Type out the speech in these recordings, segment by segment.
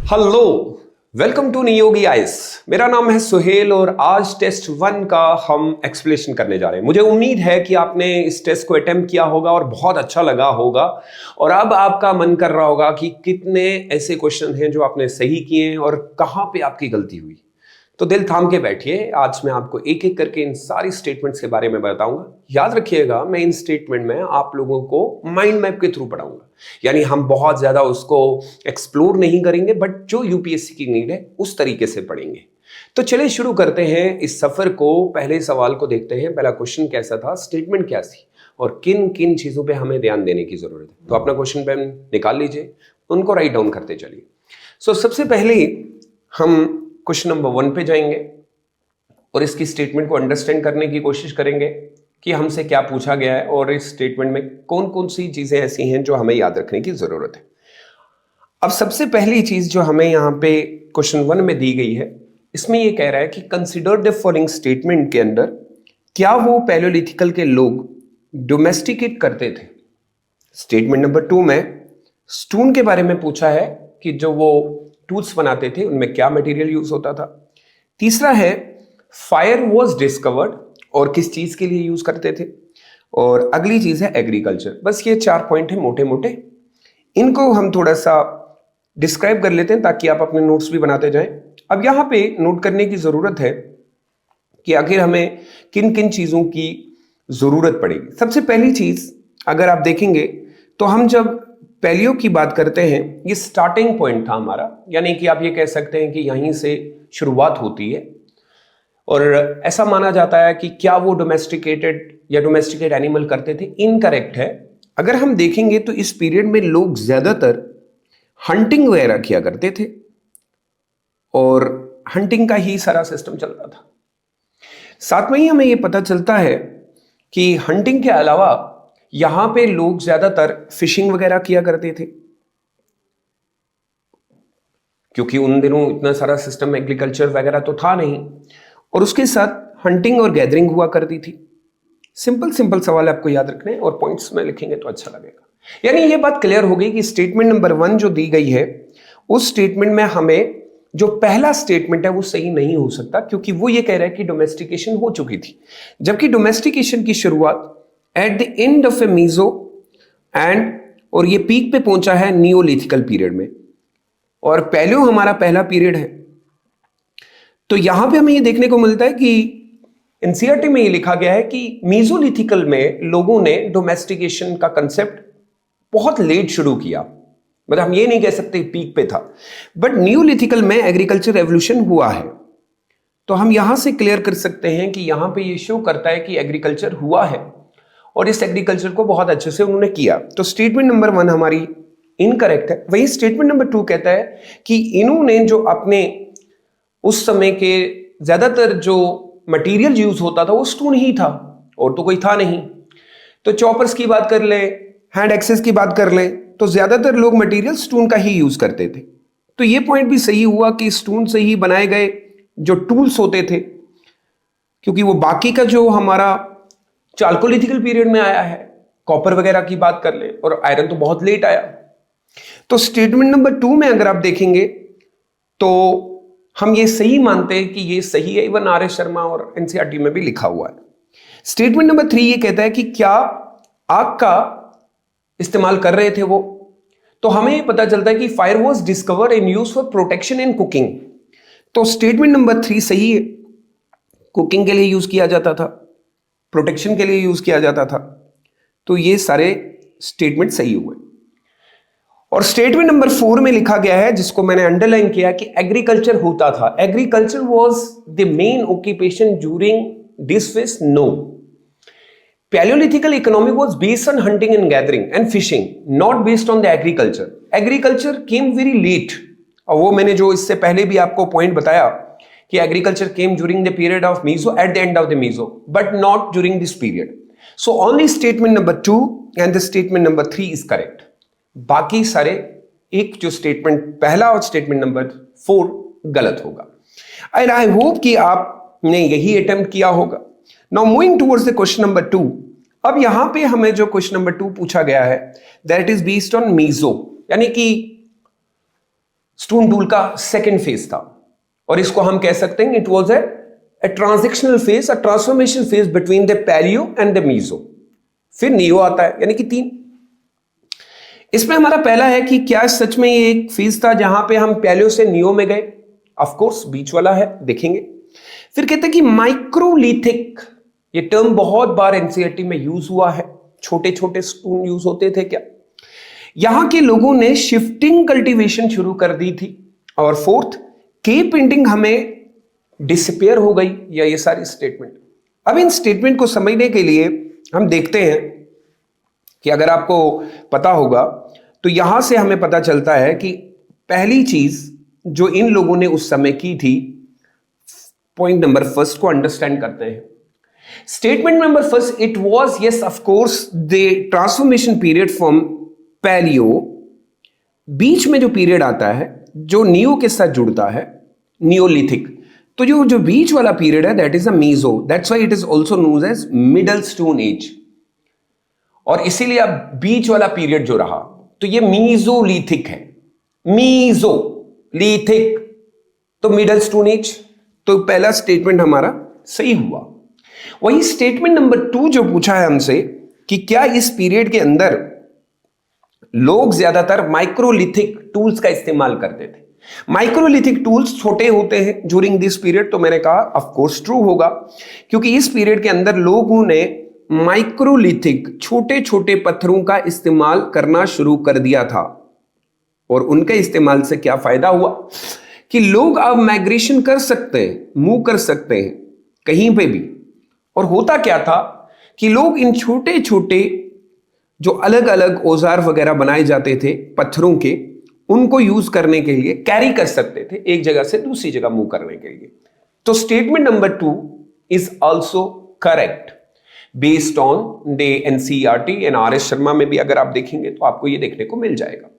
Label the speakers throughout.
Speaker 1: Hello, welcome to Niyogi IAS. मेरा नाम है सुहेल और आज टेस्ट 1 का हम एक्सप्लेनेशन करने जा रहे हैं। मुझे उम्मीद है कि आपने इस टेस्ट को अटेम्प्ट किया होगा और बहुत अच्छा लगा होगा और अब आपका मन कर रहा होगा कि कितने ऐसे क्वेश्चन हैं जो आपने सही किए हैं और कहां पे आपकी गलती हुई। तो दिल थाम के बैठिए, आज मैं आपको एक एक करके इन सारी स्टेटमेंट्स के बारे में बताऊंगा। याद रखिएगा, मैं इन स्टेटमेंट में आप लोगों को माइंड मैप के थ्रू पढ़ाऊंगा, यानी हम बहुत ज्यादा उसको एक्सप्लोर नहीं करेंगे, बट जो यूपीएससी की नीड है उस तरीके से पढ़ेंगे। तो चलिए शुरू करते हैं इस सफर को। पहले सवाल को देखते हैं। पहला क्वेश्चन कैसा था, स्टेटमेंट क्या थी और किन किन चीजों पे हमें ध्यान देने की जरूरत है। तो अपना क्वेश्चन पेन निकाल लीजिए, उनको राइट डाउन करते चलिए। सबसे पहले हम क्वेश्चन नंबर 1 पे जाएंगे और इसकी स्टेटमेंट को अंडरस्टैंड करने की कोशिश करेंगे कि हमसे क्या पूछा गया है और इस स्टेटमेंट में कौन कौन सी चीजें ऐसी हैं जो हमें याद रखने की जरूरत है। अब सबसे पहली चीज जो हमें यहां पे क्वेश्चन 1 में दी गई है, इसमें यह कह रहा है कि कंसिडर द फॉलोइंग स्टेटमेंट के अंदर क्या वो पैलियोलिथिकल के लोग डोमेस्टिकेट करते थे। स्टेटमेंट नंबर 2 में स्टोन के बारे में पूछा है कि जो वो टूल्स बनाते थे उनमें क्या मटेरियल यूज होता था। तीसरा है फायर वॉज डिस्कवर्ड और किस चीज के लिए यूज करते थे। और अगली चीज है एग्रीकल्चर। बस ये 4 पॉइंट है मोटे मोटे, इनको हम थोड़ा सा डिस्क्राइब कर लेते हैं ताकि आप अपने नोट्स भी बनाते जाएं। अब यहां पे नोट करने की जरूरत है कि आखिर हमें किन किन चीजों की जरूरत पड़ेगी। सबसे पहली चीज अगर आप देखेंगे तो हम जब पैलियो की बात करते हैं, ये स्टार्टिंग पॉइंट था हमारा, यानी कि आप ये कह सकते हैं कि यहीं से शुरुआत होती है। और ऐसा माना जाता है कि क्या वो डोमेस्टिकेटेड या डोमेस्टिकेट एनिमल करते थे, इनकरेक्ट है। अगर हम देखेंगे तो इस पीरियड में लोग ज्यादातर हंटिंग वगैरह किया करते थे और हंटिंग का ही सारा सिस्टम चल रहा था। साथ में ही हमें ये पता चलता है कि हंटिंग के अलावा यहां पे लोग ज्यादातर फिशिंग वगैरह किया करते थे, क्योंकि उन दिनों इतना सारा सिस्टम एग्रीकल्चर वगैरह तो था नहीं, और उसके साथ हंटिंग और गैदरिंग हुआ करती थी। सिंपल सिंपल सवाल आपको याद रखने और पॉइंट्स में लिखेंगे तो अच्छा लगेगा। यानी ये बात क्लियर हो गई कि स्टेटमेंट नंबर 1 जो दी गई है, उस स्टेटमेंट में हमें जो पहला स्टेटमेंट है वो सही नहीं हो सकता, क्योंकि वो ये कह रहा है कि डोमेस्टिकेशन हो चुकी थी, जबकि डोमेस्टिकेशन की शुरुआत at the end of a meso और ये पीक पे पहुंचा है नियोलिथिकल पीरियड में, और पैलियो हमारा पहला पीरियड है। तो यहां पे हमें ये देखने को मिलता है कि एनसीईआरटी में ये लिखा गया है कि मीजोलिथिकल में लोगों ने डोमेस्टिकेशन का कंसेप्ट बहुत लेट शुरू किया, मतलब हम ये नहीं कह सकते पीक पे था, बट नियोलिथिकल में एग्रीकल्चर रेवोल्यूशन हुआ है। तो हम यहां से क्लियर कर सकते हैं कि यहां पे ये शो करता है कि एग्रीकल्चर हुआ है और इस एग्रीकल्चर को बहुत अच्छे से उन्होंने किया। तो स्टेटमेंट नंबर 1 हमारी इनकरेक्ट है। वही स्टेटमेंट नंबर 2 कहता है कि इन्होंने जो अपने उस समय के ज्यादातर जो मटेरियल यूज होता था वो स्टोन ही था और तो कोई था नहीं। तो चॉपर्स की बात कर ले, हैंड एक्सेस की बात कर ले, तो ज्यादातर लोग मटेरियल स्टोन का ही यूज करते थे। तो ये पॉइंट भी सही हुआ कि स्टोन से ही बनाए गए जो टूल्स होते थे, क्योंकि वो बाकी का जो हमारा चाल्कोलिथिकल पीरियड में आया है, कॉपर वगैरह की बात कर ले, और आयरन तो बहुत लेट आया। तो स्टेटमेंट नंबर 2 में अगर आप देखेंगे तो हम ये सही मानते हैं कि ये सही है, इवन आर एस शर्मा और एनसीईआरटी में भी लिखा हुआ है। स्टेटमेंट नंबर 3 ये कहता है कि क्या आग का इस्तेमाल कर रहे थे वो। तो हमें ये पता चलता है कि fire was discover and use for protection in cooking. तो स्टेटमेंट नंबर 3 सही है, कुकिंग के लिए यूज किया जाता था, प्रोटेक्शन के लिए यूज किया जाता था। तो ये सारे स्टेटमेंट सही हुए। और स्टेटमेंट नंबर 4 में लिखा गया है, जिसको मैंने अंडरलाइन किया, कि एग्रीकल्चर होता था। Agriculture was the main occupation during this phase. No, palaeolithical economy was based on hunting and gathering and fishing, not based on the agriculture. Agriculture came very late, और वो मैंने जो इससे पहले भी आपको पॉइंट बताया कि agriculture came during the period of meso, at the end of the meso, but not during this period. So only statement number 2 and the statement number 3 is correct. बाकी सारे, एक जो स्टेटमेंट पहला और स्टेटमेंट नंबर 4 गलत होगा। And I hope कि आपने यही अटेम्प्ट किया होगा। Now moving towards the question number 2। अब यहां पे हमें जो क्वेश्चन नंबर 2 पूछा गया है, that is based on meso, यानी कि स्टोन टूल का सेकेंड फेज था, और इसको हम कह सकते हैं it was a transitional phase, a transformation phase between the paleo and the meso. फिर नियो आता है, यानी कि 3। इसमें हमारा पहला है कि क्या सच में ये एक फेज था जहां पे हम पैलियो से नियो में गए? ऑफ कोर्स बीच वाला है, देखेंगे। फिर कहते हैं कि माइक्रोलिथिक, ये टर्म बहुत बार एनसीईआरटी में यूज हुआ है। छोटे छोटे स्टोन यूज होते थे क्या? यहां के लोगों ने शिफ्टिंग कल्टीवेशन शुरू कर दी थी। और फोर्थ, केव पेंटिंग हमें डिसअपियर हो गई, या ये सारी स्टेटमेंट। अब इन स्टेटमेंट को समझने के लिए हम देखते हैं कि अगर आपको पता होगा तो यहां से हमें पता चलता है कि पहली चीज जो इन लोगों ने उस समय की थी, पॉइंट नंबर फर्स्ट को अंडरस्टैंड करते हैं। Statement number first, it was yes of course the transformation period from palaeo, बीच में जो पीरियड आता है जो नियो के साथ जुड़ता है, नियोलिथिक। तो जो बीच वाला पीरियड है that is a meso, that's why it is also known as middle stone age. और इसीलिए अब बीच वाला पीरियड जो रहा तो ये मीजोलिथिक है, मीजोलिथिक, तो मिडल स्टोन एज। तो पहला स्टेटमेंट हमारा सही हुआ। वही स्टेटमेंट नंबर 2 जो पूछा है हमसे कि क्या इस पीरियड के अंदर लोग ज्यादातर माइक्रोलिथिक टूल्स का इस्तेमाल करते थे? माइक्रोलिथिक टूल्स छोटे होते हैं ड्यूरिंग दिस पीरियड, तो मैंने कहा ऑफ कोर्स ट्रू होगा, क्योंकि इस पीरियड के अंदर लोगों ने माइक्रोलिथिक छोटे छोटे पत्थरों का इस्तेमाल करना शुरू कर दिया था। और उनके इस्तेमाल से क्या फायदा हुआ कि लोग अब माइग्रेशन कर सकते हैं, मूव कर सकते हैं कहीं पे भी। और होता क्या था कि लोग इन छोटे छोटे जो अलग अलग औजार वगैरह बनाए जाते थे पत्थरों के, उनको यूज करने के लिए कैरी कर सकते थे एक जगह से दूसरी जगह मूव करने के लिए। तो statement number 2 is also correct based on the NCERT and RS. Sharma में भी अगर आप देखेंगे तो आपको ये देखने को मिल जाएगा।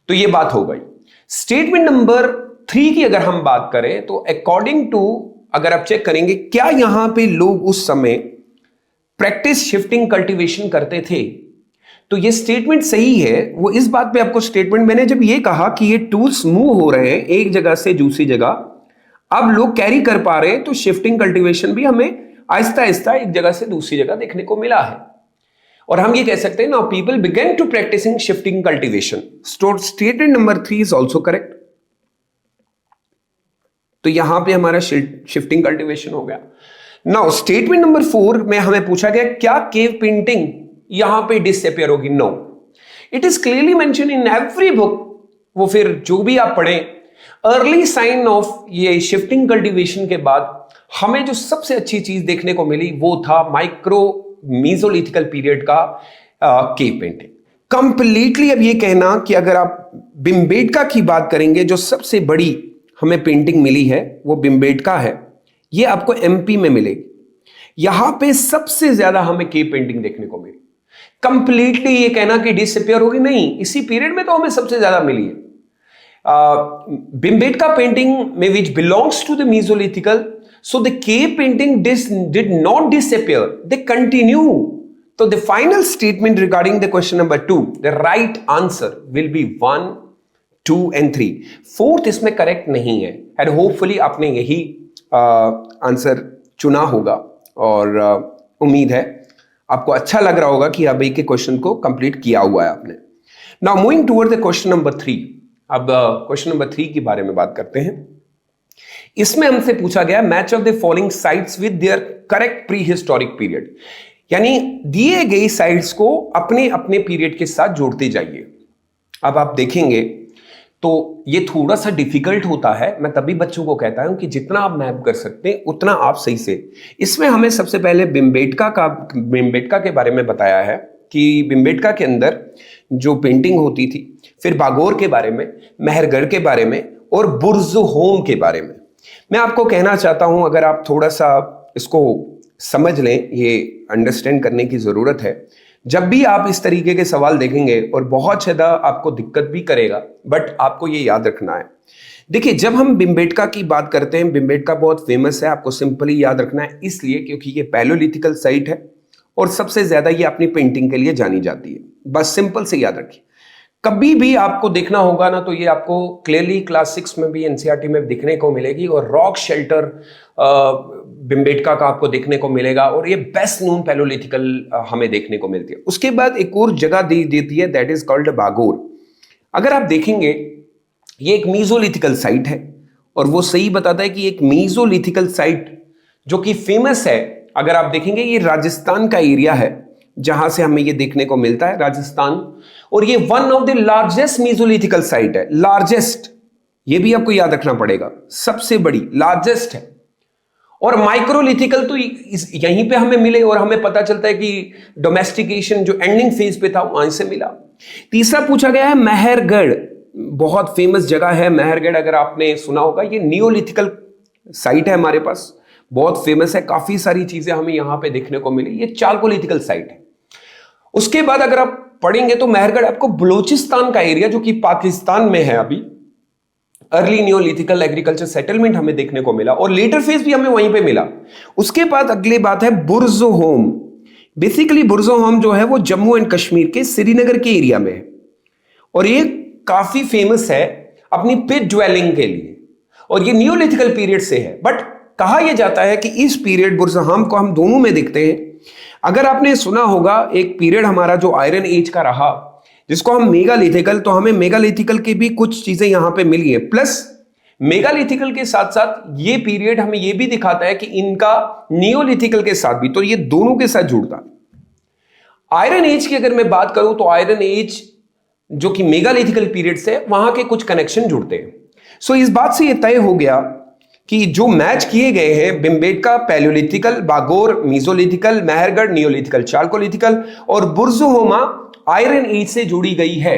Speaker 1: तो ये बात हो गई। स्टेटमेंट नंबर 3 की अगर हम बात करें तो अकॉर्डिंग टू, अगर आप चेक करेंगे क्या यहां पे लोग उस समय प्रैक्टिस शिफ्टिंग कल्टीवेशन करते थे, तो ये स्टेटमेंट सही है। वो इस बात पे आपको स्टेटमेंट, मैंने जब ये कहा कि ये टूल्स मूव हो रहे हैं एक जगह से दूसरी जगह, अब लोग कैरी कर पा रहे हैं, तो शिफ्टिंग कल्टीवेशन भी हमें आहिस्ता आहिस्ता एक जगह से दूसरी जगह देखने को मिला है। और हम ये कह सकते हैं now people began to practising shifting cultivation. Statement number 3 is also correct. तो यहां पे हमारा शिफ्टिंग कल्टीवेशन हो गया। नाउ स्टेटमेंट नंबर 4 में हमें पूछा गया क्या केव पेंटिंग यहां पे डिसअपियर होगी? No, it is clearly mention in every book. वो फिर जो भी आप पढ़ें, अर्ली साइन ऑफ ये शिफ्टिंग कल्टीवेशन के बाद हमें जो सबसे अच्छी चीज देखने को मिली वो था माइक्रो मीजोलिथिकल पीरियड का केव पेंटिंग। कंप्लीटली अब ये कहना कि अगर आप भिमबेटका की बात करेंगे, जो सबसे बड़ी हमें पेंटिंग मिली है वो भिमबेटका है, ये आपको एमपी में मिलेगी। यहां पे सबसे ज्यादा हमें केव पेंटिंग देखने को मिली। कंप्लीटली ये कहना कि डिसअपियर होगी, नहीं, इसी पीरियड में तो हमें सबसे ज्यादा मिली है। भिमबेटका पेंटिंग में which belongs to the mesolithical, so the cave painting did not disappear, they continue. So the final statement regarding the question number 2, the right answer will be 1, 2 and 3. Fourth इसमें correct नहीं है, and hopefully आपने यही answer चुना होगा। और उम्मीद है आपको अच्छा लग रहा होगा कि अब एक क्वेश्चन को कंप्लीट किया हुआ है आपने। Now moving toward the question number 3। अब क्वेश्चन नंबर 3 के बारे में बात करते हैं। इसमें हमसे पूछा गया match of the following sites with their correct pre historic period, यानी दिए गई साइट्स को अपने अपने पीरियड के साथ जोड़ते जाइए। अब आप देखेंगे तो ये थोड़ा सा डिफिकल्ट होता है। मैं तभी बच्चों को कहता हूं कि जितना आप मैप कर सकते हैं उतना आप सही से। इसमें हमें सबसे पहले भिमबेटका के बारे में बताया है कि भिमबेटका के अंदर जो पेंटिंग होती थी, फिर बागोर के बारे में, मेहरगढ़ के बारे में और बुर्जुहोम के बारे में। मैं आपको कहना चाहता हूं, अगर आप थोड़ा सा इसको समझ लें, ये अंडरस्टैंड करने की जरूरत है। जब भी आप इस तरीके के सवाल देखेंगे, और बहुत ज्यादा आपको दिक्कत भी करेगा, बट आपको ये याद रखना है। देखिए, जब हम भिमबेटका की बात करते हैं, भिमबेटका बहुत फेमस है, आपको सिंपली याद रखना है इसलिए क्योंकि ये पैलियोलिथिकल साइट है और सबसे ज्यादा ये अपनी पेंटिंग के लिए जानी जाती है। बस सिंपल से याद रखिए। कभी भी आपको देखना होगा ना, तो ये आपको क्लियरली क्लास 6 में भी एनसीईआरटी में दिखने को मिलेगी, और रॉक शेल्टर भिमबेटका का आपको देखने को मिलेगा, और ये बेस्ट नोन पैलोलिथिकल हमें देखने को मिलती है। उसके बाद एक और जगह दी देती है, दैट इज कॉल्ड बागोर। अगर आप देखेंगे ये एक मीजोलिथिकल साइट है, और वो सही बताता है कि एक मीजोलिथिकल साइट जो कि फेमस है। अगर आप देखेंगे ये राजस्थान का एरिया है जहां से हमें ये देखने को मिलता है, राजस्थान, और ये one of the largest mesolithical site है। लार्जेस्ट, ये भी आपको याद रखना पड़ेगा, सबसे बड़ी लार्जेस्ट है। और माइक्रोलिथिकल तो यहीं पे हमें मिले, और हमें पता चलता है कि डोमेस्टिकेशन जो एंडिंग फेज पे था वहीं से मिला। तीसरा पूछा गया है मेहरगढ़, बहुत फेमस जगह है मेहरगढ़, अगर आपने सुना होगा। ये नियोलिथिकल साइट है हमारे पास, बहुत फेमस है, काफी सारी चीजें हमें यहां पे देखने को मिली। ये चालकोलिथिकल साइट है। उसके बाद अगर आप पढ़ेंगे तो मेहरगढ़ आपको बलूचिस्तान का एरिया, जो कि पाकिस्तान में है अभी, अर्ली नियोलिथिकल एग्रीकल्चर सेटलमेंट हमें देखने को मिला, और लेटर फेज भी हमें वहीं पे मिला। उसके बाद अगली बात है बुर्ज़ोहोम। बेसिकली बुर्ज़ोहोम जो है वो जम्मू एंड कश्मीर के श्रीनगर के एरिया में है, और ये काफी फेमस है अपनी पिट ड्वेलिंग के लिए, और ये नियोलिथिकल पीरियड से है। बट कहा यह जाता है कि इस पीरियड बुर्ज़ोहोम को हम दोनों में देखते हैं। अगर आपने सुना होगा एक पीरियड हमारा जो आयरन एज का रहा, जिसको हम मेगालिथिकल, तो हमें मेगालिथिकल की भी कुछ चीजें यहां पे मिली है। प्लस मेगालिथिकल के साथ साथ ये पीरियड हमें ये भी दिखाता है कि इनका नियोलिथिकल के साथ भी, तो ये दोनों के साथ जुड़ता। आयरन एज की अगर मैं बात करूं तो आयरन एज जो कि मेगालिथिकल पीरियड से, वहां के कुछ कनेक्शन जुड़ते हैं। सो इस बात से यह तय हो गया कि जो मैच किए गए हैं, भिमबेटका पैलियोलिथिकल, बागोर मीजोलिथिकल, मेहरगढ़ नियोलिथिकल चालकोलिथिकल, और बुर्ज़ोहोमा आयरन एज से जुड़ी गई है।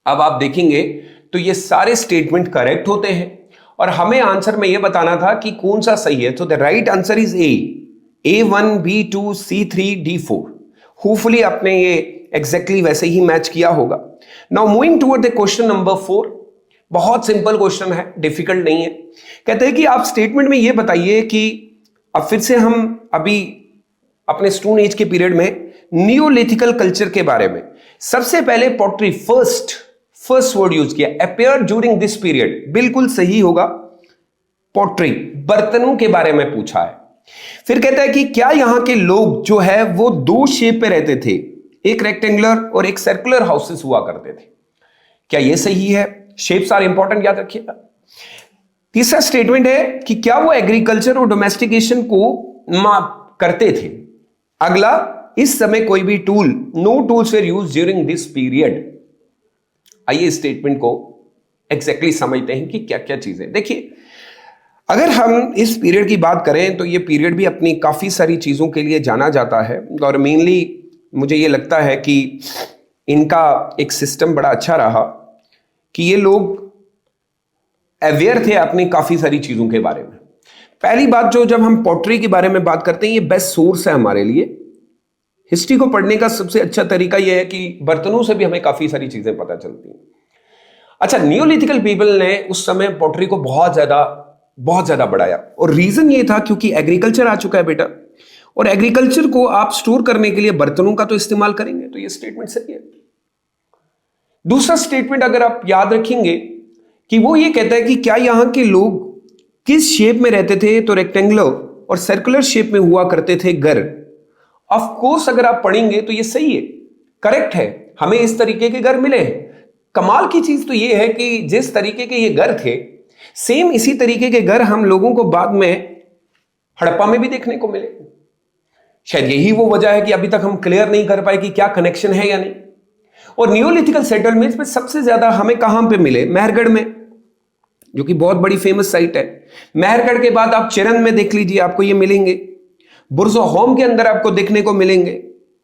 Speaker 1: अब आप देखेंगे तो ये सारे स्टेटमेंट करेक्ट होते हैं, और हमें आंसर में यह बताना था कि कौन सा सही है। तो the right answer is A1, B2, C3, D4। Hopefully आपने ये एग्जैक्टली वैसे ही मैच किया होगा। Now moving toward the question number 4। बहुत सिंपल क्वेश्चन है, डिफिकल्ट नहीं है। कहते हैं कि आप स्टेटमेंट में यह बताइए कि अब फिर से हम अभी अपने स्टोन एज के पीरियड में नियोलिथिकल कल्चर के बारे में, सबसे पहले पॉटरी फर्स्ट वर्ड यूज किया, अपेयर ड्यूरिंग दिस पीरियड, बिल्कुल सही होगा। पॉटरी, बर्तनों के बारे में पूछा है। फिर कहता है कि क्या यहां के लोग जो है वो दो शेप पे रहते थे, एक रेक्टेंगुलर और एक सर्कुलर हाउसेस हुआ करते थे। क्या यह सही है? शेप्स आर इंपॉर्टेंट, याद रखिएगा। तीसरा स्टेटमेंट है कि क्या वो एग्रीकल्चर और डोमेस्टिकेशन को माप करते थे। अगला, इस समय कोई भी tool, no tools were use during this period. आइए स्टेटमेंट को एग्जैक्टली समझते हैं कि क्या क्या चीजें। देखिए, अगर हम इस पीरियड की बात करें तो ये पीरियड भी अपनी काफी सारी चीजों के लिए जाना जाता है, और मेनली मुझे ये लगता है कि इनका एक सिस्टम बड़ा अच्छा रहा कि ये लोग अवेयर थे अपनी काफी सारी चीजों के बारे में। पहली बात, जो जब हम पॉटरी के बारे में बात करते हैं, ये बेस्ट सोर्स है हमारे लिए। हिस्ट्री को पढ़ने का सबसे अच्छा तरीका यह है कि बर्तनों से भी हमें काफी सारी चीजें पता चलती हैं। अच्छा, नियोलिथिकल पीपल ने उस समय पॉटरी को बहुत ज्यादा बढ़ाया, और रीजन ये था क्योंकि एग्रीकल्चर आ चुका है बेटा, और एग्रीकल्चर को आप स्टोर करने के लिए बर्तनों का तो इस्तेमाल करेंगे। तो ये स्टेटमेंट सही है। दूसरा स्टेटमेंट अगर आप याद रखेंगे कि वो ये कहता है कि क्या यहां के लोग किस शेप में रहते थे, तो रेक्टेंगुलर और सर्कुलर शेप में हुआ करते थे घर। ऑफ कोर्स अगर आप पढ़ेंगे तो ये सही है, करेक्ट है, हमें इस तरीके के घर मिले हैं। कमाल की चीज तो ये है कि जिस तरीके के ये घर थे, सेम इसी तरीके के घर हम लोगों को बाद में हड़प्पा में भी देखने को मिले। शायद यही वो वजह है कि अभी तक हम क्लियर नहीं कर पाए कि क्या कनेक्शन है या नहीं। और नियोलिथिकल सेटलमेंट्स में सबसे ज्यादा हमें कहां पे मिले? मेहरगढ़ में, जो कि बहुत बड़ी फेमस साइट है। मेहरगढ़ के बाद आप चिरंद में देख लीजिए, आपको ये मिलेंगे। बुर्ज़ोहोम के अंदर आपको देखने को मिलेंगे।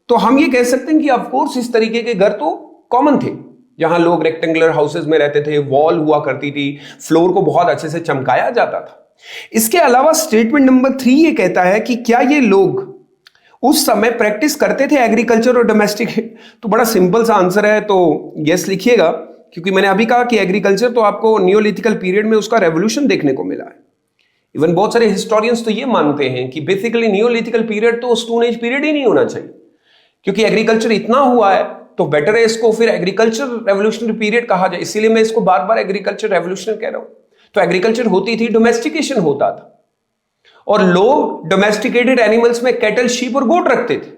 Speaker 1: तो हम ये कह सकते हैं कि ऑफ कोर्स इस तरीके के घर तो कॉमन थे, जहां लोग रेक्टेंगुलर हाउसेस में रहते थे, वॉल हुआ करती थी, फ्लोर को बहुत अच्छे से चमकाया जाता था। इसके अलावा स्टेटमेंट नंबर 3 ये कहता है कि क्या ये लोग उस समय प्रैक्टिस करते थे एग्रीकल्चर और डोमेस्टिक। तो बड़ा सिंपल सा आंसर है, तो यस लिखिएगा, क्योंकि मैंने अभी कहा कि एग्रीकल्चर तो आपको नियोलिथिकल पीरियड में उसका रेवोल्यूशन देखने को मिला है। इवन बहुत सारे हिस्टोरियंस तो ये मानते हैं कि बेसिकली नियोलिथिकल पीरियड तो स्टोन एज पीरियड ही नहीं होना चाहिए, क्योंकि एग्रीकल्चर इतना हुआ है तो बेटर है इसको फिर एग्रीकल्चर रेवोल्यूशनरी पीरियड कहा जाए, इसीलिए मैं इसको बार बार एग्रीकल्चर रेवोल्यूशन कह रहा हूं। तो एग्रीकल्चर होती थी, डोमेस्टिकेशन होता था, और लोग डोमेस्टिकेटेड एनिमल्स में कैटल, शीप और गोट रखते थे।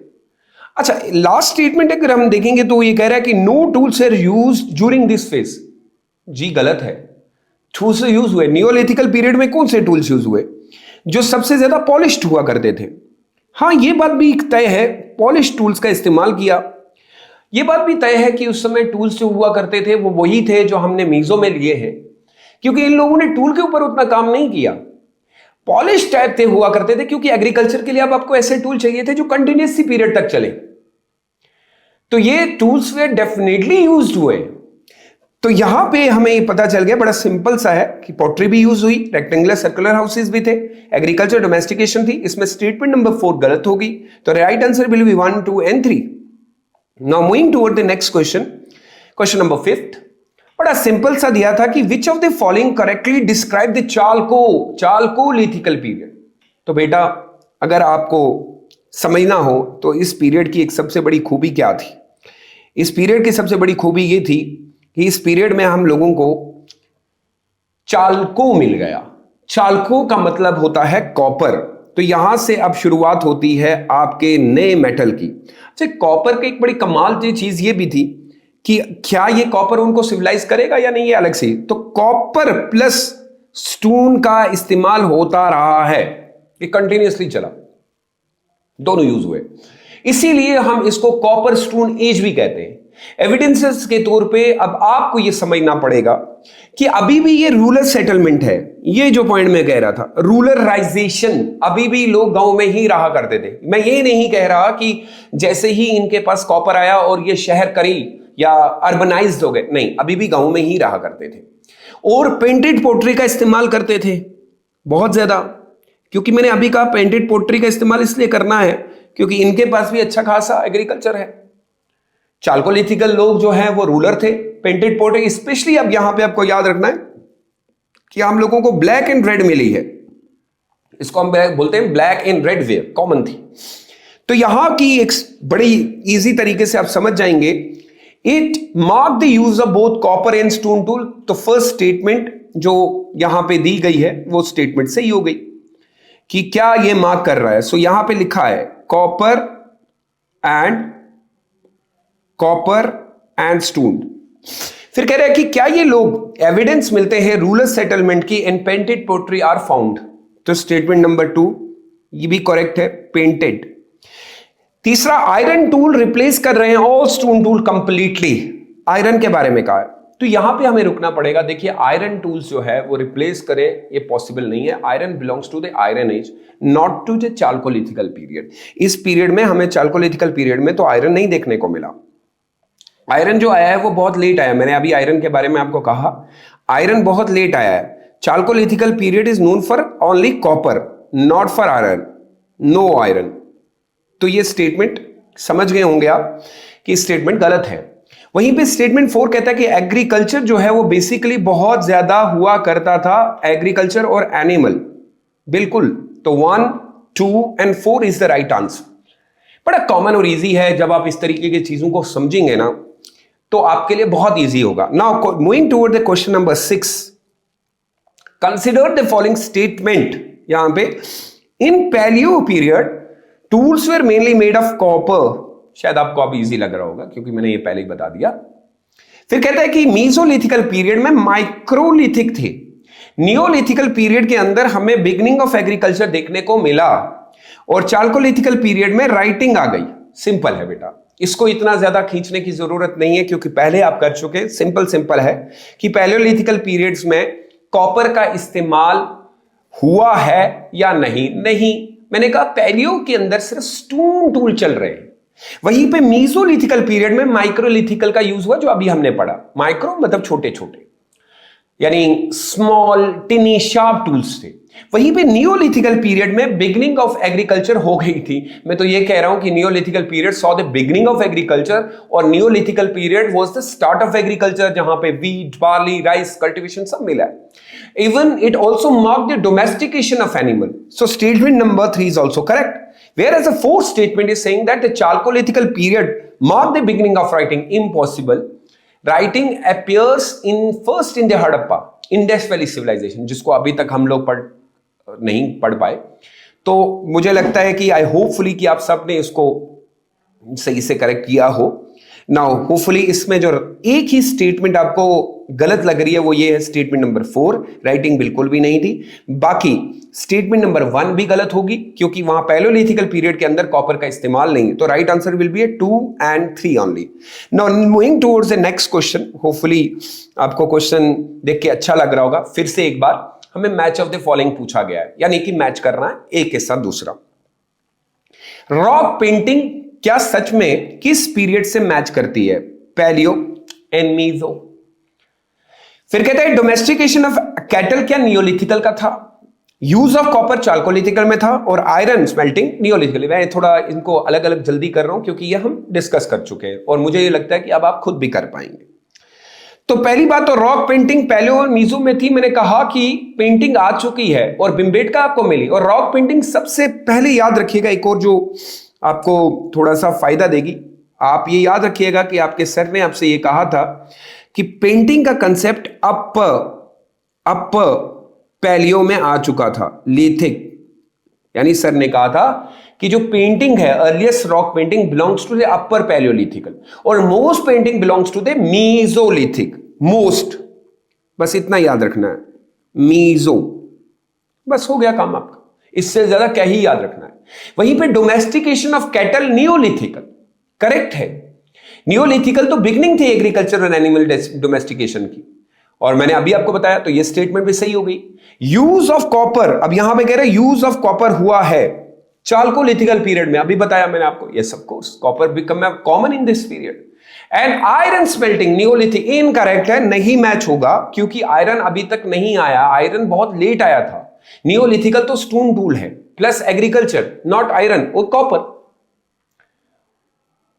Speaker 1: अच्छा, लास्ट स्टेटमेंट अगर हम देखेंगे तो ये कह रहा है कि no tools are used during this phase. जी गलत है, टूल्स यूज हुए। नियोलिथिकल पीरियड में कौन से टूल्स यूज हुए? जो सबसे ज्यादा पॉलिश्ड हुआ करते थे। हाँ, ये बात भी तय है, पॉलिश टूल्स का इस्तेमाल किया। ये बात भी तय है कि उस समय टूल्स जो हुआ करते थे वो वही थे जो हमने मीजो में लिए हैं, क्योंकि इन लोगों ने टूल के ऊपर उतना काम नहीं किया, पॉलिश टाइप थे हुआ करते थे, क्योंकि एग्रीकल्चर के लिए अब आपको ऐसे टूल चाहिए थे जो कंटिन्यूअसली पीरियड तक चले। तो ये टूल्स वे डेफिनेटली यूज्ड हुए। तो यहां पे हमें ये पता चल गया, बड़ा सिंपल सा है, कि पॉटरी भी यूज हुई, रेक्टेंगुलर सर्कुलर हाउसेस भी थे, एग्रीकल्चर डोमेस्टिकेशन थी। इसमें स्टेटमेंट नंबर 4 गलत होगी, तो right answer will be 1, 2 and 3। Now moving toward the next question, question number 5। बड़ा सिंपल सा दिया था कि which of the following correctly describe the chalcolithical period. तो बेटा अगर आपको समझना हो तो इस पीरियड की एक सबसे बड़ी खूबी क्या थी? इस पीरियड की सबसे बड़ी खूबी ये थी कि इस पीरियड में हम लोगों को चालको मिल गया। चालको का मतलब होता है कॉपर। तो यहां से अब शुरुआत होती है आपके नए मेटल की। अच्छा, कॉपर की एक बड़ी कमाल की चीज ये भी थी कि क्या ये कॉपर उनको सिविलाइज करेगा या नहीं, ये अलग से। तो कॉपर प्लस स्टोन का इस्तेमाल होता रहा है, ये कंटिन्यूअसली चला, दोनों यूज हुए, इसीलिए हम इसको कॉपर स्टोन एज भी कहते हैं। एविडेंसेस के तौर पे अब आपको यह समझना पड़ेगा कि अभी भी ये रूरल सेटलमेंट है। ये जो पॉइंट मैं कह रहा था, रूरलाइजेशन, अभी भी लोग गांव में ही रहा करते थे। मैं ये नहीं कह रहा कि जैसे ही इनके पास कॉपर आया और ये शहर करी या अर्बनाइज्ड हो गए, नहीं, अभी भी गांव में ही रहा करते थे। और पेंटेड पोट्री का इस्तेमाल करते थे बहुत ज्यादा, क्योंकि मैंने अभी कहा पेंटेड पोट्री का इस्तेमाल इसलिए करना है क्योंकि इनके पास भी अच्छा खासा एग्रीकल्चर है। चालकोलिथिकल लोग जो हैं वो रूलर थे। पेंटेड पोट्री स्पेशली, अब यहां पे आपको याद रखना है कि हम लोगों को ब्लैक एंड रेड मिली है, इसको हम बोलते हैं black and red ware, common थी। तो यहां की एक बड़ी इजी तरीके से आप समझ जाएंगे, it mark the use of both copper and stone tool. तो फर्स्ट स्टेटमेंट जो यहां पे दी गई है वो स्टेटमेंट सही हो गई कि क्या ये मार्क कर रहा है। सो यहां पे लिखा है कॉपर एंड स्टोन। फिर कह रहा है कि क्या ये लोग एविडेंस मिलते हैं रूरल सेटलमेंट की and painted pottery are found. तो स्टेटमेंट नंबर 2 ये भी करेक्ट है, पेंटेड। तीसरा, आयरन टूल रिप्लेस कर रहे हैं all stone tool completely. Iron के बारे में कहा है, तो यहां पे हमें रुकना पड़ेगा। देखिए, आयरन टूल्स जो है वो रिप्लेस करें ये पॉसिबल नहीं है। Iron belongs to the iron age, not to the chalcolithical period. इस पीरियड में हमें, चालकोलिथिकल पीरियड में तो आयरन नहीं देखने को मिला। आयरन जो आया है वो बहुत लेट आया। मैंने अभी आयरन के बारे में आपको कहा, आयरन बहुत लेट आया है। Chalcolithical period is known for only copper, not for iron, no iron. तो ये स्टेटमेंट समझ गए होंगे आप कि स्टेटमेंट गलत है। वहीं पे स्टेटमेंट 4 कहता है कि एग्रीकल्चर जो है वो बेसिकली बहुत ज्यादा हुआ करता था, एग्रीकल्चर और एनिमल। बिल्कुल, तो 1, 2 and 4 is the right answer. बड़ा कॉमन और इजी है, जब आप इस तरीके की चीजों को समझेंगे ना तो आपके लिए बहुत इजी होगा। Now moving toward the question number 6, consider the following statement. यहां पे in palaeo period tools were mainly made of copper. शायद आपको अब इजी लग रहा होगा क्योंकि मैंने ये पहले ही बता दिया। फिर कहता है कि मीसोलिथिकल पीरियड में माइक्रोलिथिक थे। नियोलिथिकल पीरियड के अंदर हमें बिगनिंग ऑफ एग्रीकल्चर देखने को मिला, और चालकोलिथिकल पीरियड में राइटिंग आ गई। सिंपल है बेटा, इसको इतना ज्यादा खींचने की जरूरत नहीं है क्योंकि पहले आप कर चुके। सिंपल है कि पैलियोलिथिकल पीरियड्स में कॉपर का इस्तेमाल हुआ है या नहीं। मैंने कहा पैलियो के अंदर सिर्फ स्टोन टूल चल रहे हैं। वहीं पे मीसोलिथिकल पीरियड में माइक्रोलिथिकल का यूज हुआ, जो अभी हमने पढ़ा। माइक्रो मतलब छोटे छोटे, यानी स्मॉल टिनी शार्प टूल्स थे। वहीं पे नियोलिथिकल पीरियड में बिगनिंग ऑफ एग्रीकल्चर हो गई थी। मैं तो ये कह रहा हूं कि neolithical period saw the beginning of agriculture, और neolithical period was the start of agriculture, जहां पे व्हीट, बार्ली, राइस कल्टीवेशन सब मिला है। Even it also mark the domestication of animal. So statement number 3 is also correct. Whereas the fourth statement is saying that the Chalcolithical period marked the beginning of writing. Impossible. Writing appears first in the Harappa, Indus Valley civilization, जिसको अभी तक हम लोग नहीं पढ़ पाए। तो मुझे लगता है कि आई होपफुली कि आप सब ने इसको सही से करेक्ट किया हो। नाउ होपफुली इसमें जो एक ही स्टेटमेंट आपको गलत लग रही है वो ये है स्टेटमेंट नंबर 4, राइटिंग बिल्कुल भी नहीं थी। बाकी स्टेटमेंट नंबर 1 भी गलत होगी क्योंकि वहां पैलियोलिथिकल पीरियड के अंदर कॉपर का इस्तेमाल नहीं है। तो right answer will B 2 and 3 only. Now moving towards the next question, hopefully आपको क्वेश्चन देख के अच्छा लग रहा होगा। फिर से एक बार हमें मैच ऑफ द फॉलोइंग पूछा गया है, यानी कि मैच करना है एक के साथ दूसरा। रॉक पेंटिंग क्या सच में किस पीरियड से मैच करती है? Paleo and meso. फिर कहता है डोमेस्टिकेशन ऑफ कैटल क्या नियोलिथिकल का था? यूज ऑफ कॉपर चाल्कोलिथिकल में था और आयरन स्मेल्टिंग नियोलिथिकल। मैं थोड़ा इनको अलग अलग जल्दी कर रहा हूं क्योंकि ये हम डिस्कस कर चुके हैं और मुझे ये लगता है कि अब आप खुद भी कर पाएंगे। तो पहली बात तो रॉक पेंटिंग पैलियो और मीजो में थी। मैंने कहा कि पेंटिंग आ चुकी है और बिम्बेटका आपको मिली, और रॉक पेंटिंग सबसे पहले याद रखिएगा एक और जो आपको थोड़ा सा फायदा देगी, आप ये याद रखिएगा कि आपके सर ने आपसे ये कहा था कि पेंटिंग का कंसेप्ट अप पैलियो में आ चुका था, लिथिक। यानी सर ने कहा था कि जो पेंटिंग है earliest rock painting belongs to the upper palaeolithical और most painting belongs to the mesolithic. Most, बस इतना याद रखना है, मीजो, बस हो गया काम आपका, इससे ज्यादा क्या ही याद रखना है। वहीं पे डोमेस्टिकेशन ऑफ कैटल नियोलिथिकल, करेक्ट है। नियोलिथिकल तो बिगनिंग थी एग्रीकल्चर और एनिमल डोमेस्टिकेशन की, और मैंने अभी आपको बताया तो ये स्टेटमेंट भी सही हो गई। यूज ऑफ कॉपर, अब यहां पे कह रहे हैं यूज ऑफ कॉपर हुआ है चाल्कोलिथिकल पीरियड में, अभी बताया मैंने आपको। Yes of course copper become common in this period. And iron smelting Neolithic, incorrect है, नहीं मैच होगा क्योंकि आयरन अभी तक नहीं आया, आयरन बहुत लेट आया था। नियोलिथिकल तो स्टोन टूल है प्लस एग्रीकल्चर, नॉट आयरन और कॉपर।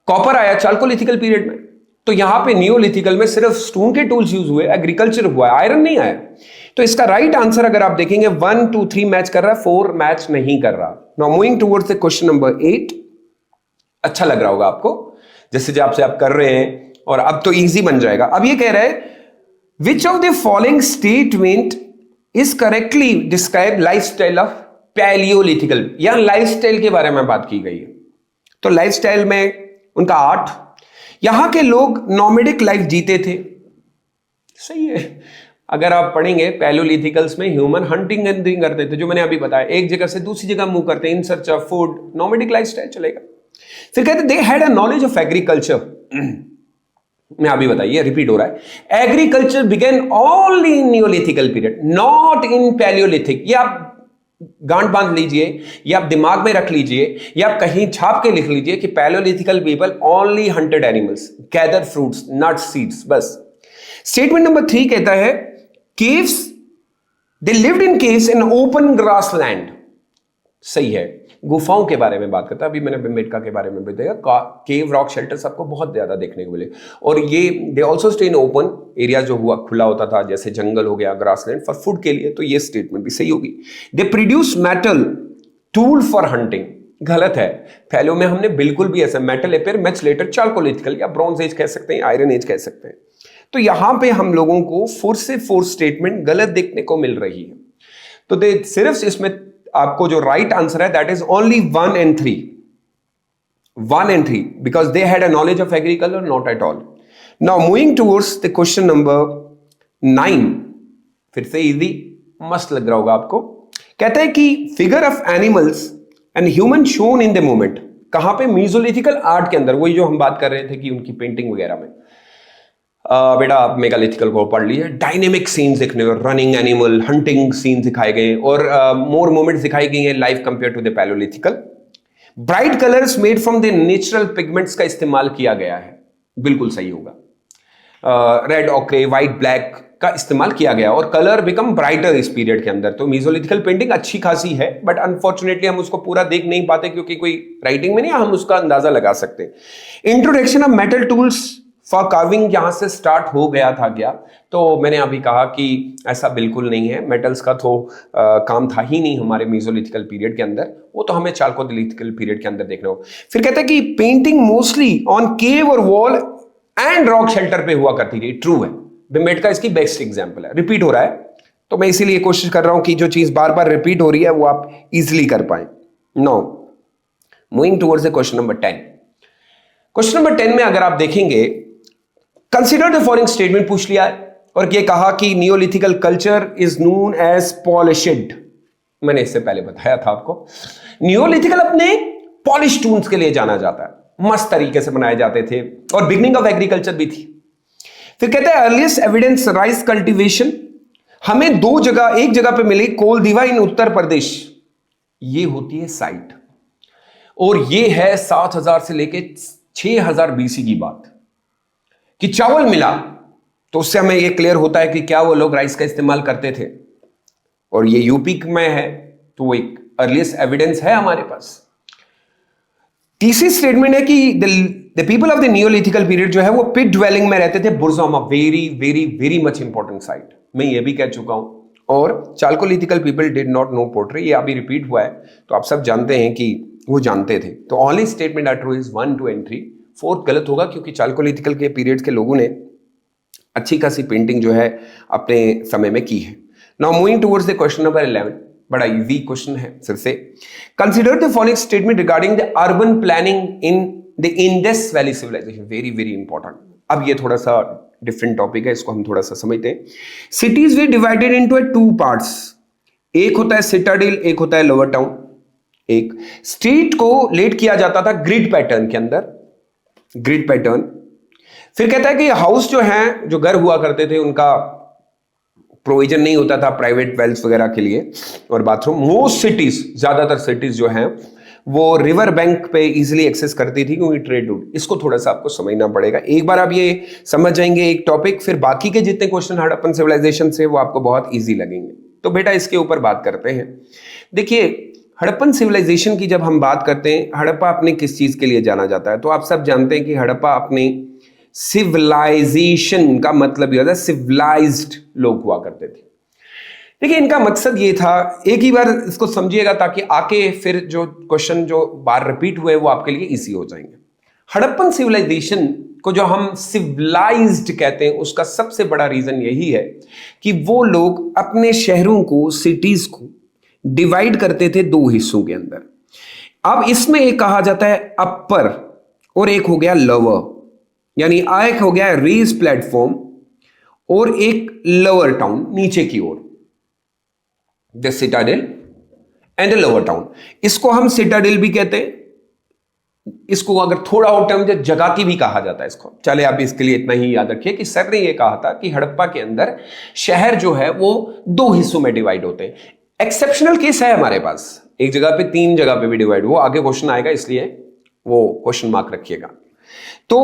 Speaker 1: कॉपर आया चाल्कोलिथिकल पीरियड में, तो यहां पे नियोलिथिकल में सिर्फ स्टोन के टूल्स यूज हुए, एग्रीकल्चर हुआ, आयरन नहीं आया। तो इसका राइट आंसर अगर आप देखेंगे 1, 2, 3 मैच कर रहा है, 4 मैच नहीं कर रहा। Now moving towards the question number 8। अच्छा लग रहा होगा आपको जैसे जब से आप कर रहे हैं, और अब तो इजी बन जाएगा। अब ये कह रहा है which of the following statement is correctly describe lifestyle of palaeolithical. यहां लाइफस्टाइल के बारे में बात की गई है, तो लाइफस्टाइल में उनका आर्ट, यहां के लोग नॉमेडिक लाइफ जीते थे, सही है। अगर आप पढ़ेंगे पैलियोलिथिकल्स में ह्यूमन हंटिंग एंड करते थे, जो मैंने अभी बताया, एक जगह से दूसरी जगह मूव करते in search of food, nomadic lifestyle चलेगा। फिर कहते they had a knowledge of agriculture. मैं अभी बताइए, रिपीट हो रहा है। Agriculture began only in neolithical period, not in palaeolithic. ये आप गांठ बांध लीजिए, या आप दिमाग में रख लीजिए, या आप कहीं छाप के लिख लीजिए कि palaeolithical people only hunted animals, gather fruits, nuts, seeds, बस। स्टेटमेंट नंबर 3 कहता है caves, they lived in caves in open grassland, सही है। गुफाओं के बारे में बात करता है, अभी मैंने बिम्बेटका के बारे में बताया, केव रॉक शेल्टर्स आपको बहुत ज्यादा देखने को मिले, और ये they also stay in open area, जो हुआ खुला होता था, जैसे जंगल हो गया, ग्रासलैंड, फॉर फूड के लिए। तो ये स्टेटमेंट भी सही होगी। They produce metal tool for hunting, गलत है। पैलियो में हमने बिल्कुल भी ऐसा मेटल अपेयर मच लेटर चाल्कोलिथिकल या ब्रॉन्ज एज कह सकते हैं, आयरन एज कह सकते हैं। तो यहां पे हम लोगों को 4 से 4 स्टेटमेंट गलत देखने को मिल रही है। तो दे सिर्फ इसमें आपको जो राइट आंसर है that is only 1 and 3, 1 and 3, because they had a knowledge of agriculture, not at all. Now moving towards the question number 9। फिर से इजी, मस्त लग रहा होगा आपको। कहता है कि figure of animals and human shown in the moment, कहां पे? मीजोलिथिकल आर्ट के अंदर, वही जो हम बात कर रहे थे कि उनकी पेंटिंग वगैरह में। बेटा आप मेगालिथिकल को पढ़ लीजिए, डायनेमिक सीन्स देखने को, रनिंग एनिमल, हंटिंग सीन दिखाए गए, और मोर मोमेंट्स दिखाई गई हैं live compare to the palaeolithical. Bright colours made from the natural pigments का इस्तेमाल किया गया है, बिल्कुल सही होगा। रेड, ऑक्रे, व्हाइट, ब्लैक का इस्तेमाल किया गया और कलर बिकम ब्राइटर इस पीरियड के अंदर। तो मीजोलिथिकल पेंटिंग अच्छी खासी है, बट अनफॉर्चुनेटली हम उसको पूरा देख नहीं पाते क्योंकि कोई राइटिंग में नहीं, हम उसका अंदाजा लगा सकते। Introduction of metal tools for carving यहां से स्टार्ट हो गया था क्या? तो मैंने अभी कहा कि ऐसा बिल्कुल नहीं है। मेटल्स का तो काम था ही नहीं हमारे मेसोलिथिकल पीरियड के अंदर, वो तो हमें चाल्कोलिथिकल पीरियड के अंदर देखना हो। फिर कहते हैं कि पेंटिंग मोस्टली ऑन केव और वॉल एंड रॉक शेल्टर पे हुआ करती थी। ट्रू है, भीमबेटका इसकी बेस्ट एग्जाम्पल है। रिपीट हो रहा है तो मैं इसीलिए कोशिश कर रहा हूं कि जो चीज बार बार रिपीट हो रही है वो आप इजिली कर पाए। Now moving towards the question number 10। Question number 10 में अगर आप देखेंगे, कंसिडर द फॉलोइंग स्टेटमेंट पूछ लिया है और ये कहा कि neolithical culture is known as polished. मैंने इससे पहले बताया था आपको, नियोलिथिकल अपने पॉलिश टूल्स के लिए जाना जाता है, मस्त तरीके से बनाए जाते थे और बिगनिंग ऑफ एग्रीकल्चर भी थी। फिर कहते हैं अर्लीस्ट एविडेंस राइस कल्टीवेशन हमें दो जगह, एक जगह पे मिली कोलदीवा इन उत्तर प्रदेश, ये होती है साइट, और ये है 7000 से लेके 6000 बीसी की बात कि चावल मिला। तो उससे हमें ये क्लियर होता है कि क्या वो लोग राइस का इस्तेमाल करते थे, और ये यूपी में है तो वो एक अर्लीस्ट एविडेंस है हमारे पास। तीसरी स्टेटमेंट है कि the people of the neolithical period जो है वो पिट ड्वेलिंग में रहते थे। Burzahom very very very much important site, मैं ये भी कह चुका हूं। और chalcolithical people did not know pottery, ये अभी रिपीट हुआ है तो आप सब जानते हैं कि वो जानते थे। तो only statement are true is 1, 2 and 3। Fourth गलत होगा क्योंकि चाल्कोलिथिकल के पीरियड के लोगों ने अच्छी खासी पेंटिंग जो है अपने समय में की है। Now moving towards the question number 11, बड़ा इजी क्वेश्चन है फिर से। Consider the following statement regarding the urban planning in the Indus valley civilisation. Very very important. अब ये थोड़ा सा डिफरेंट टॉपिक है, इसको हम थोड़ा सा समझते हैं। सिटीज वे डिवाइडेड इनटू 2 पार्ट्स, एक होता है सिटाडेल, एक होता है लोअर टाउन। एक स्ट्रीट को लेट किया जाता था ग्रिड पैटर्न के अंदर, ग्रिड पैटर्न। फिर कहता है कि हाउस जो है, जो घर हुआ करते थे, उनका प्रोविजन नहीं होता था प्राइवेट वेल्स वगैरह के लिए और बाथरूम। मोस्ट सिटीज, ज्यादातर सिटीज जो हैं वो रिवर बैंक पे इजीली एक्सेस करती थी क्योंकि ट्रेड रूट। इसको थोड़ा सा आपको समझना पड़ेगा। एक बार आप ये समझ जाएंगे एक टॉपिक, फिर बाकी के जितने क्वेश्चन हड़प्पन सिविलाइजेशन से वो आपको बहुत इजी लगेंगे। तो बेटा इसके ऊपर बात करते हैं। देखिए हड़प्पन सिविलाइजेशन की जब हम बात करते हैं, हड़प्पा अपने किस चीज के लिए जाना जाता है, तो आप सब जानते हैं कि हड़प्पा अपने सिविलाइजेशन का मतलब यह था सिविलाइज्ड लोग हुआ करते थे। देखिए इनका मकसद ये था, एक ही बार इसको समझिएगा ताकि आके फिर जो क्वेश्चन जो बार रिपीट हुए वो आपके लिए इजी हो जाएंगे। हड़प्पन सिविलाइजेशन को जो हम सिविलाइज्ड कहते हैं उसका सबसे बड़ा रीजन यही है कि वो लोग अपने शहरों को, सिटीज को डिवाइड करते थे 2 हिस्सों के अंदर। अब इसमें एक कहा जाता है अपर और एक हो गया लोअर, यानी एक हो गया रेस प्लेटफॉर्म और एक लोअर टाउन नीचे की ओर, the citadel and the lower town. इसको हम सिटाडेल भी कहते हैं, इसको अगर थोड़ा और टर्म जगाती भी कहा जाता है इसको। चले आप इसके लिए इतना ही याद रखिए कि सर ने यह कहा था कि हड़प्पा के अंदर शहर जो है वो 2 हिस्सों में डिवाइड होते हैं। एक्सेप्शनल केस है हमारे पास, एक जगह पे 3 जगह पे भी डिवाइड, वो आगे क्वेश्चन आएगा इसलिए वो क्वेश्चन मार्क रखिएगा। तो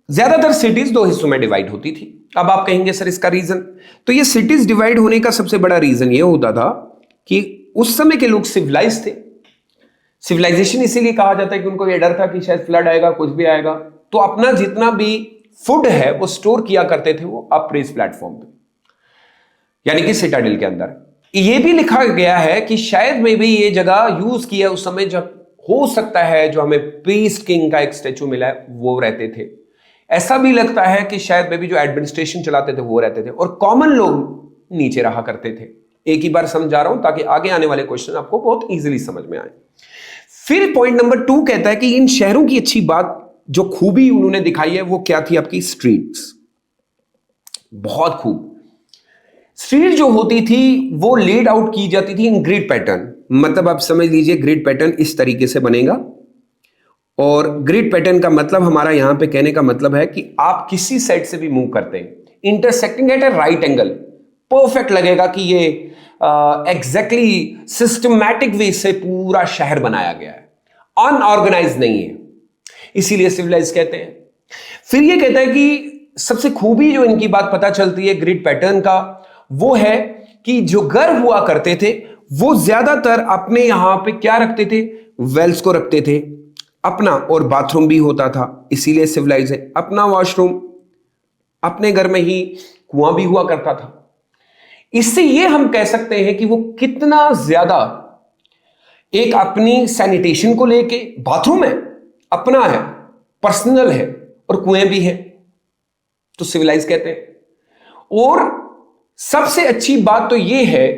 Speaker 1: ज्यादातर सिटीज 2 हिस्सों में डिवाइड होती थी। अब आप कहेंगे सर इसका रीजन, तो ये सिटीज डिवाइड होने का सबसे बड़ा रीजन ये होता था कि उस समय के लोग सिविलाइज थे। सिविलाइजेशन इसीलिए कहा जाता है कि उनको ये डर था कि शायद फ्लड आएगा, कुछ भी आएगा, तो अपना जितना भी फूड है वो स्टोर किया करते थे वो अप रेस प्लेटफॉर्म पे, यानी कि सिटाडेल के अंदर। ये भी लिखा गया है कि शायद में भी ये जगह यूज की है उस समय जब हो सकता है जो हमें पीस किंग का एक स्टेचू मिला है वो रहते थे। ऐसा भी लगता है कि शायद में भी जो एडमिनिस्ट्रेशन चलाते थे वो रहते थे और कॉमन लोग नीचे रहा करते थे। एक ही बार समझा रहा हूं ताकि आगे आने वाले क्वेश्चन आपको बहुत इजीली समझ में आए। फिर पॉइंट नंबर 2 कहता है कि इन शहरों की अच्छी बात, जो खूबी उन्होंने दिखाई है वो क्या थी, आपकी स्ट्रीट्स। बहुत खूब स्ट्रीट जो होती थी वो लेड आउट की जाती थी इन ग्रिड पैटर्न। मतलब आप समझ लीजिए ग्रिड पैटर्न इस तरीके से बनेगा, और ग्रिड पैटर्न का मतलब हमारा यहां पे कहने का मतलब है कि आप किसी साइड से भी मूव करते हैं, intersecting at A right angle, perfect लगेगा कि ये एग्जैक्टली सिस्टमैटिक वे से पूरा शहर बनाया गया है, अनऑर्गेनाइज नहीं है, इसीलिए सिविलाइज कहते हैं। फिर ये कहता है कि सबसे खूबी जो इनकी बात पता चलती है ग्रिड पैटर्न का वो है कि जो घर हुआ करते थे वो ज्यादातर अपने यहां पे क्या रखते थे, वेल्स को रखते थे, अपना और बाथरूम भी होता था, इसीलिए सिविलाइज है। अपना वॉशरूम, अपने घर में ही कुआं भी हुआ करता था। इससे ये हम कह सकते हैं कि वो कितना ज्यादा एक अपनी सैनिटेशन को लेके, बाथरूम है, अपना है, पर्सनल है और कुएं भी है, तो सिविलाइज कहते हैं। और सबसे अच्छी बात तो ये है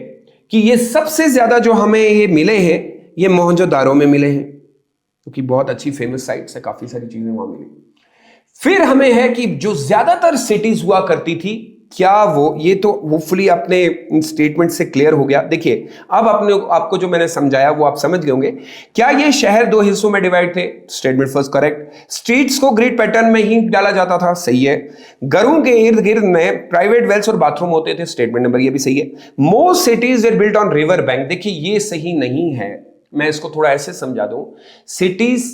Speaker 1: कि ये सबसे ज्यादा जो हमें ये मिले हैं, ये मोहनजोदारो में मिले हैं, क्योंकि बहुत अच्छी फेमस साइट्स है, काफी सारी चीजें वहां मिली। फिर हमें है कि जो ज्यादातर सिटीज हुआ करती थी, क्या वो, ये तो होपफुली अपने स्टेटमेंट से क्लियर हो गया। देखिए अब आपको जो मैंने समझाया वो आप समझ गए होंगे। क्या ये शहर दो हिस्सों में डिवाइड थे? Statement first correct. स्ट्रीट्स को ग्रिड पैटर्न में ही डाला जाता था, सही है। घरों के इर्द गिर्द में प्राइवेट वेल्स और बाथरूम होते थे, स्टेटमेंट नंबर ये भी सही है। Most cities were built on river bank, देखिए ये सही नहीं है, मैं इसको थोड़ा ऐसे समझा दूं। Cities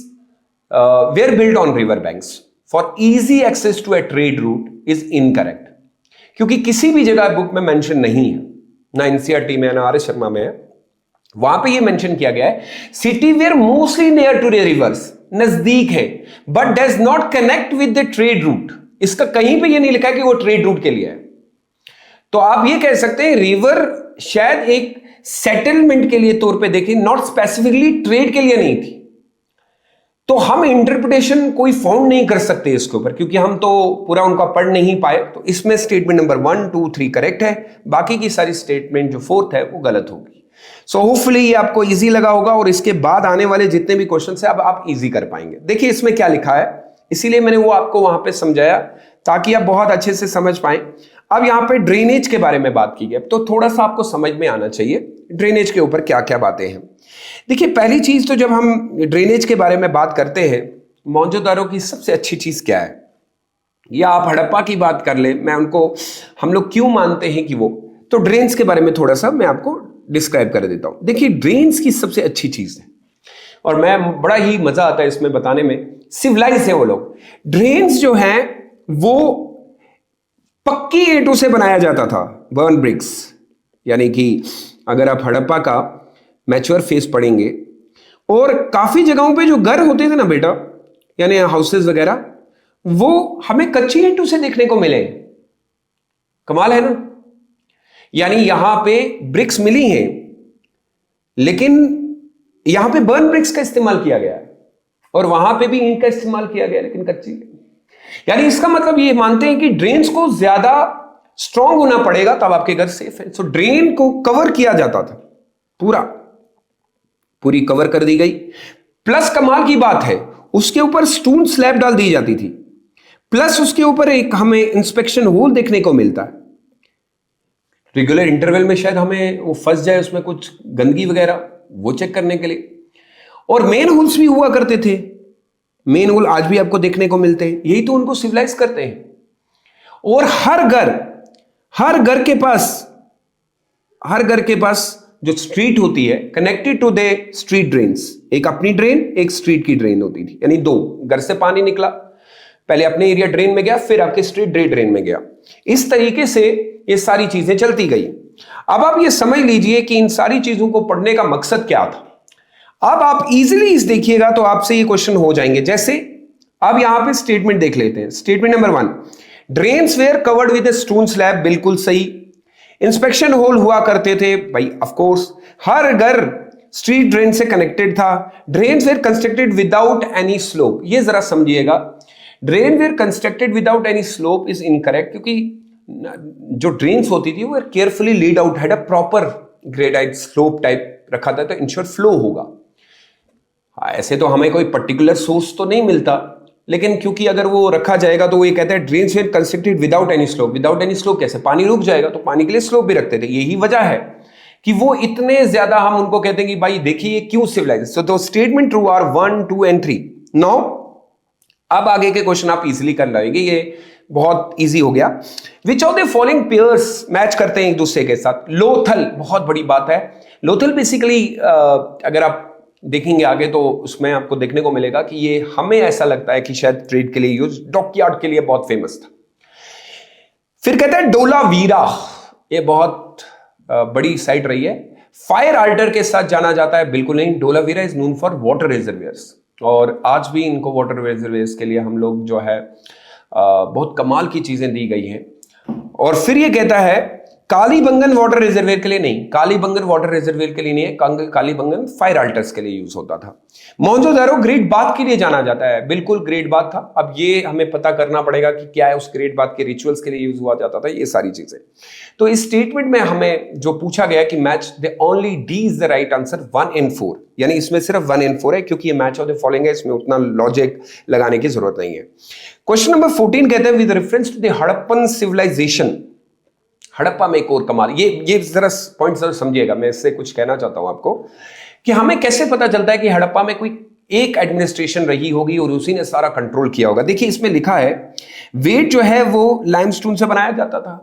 Speaker 1: were built on river banks for easy access to a trade route is incorrect, क्योंकि किसी भी जगह बुक में मेंशन नहीं है, ना एनसीईआरटी में ना आर शर्मा में है, वहां पे ये मेंशन किया गया है city were mostly near to the rivers, नजदीक है, but does not connect with the trade route. इसका कहीं पे ये नहीं लिखा कि वो ट्रेड रूट के लिए है। तो आप ये कह सकते हैं रिवर शायद एक सेटलमेंट के लिए तौर पे देखें, नॉट स्पेसिफिकली ट्रेड के लिए नहीं थी। तो हम इंटरप्रिटेशन कोई फाउंड नहीं कर सकते इसके ऊपर, क्योंकि हम तो पूरा उनका पढ़ नहीं पाए। तो इसमें स्टेटमेंट नंबर 1, 2, 3 करेक्ट है, बाकी की सारी स्टेटमेंट जो फोर्थ है वो गलत होगी। सो होपफुली ये आपको इजी लगा होगा और इसके बाद आने वाले जितने भी क्वेश्चन है अब आप इजी कर पाएंगे। देखिए इसमें क्या लिखा है, इसीलिए मैंने वो आपको वहां पे समझाया ताकि आप बहुत अच्छे से समझ पाए। अब यहां पे ड्रेनेज के बारे में बात की गई, तो थोड़ा सा आपको समझ में आना चाहिए ड्रेनेज के ऊपर क्या क्या बातें हैं। देखिए पहली चीज तो जब हम ड्रेनेज के बारे में बात करते हैं, मोहनजोदारो की सबसे अच्छी चीज क्या है, या आप हड़प्पा की बात कर ले, मैं उनको, हम लोग क्यों मानते हैं कि वो, तो ड्रेन्स के बारे में थोड़ा सा मैं आपको डिस्क्राइब कर देता हूं। देखिए ड्रेन्स की सबसे अच्छी चीज है, और मैं बड़ा ही मजा आता है इसमें बताने में, सिविलाइज है वो लोग। ड्रेन्स जो है वो पक्की ईंटों से बनाया जाता था, बर्न ब्रिक्स, यानी कि अगर आप हड़प्पा का मैच्योर फेस पढ़ेंगे, और काफी जगहों पे जो घर होते थे ना बेटा, यानी हाउसेस वगैरह, वो हमें कच्ची ईंटों से देखने को मिले। कमाल है ना। यानी यहां पे ब्रिक्स मिली हैं, लेकिन यहां पे बर्न ब्रिक्स का इस्तेमाल किया गया है, और वहां पे भी ईंट का इस्तेमाल किया गया, लेकिन कच्ची। यानी इसका मतलब ये मानते हैं कि ड्रेन्स को ज्यादा स्ट्रांग होना पड़ेगा तब आपके घर सेफ है। सो ड्रेन को कवर किया जाता था, पूरी कवर कर दी गई। प्लस कमाल की बात है, उसके ऊपर स्टोन स्लैब डाल दी जाती थी, प्लस उसके ऊपर एक हमें इंस्पेक्शन होल देखने को मिलता है। रेगुलर इंटरवल में शायद हमें वो फंस जाए उसमें कुछ गंदगी वगैरह, वो चेक करने के लिए। और मेन होल्स भी हुआ करते थे, मेन होल आज भी आपको देखने को मिलते हैं, यही तो उनको सिविलाइज करते हैं। और हर घर के पास जो स्ट्रीट होती है connected to the street drains, एक अपनी ड्रेन एक स्ट्रीट की ड्रेन होती थी, यानी दो, घर से पानी निकला, पहले अपने एरिया ड्रेन में गया, फिर आपके स्ट्रीट ड्रेन में गया। इस तरीके से ये सारी चीजें चलती गई। अब आप ये समझ लीजिए कि इन सारी चीजों को पढ़ने का मकसद क्या था। अब आप इजीली इस देखिएगा तो आपसे ये क्वेश्चन हो जाएंगे। जैसे अब यहां पे स्टेटमेंट देख लेते हैं। Statement number 1, drains were covered with stone slab, बिल्कुल सही। इंस्पेक्शन होल हुआ करते थे, भाई ऑफ कोर्स। हर घर स्ट्रीट ड्रेन से कनेक्टेड था। Drains were constructed without any slope, ये जरा समझिएगा, drain were constructed without any slope is incorrect, क्योंकि जो ड्रेन्स होती थी वो carefully laid out, had a proper graded slope type रखा था, तो इंश्योर फ्लो होगा। ऐसे तो हमें कोई पर्टिकुलर सोर्स तो नहीं मिलता, लेकिन क्योंकि अगर वो रखा जाएगा तो वो ये कहता है drains were constructed without any slope. Without any slope कैसे, पानी रुक जाएगा, तो पानी के लिए स्लोप भी रखते थे। यही वजह है कि वो इतने ज्यादा, हम उनको कहते हैं कि भाई देखिए क्यों सिविलाइज। तो statement true are 1, 2 and 3। Now अब आगे के क्वेश्चन आप इजीली कर लाएंगे, ये बहुत इजी हो गया। विच of the following pairs match करते हैं एक दूसरे के साथ। लोथल, बहुत बड़ी बात है। लोथल बेसिकली अगर आप देखेंगे आगे तो उसमें आपको देखने को मिलेगा कि ये हमें ऐसा लगता है कि शायद ट्रेड के लिए यूज, डॉकयार्ड के लिए बहुत फेमस था। फिर कहता है डोलावीरा, ये बहुत बड़ी साइट रही है। फायर आल्टर के साथ जाना जाता है, बिल्कुल नहीं। Dholavira is known for water reservoirs. और आज भी इनको वाटर रिजर्वेयर्स के लिए हम लोग जो है बहुत कमाल की चीजें दी गई हैं। और फिर ये कहता है कालीबंगन वाटर रिजर्वेयर के लिए नहीं, कालीबंगन वाटर रिजर्वेयर के लिए नहीं है, कालीबंगन फायर अल्टर्स के लिए यूज होता था। मोहनजोदारो ग्रेट बाथ के लिए जाना जाता है, बिल्कुल ग्रेट बाथ था। अब ये हमें पता करना पड़ेगा कि क्या है उस ग्रेट बाथ के रिचुअल्स के लिए यूज हुआ जाता था, ये सारी चीजें। तो इस स्टेटमेंट में हमें जो पूछा गया कि match the only D is the right answer 1 and 4, यानी इसमें सिर्फ 1 and 4 है, क्योंकि ये मैच ऑफ द फॉलोइंग है, इसमें उतना लॉजिक लगाने की जरूरत नहीं है। क्वेश्चन नंबर 14 कहते हैं with reference to the Harappan civilisation. Harappa में एक और कमाल, ये जरा पॉइंट जरा समझिएगा, मैं इससे कुछ कहना चाहता हूं आपको कि हमें कैसे पता चलता है कि हड़प्पा में कोई एक एडमिनिस्ट्रेशन रही होगी और उसी ने सारा कंट्रोल किया होगा। देखिए इसमें लिखा है वेट जो है वो लाइमस्टोन से बनाया जाता था,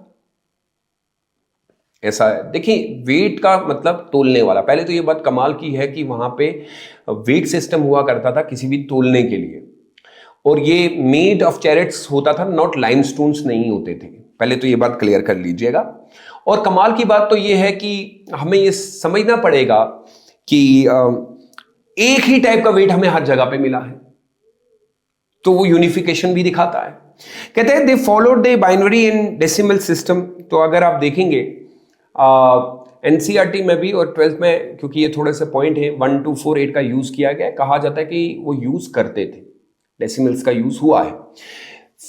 Speaker 1: ऐसा है। देखिए वेट का मतलब तोलने वाला, पहले तो ये बात कमाल की है कि वहां पे वेट सिस्टम हुआ करता था किसी भी तोलने के लिए, और ये मेड ऑफ चैरेट्स होता था, नॉट लाइमस्टोन्स नहीं होते थे। पहले तो ये बात क्लियर कर लीजिएगा। और कमाल की बात तो ये है कि हमें ये समझना पड़ेगा कि एक ही टाइप का वेट हमें हर जगह पे मिला है, तो वो यूनिफिकेशन भी दिखाता है। कहते हैं they followed the binary and decimal system. तो अगर आप देखेंगे एनसीईआरटी में भी और 12th में, क्योंकि ये थोड़े से पॉइंट है, 1 2 4 8 का यूज किया गया, कहा जाता है कि वो यूज करते थे, डेसिमल्स का यूज हुआ है।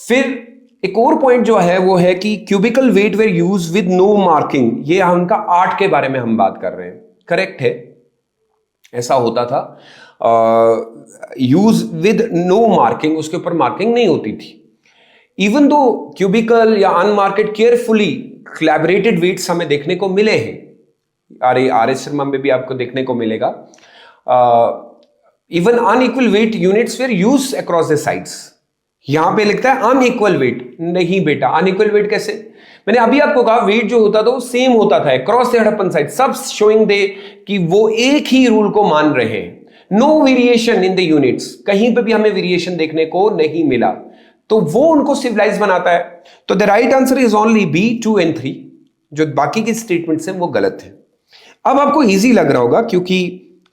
Speaker 1: फिर एक और पॉइंट जो है वो है कि cubical weight were use with no marking. ये उनका 8 के बारे में हम बात कर रहे हैं, करेक्ट है, ऐसा होता था। यूज विद नो मार्किंग, उसके ऊपर मार्किंग नहीं होती थी। इवन दो क्यूबिकल या अनमार्केड केयरफुली कोलैबोरेटेड वेट्स हमें देखने को मिले हैं, आर एस शर्मा में भी आपको देखने को मिलेगा। Even unequal weight units were use across the sides. यहां पे लिखता है अनइक्वल वेट, नहीं बेटा अनइक्वल वेट कैसे, मैंने अभी आपको कहा वेट जो होता था वो सेम होता था अक्रॉस द हड़प्पन साइड, सब शोइंग दे कि वो एक ही रूल को मान रहे हैं। No variation in the units, कहीं पे भी हमें वेरिएशन देखने को नहीं मिला, तो वो उनको सिविलाइज बनाता है। तो the right answer is only B 2 and 3, जो बाकी के स्टेटमेंट्स हैं वो गलत है। अब आपको इजी लग रहा होगा क्योंकि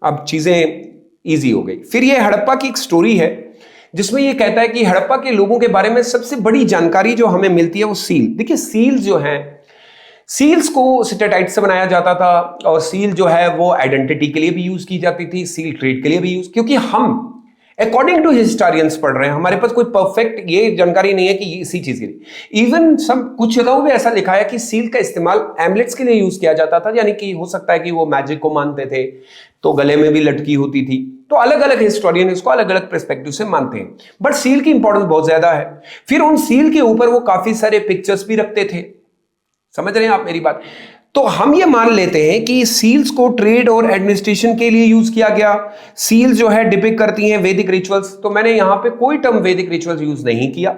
Speaker 1: अब चीजें इजी हो गई। फिर ये हड़प्पा की एक स्टोरी है जिसमें ये कहता है कि हड़प्पा के लोगों के बारे में सबसे बड़ी जानकारी जो हमें मिलती है वो सील। देखिए सील जो है, सील्स को स्टेटाइट से बनाया जाता था, और सील जो है वो आइडेंटिटी के लिए भी यूज की जाती थी, सील ट्रेड के लिए भी यूज, क्योंकि हम अकॉर्डिंग टू हिस्टोरियंस पढ़ रहे हैं, हमारे पास कोई परफेक्ट ये जानकारी नहीं है कि इसी चीज के लिए। इवन सब कुछ जगहों पे ऐसा लिखा है कि सील का इस्तेमाल एमलेट्स के लिए यूज किया जाता था, यानी कि हो सकता है कि वो मैजिक को मानते थे तो गले में भी लटकी होती थी। तो अलग अलग हिस्टोरियन इसको अलग अलग पर्सपेक्टिव से मानते हैं, बट सील की इंपॉर्टेंस बहुत ज्यादा है। फिर उन सील के ऊपर वो काफी सारे पिक्चर्स भी रखते थे, समझ रहे हैं आप मेरी बात। तो हम ये मान लेते हैं कि सील्स को ट्रेड और एडमिनिस्ट्रेशन के लिए यूज किया गया। सील्स जो है डिपिक्ट करती हैं वैदिक रिचुअल्स, तो मैंने यहां पे कोई टर्म वैदिक रिचुअल्स यूज नहीं किया।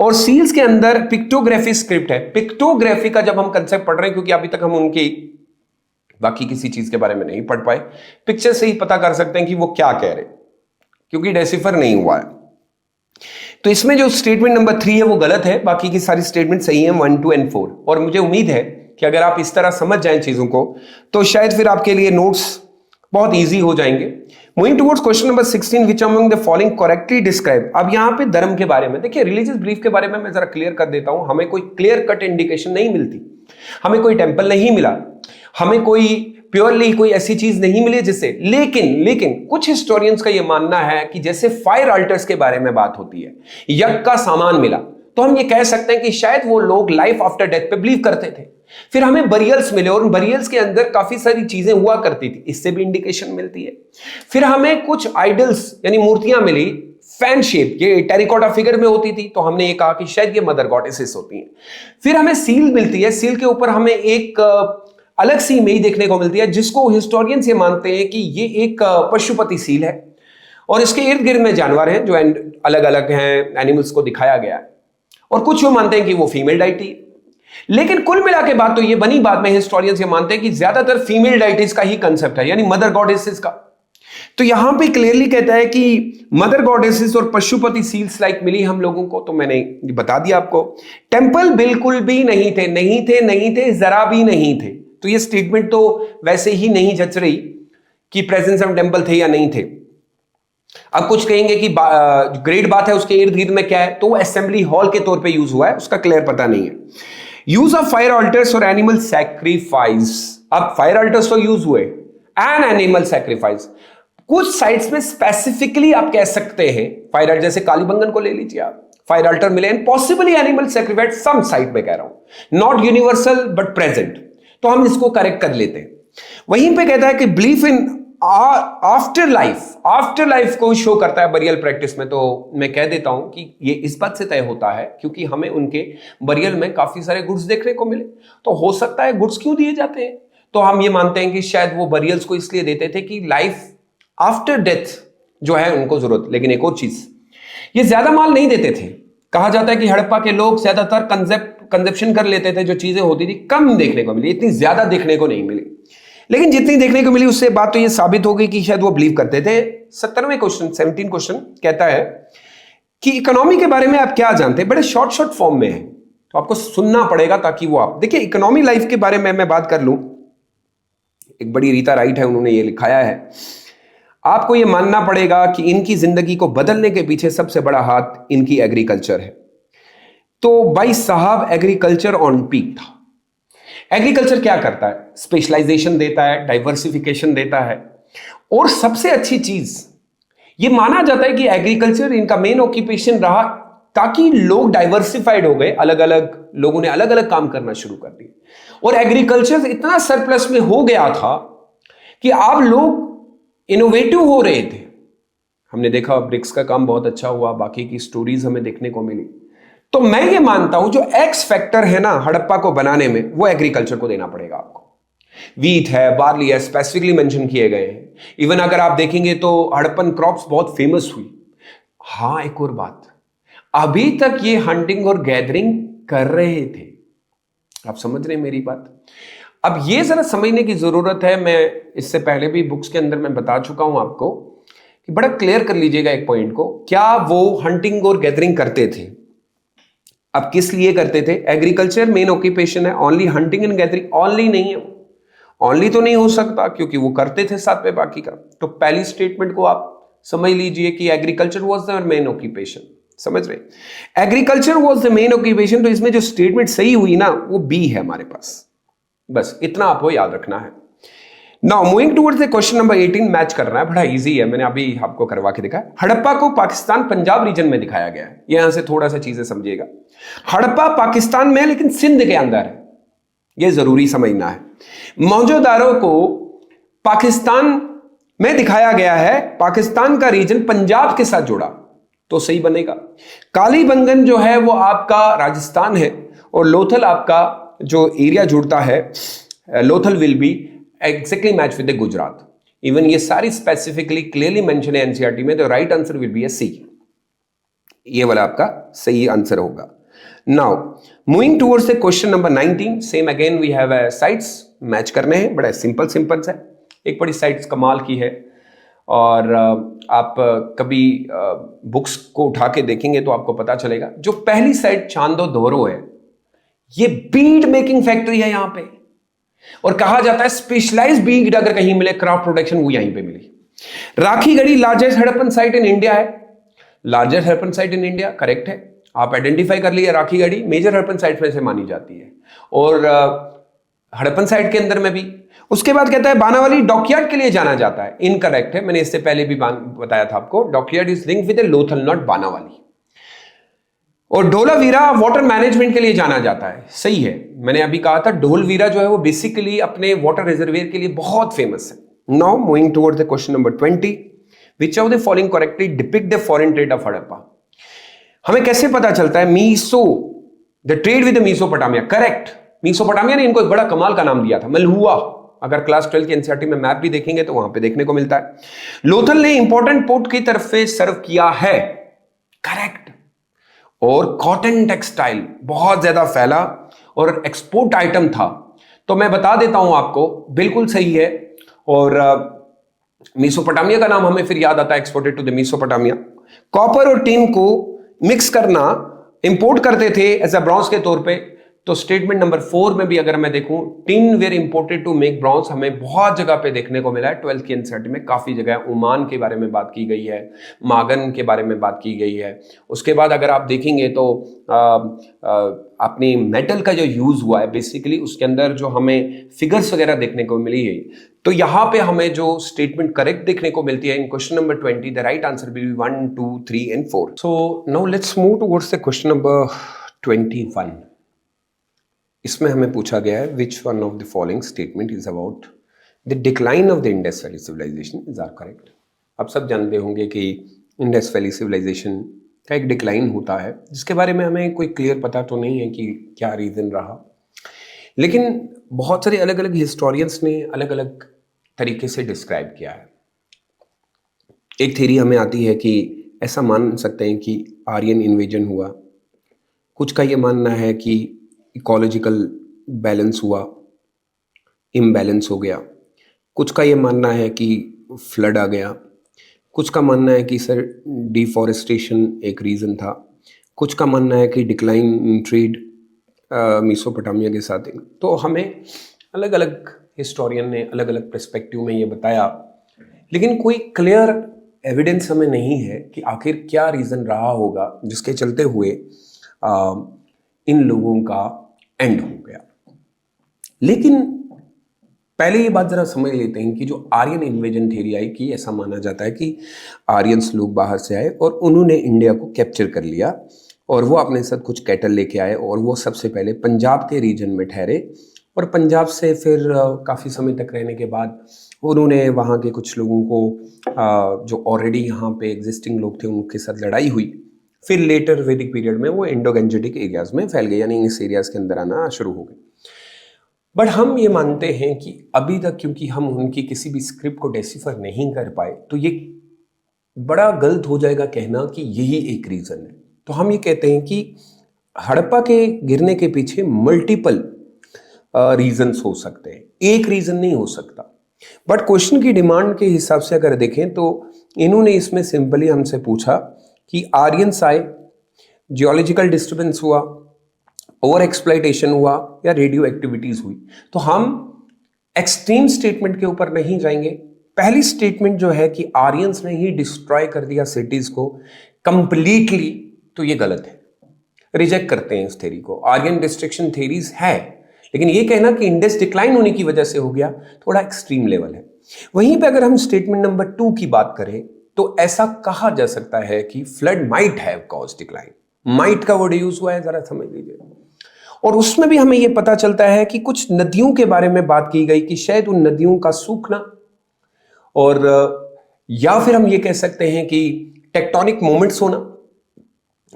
Speaker 1: और सील्स के अंदर पिक्टोग्राफी स्क्रिप्ट है। पिक्टोग्राफी का जब हम कंसेप्ट पढ़ रहे हैं, क्योंकि अभी तक हम उनकी बाकी किसी चीज के बारे में नहीं पढ़ पाए, पिक्चर से ही पता कर सकते हैं कि वो क्या कह रहे, क्योंकि डेसिफर नहीं हुआ है। तो इसमें जो स्टेटमेंट नंबर 3 है वो गलत है, बाकी की सारी स्टेटमेंट सही है 1 2 and 4। और मुझे उम्मीद है कि अगर आप इस तरह समझ जाएं चीजों को तो शायद फिर आपके लिए नोट्स बहुत इजी हो जाएंगे। Moving towards question number 16, which among the following correctly describe. अब यहां पे धर्म के बारे में देखिए, रिलीजियस बिलीफ के बारे में मैं जरा क्लियर कर देता हूं। हमें कोई क्लियर कट इंडिकेशन नहीं मिलती, हमें कोई टेंपल नहीं मिला, हमें कोई प्योरली कोई ऐसी चीज नहीं मिली जिससे, लेकिन कुछ हिस्टोरियंस का यह मानना है कि जैसे फायर अल्टर्स के बारे में बात होती है, यज्ञ का सामान मिला, तो हम ये कह सकते हैं कि शायद वो लोग लाइफ आफ्टर डेथ पे बिलीव करते थे। फिर हमें बरियल्स मिले और उन बरियल्स के अंदर काफी सारी चीजें हुआ करती थी, इससे भी इंडिकेशन मिलती है। फिर हमें कुछ आइडल्स यानी मूर्तियां मिली फैन शेप, ये टेरिकोटा फिगर में होती थी, तो हमने ये कहा कि शायद ये मदर गॉडेसेस होती हैं। फिर हमें सील मिलती है, सील के ऊपर हमें एक अलग सी इमेज देखने को मिलती है जिसको हिस्टोरियंस ये मानते हैं कि ये एक पशुपति सील है, और इसके इर्द गिर्द में जानवर हैं जो अलग अलग हैं, एनिमल्स को दिखाया गया है, और कुछ वो मानते हैं कि वो फीमेल डाइटी। लेकिन कुल मिला के बात तो ये बनी, बाद में हिस्टोरियंस ये मानते हैं कि ज्यादातर फीमेल डाइटीज का ही कंसेप्ट है, यानी मदर गॉडेसेस का। तो यहां पे क्लियरली कहता है कि मदर गॉडेसेस और पशुपति सील्स लाइक मिली हम लोगों को, तो मैंने बता दिया आपको। टेंपल बिल्कुल भी नहीं थे, जरा भी नहीं थे। तो ये स्टेटमेंट तो वैसे ही नहीं जच रही कि प्रेजेंस ऑफ टेंपल थे या नहीं थे। अब कुछ कहेंगे कि ग्रेट बात है, उसके इर्द गिर्द में क्या है, तो वो असेंबली हॉल के तौर पे यूज हुआ है, उसका क्लियर पता नहीं है। यूज ऑफ फायर ऑल्टर्स और एनिमल सैक्रिफाइस। अब फायर ऑल्टर्स तो यूज हुए एंड एनिमल सैक्रिफाइस। कुछ साइट्स में स्पेसिफिकली आप कह सकते हैं फायर ऑल्टर, जैसे कालीबंगन को ले लीजिए आप, फायर ऑल्टर मिले and possibly animal sacrifice some site में कह रहा हूं, नॉट यूनिवर्सल बट प्रेजेंट, तो हम इसको करेक्ट कर लेते हैं। वहीं पे कहता है कि बिलीफ इन आफ्टर लाइफ को शो करता है बरियल प्रैक्टिस में, तो मैं कह देता हूं कि ये इस बात से तय होता है क्योंकि हमें उनके बरियल में काफी सारे गुड्स देखने को मिले, तो हो सकता है गुड्स क्यों दिए जाते हैं, तो हम ये मानते हैं कि शायद वो बरियल्स को इसलिए देते थे कि लाइफ आफ्टर डेथ जो है उनको जरूरत। लेकिन एक और चीज, ये ज्यादा माल नहीं देते थे। कहा जाता है कि हड़प्पा के लोग ज्यादातर कंजप्शन कर लेते थे, जो चीजें होती थी कम देखने को मिली, इतनी ज्यादा देखने को नहीं मिली, लेकिन जितनी देखने को मिली उससे बात तो ये साबित हो गई कि शायद वो बिलीव करते थे। 17वें क्वेश्चन 17 क्वेश्चन कहता है कि इकोनॉमी के बारे में आप क्या जानते हैं, बड़े शॉर्ट फॉर्म में है, तो आपको सुनना पड़ेगा ताकि वो आप देखिए। इकोनॉमी लाइफ के बारे में मैं बात कर लूं, एक बड़ी रीता राइट है, उन्होंने ये लिखाया है, आपको ये मानना पड़ेगा कि इनकी जिंदगी को बदलने के पीछे सबसे बड़ा हाथ इनकी एग्रीकल्चर है। तो भाई साहब एग्रीकल्चर ऑन पीक था। एग्रीकल्चर क्या करता है, स्पेशलाइजेशन देता है, डाइवर्सिफिकेशन देता है, और सबसे अच्छी चीज ये माना जाता है कि एग्रीकल्चर इनका मेन ऑक्यूपेशन रहा ताकि लोग डाइवर्सिफाइड हो गए, अलग अलग लोगों ने अलग अलग काम करना शुरू कर दिए, और एग्रीकल्चर इतना सरप्लस में हो गया था कि अब लोग इनोवेटिव हो रहे थे। हमने देखा ब्रिक्स का काम बहुत अच्छा हुआ, बाकी की स्टोरीज हमें देखने को मिली। तो मैं ये मानता हूं जो एक्स फैक्टर है ना हड़प्पा को बनाने में, वो एग्रीकल्चर को देना पड़ेगा आपको। वीट है, बार्ली है, स्पेसिफिकली मेंशन किए गए हैं। इवन अगर आप देखेंगे तो हड़प्पन क्रॉप्स बहुत फेमस हुई। हां, एक और बात, अभी तक ये हंटिंग और गैदरिंग कर रहे थे। आप समझ रहे हैं मेरी बात? अब ये जरा समझने की जरूरत है। मैं इससे पहले भी बुक्स के अंदर मैं बता चुका हूं आपको कि बड़ा क्लियर कर लीजिएगा एक पॉइंट को, क्या वो हंटिंग और गैदरिंग करते थे? अब किस लिए करते थे? एग्रीकल्चर मेन ऑक्यूपेशन है, only hunting and gathering only नहीं है, ओनली तो नहीं हो सकता क्योंकि वो करते थे साथ में बाकी का। तो पहली स्टेटमेंट को आप समझ लीजिए कि agriculture was their main occupation. समझ रहे? Agriculture was the main occupation. तो इसमें जो स्टेटमेंट सही हुई ना वो बी है हमारे पास, बस इतना आपको याद रखना है। Now moving towards the question number 18, match करना है, बड़ा इजी है, मैंने अभी आपको करवा के दिखाया। हड़प्पा को पाकिस्तान पंजाब रीजन में दिखाया गया है, यहां से थोड़ा सा चीजें समझिएगा। हड़प्पा पाकिस्तान में है लेकिन सिंध के अंदर है, यह जरूरी समझना है। मौजूदारों को पाकिस्तान में दिखाया गया है, पाकिस्तान का रीजन पंजाब के साथ जुड़ा तो सही बनेगा। कालीबंगन जो है वो आपका राजस्थान है, और लोथल आपका जो एरिया जुड़ता है, Lothal will be exactly match with the Gujarat. Even ये सारी स्पेसिफिकली क्लियरली मेंशन है एनसीईआरटी में, तो right answer will be A C. ये वाला आपका सही आंसर होगा। Now moving towards the question number 19, same again we have sites match करने हैं, बड़ा सिंपल है। एक बड़ी साइट्स कमाल की है, और आप कभी बुक्स को उठा के देखेंगे तो आपको पता चलेगा। जो पहली साइट चांदो धोरो है, ये बीड मेकिंग फैक्ट्री है यहां पे, और कहा जाता है स्पेशलाइज्ड बीड अगर कहीं मिले क्राफ्ट प्रोडक्शन वो यहीं पे मिली। Rakhigarhi largest Harappan site in India है, largest Harappan site in India, correct है। आप आइडेंटिफाई कर लिए, राखीगढ़ी मेजर हड़प्पन साइट में से मानी जाती है, और हड़प्पन साइट के अंदर में भी। उसके बाद कहता है बानावाली डॉकयार्ड के लिए जाना जाता है, इनकरेक्ट है, मैंने इससे पहले भी बताया था आपको, dockyard is linked with Lothal not Banawali. और ढोलावीरा वाटर मैनेजमेंट के लिए जाना जाता है, सही है, मैंने अभी कहा था ढोलवीरा जो है वो बेसिकली अपने वाटर रिजर्वियर के लिए बहुत फेमस है। Now moving towards the question number 20, which of the following correctly depict the foreign trade of Harappa. हमें कैसे पता चलता है? Meso, the trade with the Mesopotamia, correct. Mesopotamia ने इनको एक बड़ा कमाल का नाम दिया था, मलहुआ। अगर क्लास 12 की एनसीईआरटी में मैप भी देखेंगे तो वहां पे देखने को मिलता है। लोथल ने इंपॉर्टेंट पोर्ट की तरफ से सर्व किया है, करेक्ट। और कॉटन टेक्सटाइल बहुत ज्यादा फैला और एक्सपोर्ट आइटम था, तो मैं बता देता हूं आपको, बिल्कुल सही है। और मीसोपोटामिया का नाम हमें फिर याद आता है, एक्सपोर्टेड टू द मीसोपोटामिया। कॉपर और टिन को मिक्स करना इंपोर्ट करते थे एज अ ब्रॉन्ज के तौर पे, तो स्टेटमेंट नंबर 4 में भी अगर मैं देखूं, tin were imported to make bronze, हमें बहुत जगह पे देखने को मिला है। 12th की एनसीईआरटी में काफी जगह ओमान के बारे में बात की गई है, मागन के बारे में बात की गई है। उसके बाद अगर आप देखेंगे तो अपनी मेटल का जो यूज हुआ है बेसिकली, उसके अंदर जो हमें फिगर्स वगैरह देखने को मिली है, तो यहां पे हमें जो स्टेटमेंट करेक्ट देखने को मिलती है in question number 20, the right answer will be 1, 2, 3 and 4। So now let's move towards the question number 21। इसमें हमें पूछा गया है which one of the following statement is about the decline of the Indus valley civilisation is are correct. आप सब जानते होंगे कि इंडस वैली सिविलाइजेशन का एक डिक्लाइन होता है, जिसके बारे में हमें कोई क्लियर पता तो नहीं है कि क्या रीजन रहा, लेकिन बहुत सारे अलग अलग हिस्टोरियंस ने अलग अलग तरीके से डिस्क्राइब किया है। एक थ्योरी हमें आती है कि ऐसा मान सकते हैं कि आर्यन इन्वेजन हुआ, कुछ का ये मानना है कि इकोलॉजिकल बैलेंस हुआ, इम्बैलेंस हो गया, कुछ का ये मानना है कि फ्लड आ गया, कुछ का मानना है कि सर डिफॉरेस्टेशन एक रीज़न था, कुछ का मानना है कि डिक्लाइन इन ट्रेड मेसोपोटामिया के साथ। तो हमें अलग अलग हिस्टोरियन ने अलग अलग पर्सपेक्टिव में ये बताया, लेकिन कोई क्लियर एविडेंस हमें नहीं है कि आखिर क्या रीज़न रहा होगा जिसके चलते हुए इन लोगों का एंड हो गया। लेकिन पहले ये बात जरा समझ लेते हैं कि जो आर्यन इन्वेजन थ्योरी आई कि ऐसा माना जाता है कि आर्यंस लोग बाहर से आए और उन्होंने इंडिया को कैप्चर कर लिया और वो अपने साथ कुछ कैटल लेके आए और वो सबसे पहले पंजाब के रीजन में ठहरे और पंजाब से फिर काफ़ी समय तक रहने के बाद उन्होंने वहाँ के कुछ लोगों को जो ऑलरेडी यहाँ पे एग्जिस्टिंग लोग थे उनके साथ लड़ाई हुई। फिर लेटर वैदिक पीरियड में वो इंडो गंजेटिक एरियाज में फैल गए, यानी इस एरियाज के अंदर आना शुरू हो गए। बट हम ये मानते हैं कि अभी तक क्योंकि हम उनकी किसी भी स्क्रिप्ट को डेसिफर नहीं कर पाए, तो ये बड़ा गलत हो जाएगा कहना कि यही एक रीज़न है। तो हम ये कहते हैं कि हड़प्पा के गिरने के पीछे मल्टीपल रीजंस हो सकते हैं, एक रीज़न नहीं हो सकता। बट क्वेश्चन की डिमांड के हिसाब से अगर देखें तो इन्होंने इसमें सिंपली हमसे पूछा कि आर्यंस आए, जियोलॉजिकल डिस्टर्बेंस हुआ, ओवर एक्सप्लॉइटेशन हुआ या रेडियो एक्टिविटीज हुई। तो हम एक्सट्रीम स्टेटमेंट के ऊपर नहीं जाएंगे। पहली स्टेटमेंट जो है कि आर्यंस ने ही डिस्ट्रॉय कर दिया सिटीज को कंप्लीटली, तो ये गलत है, रिजेक्ट करते हैं इस थ्योरी को। आर्यन डिस्ट्रक्शन थ्योरीज है, लेकिन ये कहना कि इंडस डिक्लाइन होने की वजह से हो गया, थोड़ा एक्सट्रीम लेवल है। वहीं पे अगर हम स्टेटमेंट नंबर 2 की बात करें तो ऐसा कहा जा सकता है कि flood might have caused decline. Might का वर्ड यूज हुआ है, जरा समझ लीजिए। और उसमें भी हमें यह पता चलता है कि कुछ नदियों के बारे में बात की गई कि शायद उन नदियों का सूखना, और या फिर हम ये कह सकते हैं कि टेक्टोनिक मोमेंट्स होना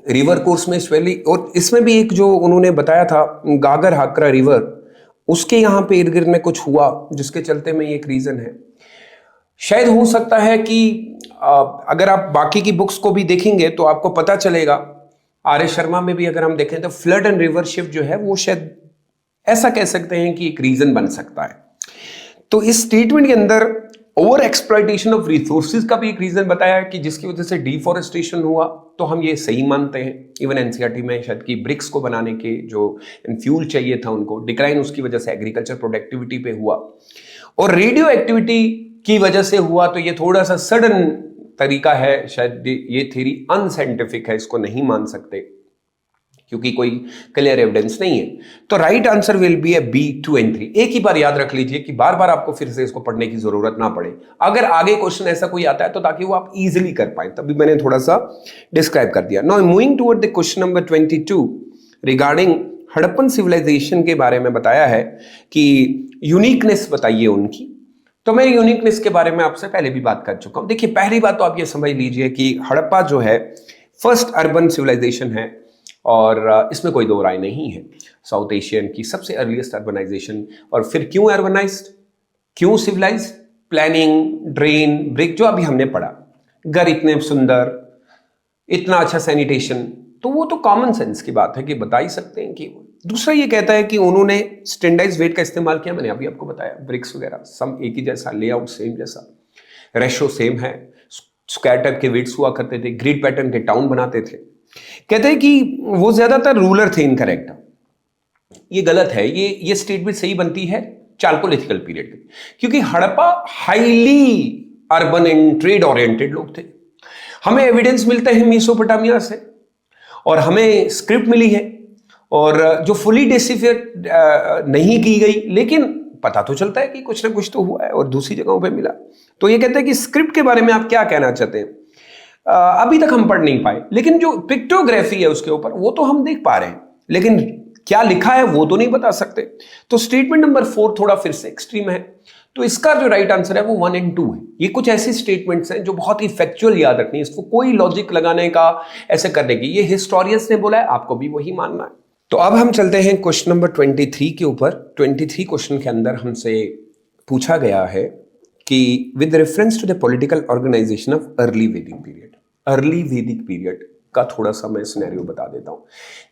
Speaker 1: रिवर कोर्स में स्वेली। और इसमें भी एक जो उन्होंने बताया था गागर हाकरा रिवर, उसके यहां पे इर्द गिर्द में कुछ हुआ जिसके चलते में एक रीजन है। शायद हो सकता है कि अगर आप बाकी की बुक्स को भी देखेंगे तो आपको पता चलेगा, आर एस शर्मा में भी अगर हम देखें तो फ्लड एंड रिवर शिफ्ट जो है वो शायद ऐसा कह सकते हैं कि एक रीजन बन सकता है। तो इस स्टेटमेंट के अंदर ओवर एक्सप्लॉइटेशन ऑफ रिसोर्सेज का भी एक रीजन बताया है कि जिसकी वजह से डिफॉरेस्टेशन हुआ, तो हम ये सही मानते हैं। इवन एनसीईआरटी में शायद कि ब्रिक्स को बनाने के जो फ्यूल चाहिए था उनको, डिक्लाइन उसकी वजह से एग्रीकल्चर प्रोडक्टिविटी पे हुआ, और रेडियो एक्टिविटी की वजह से हुआ। तो ये थोड़ा सा सडन तरीका है, शायद ये थ्योरी अनसाइंटिफिक है, इसको नहीं मान सकते क्योंकि कोई क्लियर एविडेंस नहीं है। तो right answer will be A B, 2 and 3। एक ही बार याद रख लीजिए कि बार बार आपको फिर से इसको पढ़ने की जरूरत ना पड़े। अगर आगे क्वेश्चन ऐसा कोई आता है तो ताकि वो आप इजीली कर पाए, तभी मैंने थोड़ा सा डिस्क्राइब कर दिया। Now moving toward the question number 22 regarding Harappan civilisation के बारे में बताया है कि यूनिकनेस बताइए उनकी। तो मैं यूनिकनेस के बारे में आपसे पहले भी बात कर चुका हूं। देखिए, पहली बात तो आप ये समझ लीजिए कि हड़प्पा जो है फर्स्ट अर्बन सिविलाइजेशन है और इसमें कोई दो राय नहीं है। साउथ एशियन की सबसे अर्लीस्ट अर्बनाइजेशन। और फिर क्यों अर्बनाइज्ड, क्यों सिविलाइज्ड? प्लानिंग, ड्रेन, ब्रिक, जो अभी हमने पढ़ा, घर इतने सुंदर, इतना अच्छा सैनिटेशन, तो वो तो कॉमन सेंस की बात है कि बता ही सकते हैं कि। दूसरा ये कहता है कि उन्होंने स्टैंडर्डाइज्ड वेट का इस्तेमाल किया, मैंने अभी आपको बताया, ब्रिक्स वगैरह सब एक ही जैसा, लेआउट सेम जैसा, रेशो सेम है, स्क्वायर टाइप के वेट्स हुआ करते थे, ग्रिड पैटर्न के टाउन बनाते थे। कहते हैं कि वो ज्यादातर रूलर थे इनकरेक्ट। ये गलत है। ये स्टेटमेंट सही बनती है चालकोलिथिकल पीरियड की, क्योंकि Harappa highly urban and trade oriented लोग थे। हमें एविडेंस मिलता है मेसोपोटामिया से, और हमें स्क्रिप्ट मिली है, और जो फुली डेसिफर नहीं की गई, लेकिन पता तो चलता है कि कुछ ना कुछ तो हुआ है और दूसरी जगहों पे मिला। तो ये कहते हैं कि स्क्रिप्ट के बारे में आप क्या कहना चाहते हैं? अभी तक हम पढ़ नहीं पाए, लेकिन जो पिक्टोग्राफी है उसके ऊपर वो तो हम देख पा रहे हैं, लेकिन क्या लिखा है वो तो नहीं बता सकते। तो स्टेटमेंट नंबर 4 थोड़ा फिर से एक्सट्रीम है। तो इसका जो राइट आंसर है वो 1 और 2 है। ये कुछ ऐसी स्टेटमेंट्स हैं जो बहुत ही फैक्चुअल याद रखनी है, इसको कोई लॉजिक लगाने का, ऐसे करने की, ये हिस्टोरियंस ने बोला है, आपको भी वही मानना है। तो अब हम चलते हैं क्वेश्चन नंबर 23 के ऊपर। 23 क्वेश्चन के अंदर हमसे पूछा गया है कि with reference to the political organisation of early Vedic period. Early Vedic period का थोड़ा सा मैं सिनेरियो बता देता हूं।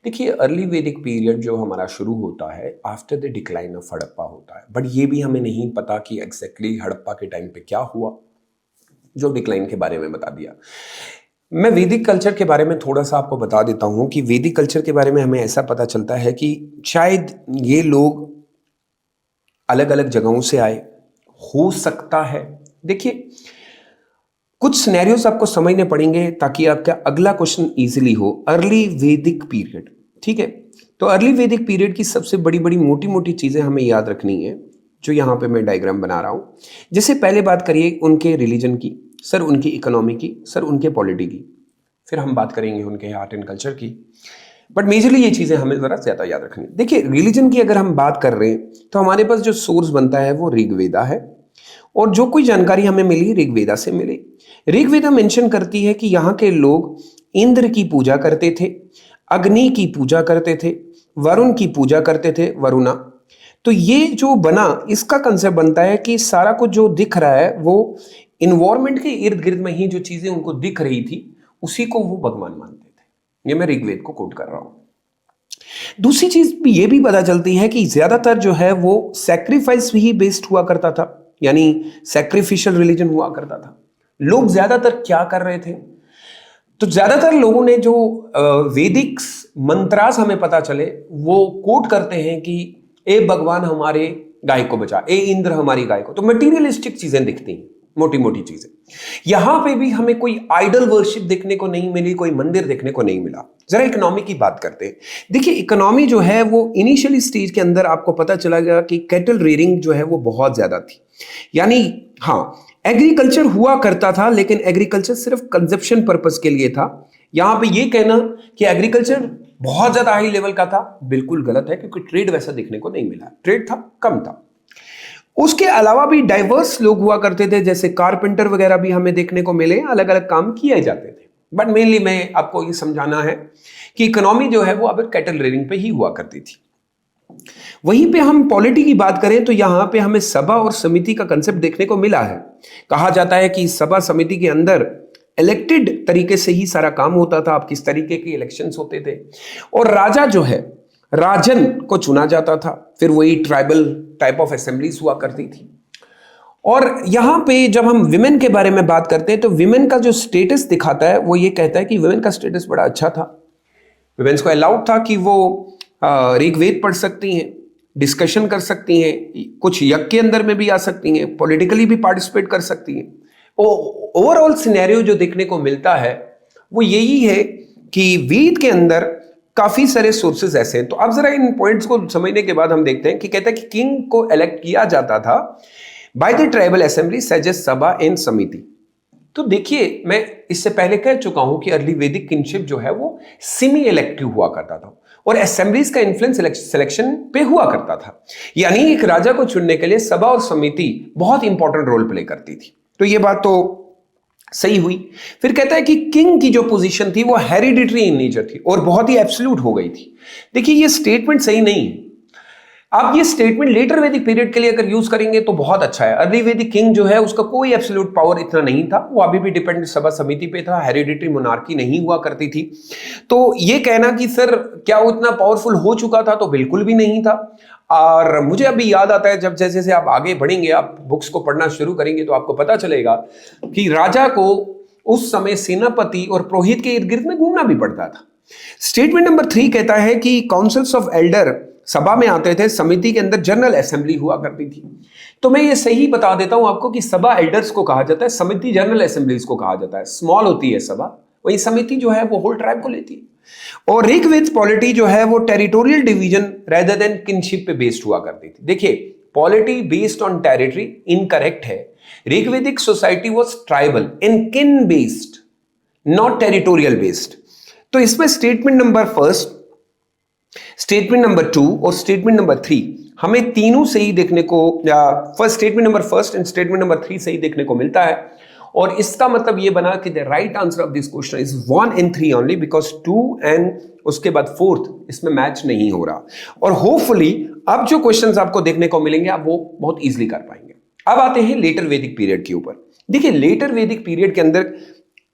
Speaker 1: देखिए, अर्ली वैदिक पीरियड जो हमारा शुरू होता है after the decline of Harappa होता है, बट ये भी हमें नहीं पता कि एग्जैक्टली हड़प्पा के टाइम पे क्या हुआ, जो डिक्लाइन के बारे में बता दिया। मैं वैदिक कल्चर के बारे में थोड़ा सा आपको बता देता हूं कि वैदिक कल्चर के बारे में हमें ऐसा पता चलता है कि शायद ये लोग अलग अलग जगहों से आए, हो सकता है। देखिए, कुछ सिनेरियोस आपको समझने पड़ेंगे ताकि आपका अगला क्वेश्चन इजीली हो। अर्ली वैदिक पीरियड, ठीक है। तो अर्ली वैदिक पीरियड की सबसे बड़ी बड़ी मोटी मोटी चीजें हमें याद रखनी है, जो यहाँ पे मैं डायग्राम बना रहा हूं। जैसे पहले बात करिए उनके रिलीजन की, सर उनकी इकोनॉमी की, सर उनके पॉलिटी की, फिर हम बात करेंगे उनके आर्ट एंड कल्चर की, बट मेजरली ये चीजें हमें जरा ज्यादा याद रखनी। देखिए, रिलीजन की अगर हम बात कर रहे हैं तो हमारे पास जो सोर्स बनता है वो ऋग्वेदा है, और जो कोई जानकारी हमें मिली ऋग्वेदा से मिली। ऋग्वेदा मेंशन करती है कि यहाँ के लोग इंद्र की पूजा करते थे, अग्नि की पूजा करते थे, वरुण की पूजा करते थे, वरुणा। तो ये जो बना, इसका कंसेप्ट बनता है कि सारा कुछ जो दिख रहा है वो इन्वायरमेंट के इर्द गिर्द में ही जो चीजें उनको दिख रही थी उसी को वो भगवान मानते थे। ये मैं ऋग्वेद को कोट कर रहा हूं। दूसरी चीज भी ये भी पता चलती है कि ज्यादातर जो है वो सैक्रिफाइस ही बेस्ड हुआ करता था, यानी सैक्रिफिशियल रिलीजन हुआ करता था। लोग ज्यादातर क्या कर रहे थे? तो ज्यादातर लोगों ने जो वैदिक मंत्रास हमें पता चले वो कोट करते हैं कि ए भगवान हमारे गाय को बचा, ए इंद्र हमारी गाय को। तो मटीरियलिस्टिक चीजें दिखती हैं, मोटी मोटी चीजें। यहां पे भी हमें कोई आइडल वर्शिप देखने को नहीं मिली, कोई मंदिर देखने को नहीं मिला। जरा इकोनॉमी की बात करते हैं। देखिए, इकोनॉमी जो है वो इनिशियली स्टेज के अंदर आपको पता चला गया कि कैटल रेयरिंग जो है वो बहुत ज्यादा थी। यानी हाँ, एग्रीकल्चर हुआ करता था, लेकिन एग्रीकल्चर सिर्फ कंजप्शन पर्पस के लिए था। यहां पे ये कहना कि एग्रीकल्चर बहुत ज्यादा हाई लेवल का था, बिल्कुल गलत है, क्योंकि ट्रेड वैसा देखने को नहीं मिला। ट्रेड था, कम था। उसके अलावा भी डाइवर्स लोग हुआ करते थे, जैसे कारपेंटर वगैरह भी हमें देखने को मिले, अलग अलग काम किए जाते थे। बट मेनली मैं आपको ये समझाना है कि इकोनॉमी जो है वो अब कैटल रेयरिंग पे ही हुआ करती थी। वहीं पे हम पॉलिटी की बात करें तो यहां पे हमें सभा और समिति का कंसेप्ट देखने को मिला है। कहा जाता है कि सभा समिति के अंदर इलेक्टेड तरीके से ही सारा काम होता था। अब किस तरीके के इलेक्शंस होते थे, और राजा जो है राजन को चुना जाता था। फिर वही ट्राइबल टाइप ऑफ असेंबलीज हुआ करती थी। और यहां पे जब हम विमेन के बारे में बात करते हैं तो विमेन का जो स्टेटस दिखाता है वो ये कहता है कि विमेन का स्टेटस बड़ा अच्छा था। विमेन्स को अलाउड था कि वो ऋग्वेद पढ़ सकती हैं, डिस्कशन कर सकती हैं, कुछ यज्ञ के अंदर में भी आ सकती हैं, पॉलिटिकली भी पार्टिसिपेट कर सकती हैं। ओवरऑल सिनेरियो जो देखने को मिलता है वो यही है कि वेद के अंदर काफी सारे सोर्सेज ऐसे हैं। तो अब जरा इन पॉइंट्स को समझने के बाद हम देखते हैं कि कहता है कि किंग को इलेक्ट किया जाता था by the tribal assembly such as sabha and samiti. तो देखिए, मैं इससे पहले कह चुका हूं कि अर्ली वैदिक किंगशिप जो है वो सेमी इलेक्टिव हुआ करता था, और असेंबलीज का इन्फ्लुएंस सिलेक्शन पे हुआ करता था। यानी एक राजा को चुनने के लिए सभा और समिति बहुत इंपॉर्टेंट रोल प्ले करती थी। तो ये बात तो सही हुई। फिर कहता है कि किंग की जो पोजीशन थी वो हेरिडिटरी इन नेचर थी और बहुत ही एब्सोल्यूट हो गई थी। देखिए, ये स्टेटमेंट सही नहीं है। आप ये स्टेटमेंट लेटर वैदिक पीरियड के लिए अगर यूज करेंगे तो बहुत अच्छा है। अर्ली वैदिक किंग जो है उसका कोई एब्सोल्यूट पावर इतना नहीं था, वो अभी भी डिपेंडेंट सभा समिति पे था, हेरिडिटरी मोनार्की नहीं हुआ करती थी। तो ये कहना कि सर क्या वो इतना पावरफुल हो चुका था, तो बिल्कुल भी नहीं था। और मुझे अभी याद आता है, जब जैसे जैसे आप आगे बढ़ेंगे, आप बुक्स को पढ़ना शुरू करेंगे तो आपको पता चलेगा कि राजा को उस समय सेनापति और पुरोहित के इर्द गिर्द में घूमना भी पड़ता था। स्टेटमेंट नंबर 3 कहता है कि काउंसिल्स ऑफ एल्डर सभा में आते थे, समिति के अंदर जनरल असेंबली हुआ करती थी। तो मैं ये सही बता देता हूं आपको कि सभा एल्डर्स को कहा जाता है, समिति जनरल असेंबलीज को कहा जाता है। स्मॉल होती है सभा, वही समिति जो है वो होल ट्राइब को लेती है। और ऋग्वेद पॉलिटी जो है वो territorial division rather than kinship पे बेस्ड हुआ करती थी। देखिए, polity based on territory incorrect है। ऋग्वेदिक सोसाइटी वाज ट्राइबल एंड किन बेस्ड, नॉट टेरिटोरियल बेस्ड। तो इसमें statement number first, statement number 2 और स्टेटमेंट नंबर 3 हमें तीनों से ही देखने को, या first statement number first and statement number 3 से ही देखने को मिलता है। और इसका मतलब ये बना कि the right answer of this question is 1 and 3 only, because 2 and उसके बाद 4th इसमें मैच नहीं हो रहा। और होपफुली अब जो क्वेश्चंस आपको देखने को मिलेंगे आप वो बहुत इजीली कर पाएंगे। अब आते हैं लेटर वैदिक पीरियड के ऊपर। देखिए, लेटर वैदिक पीरियड के अंदर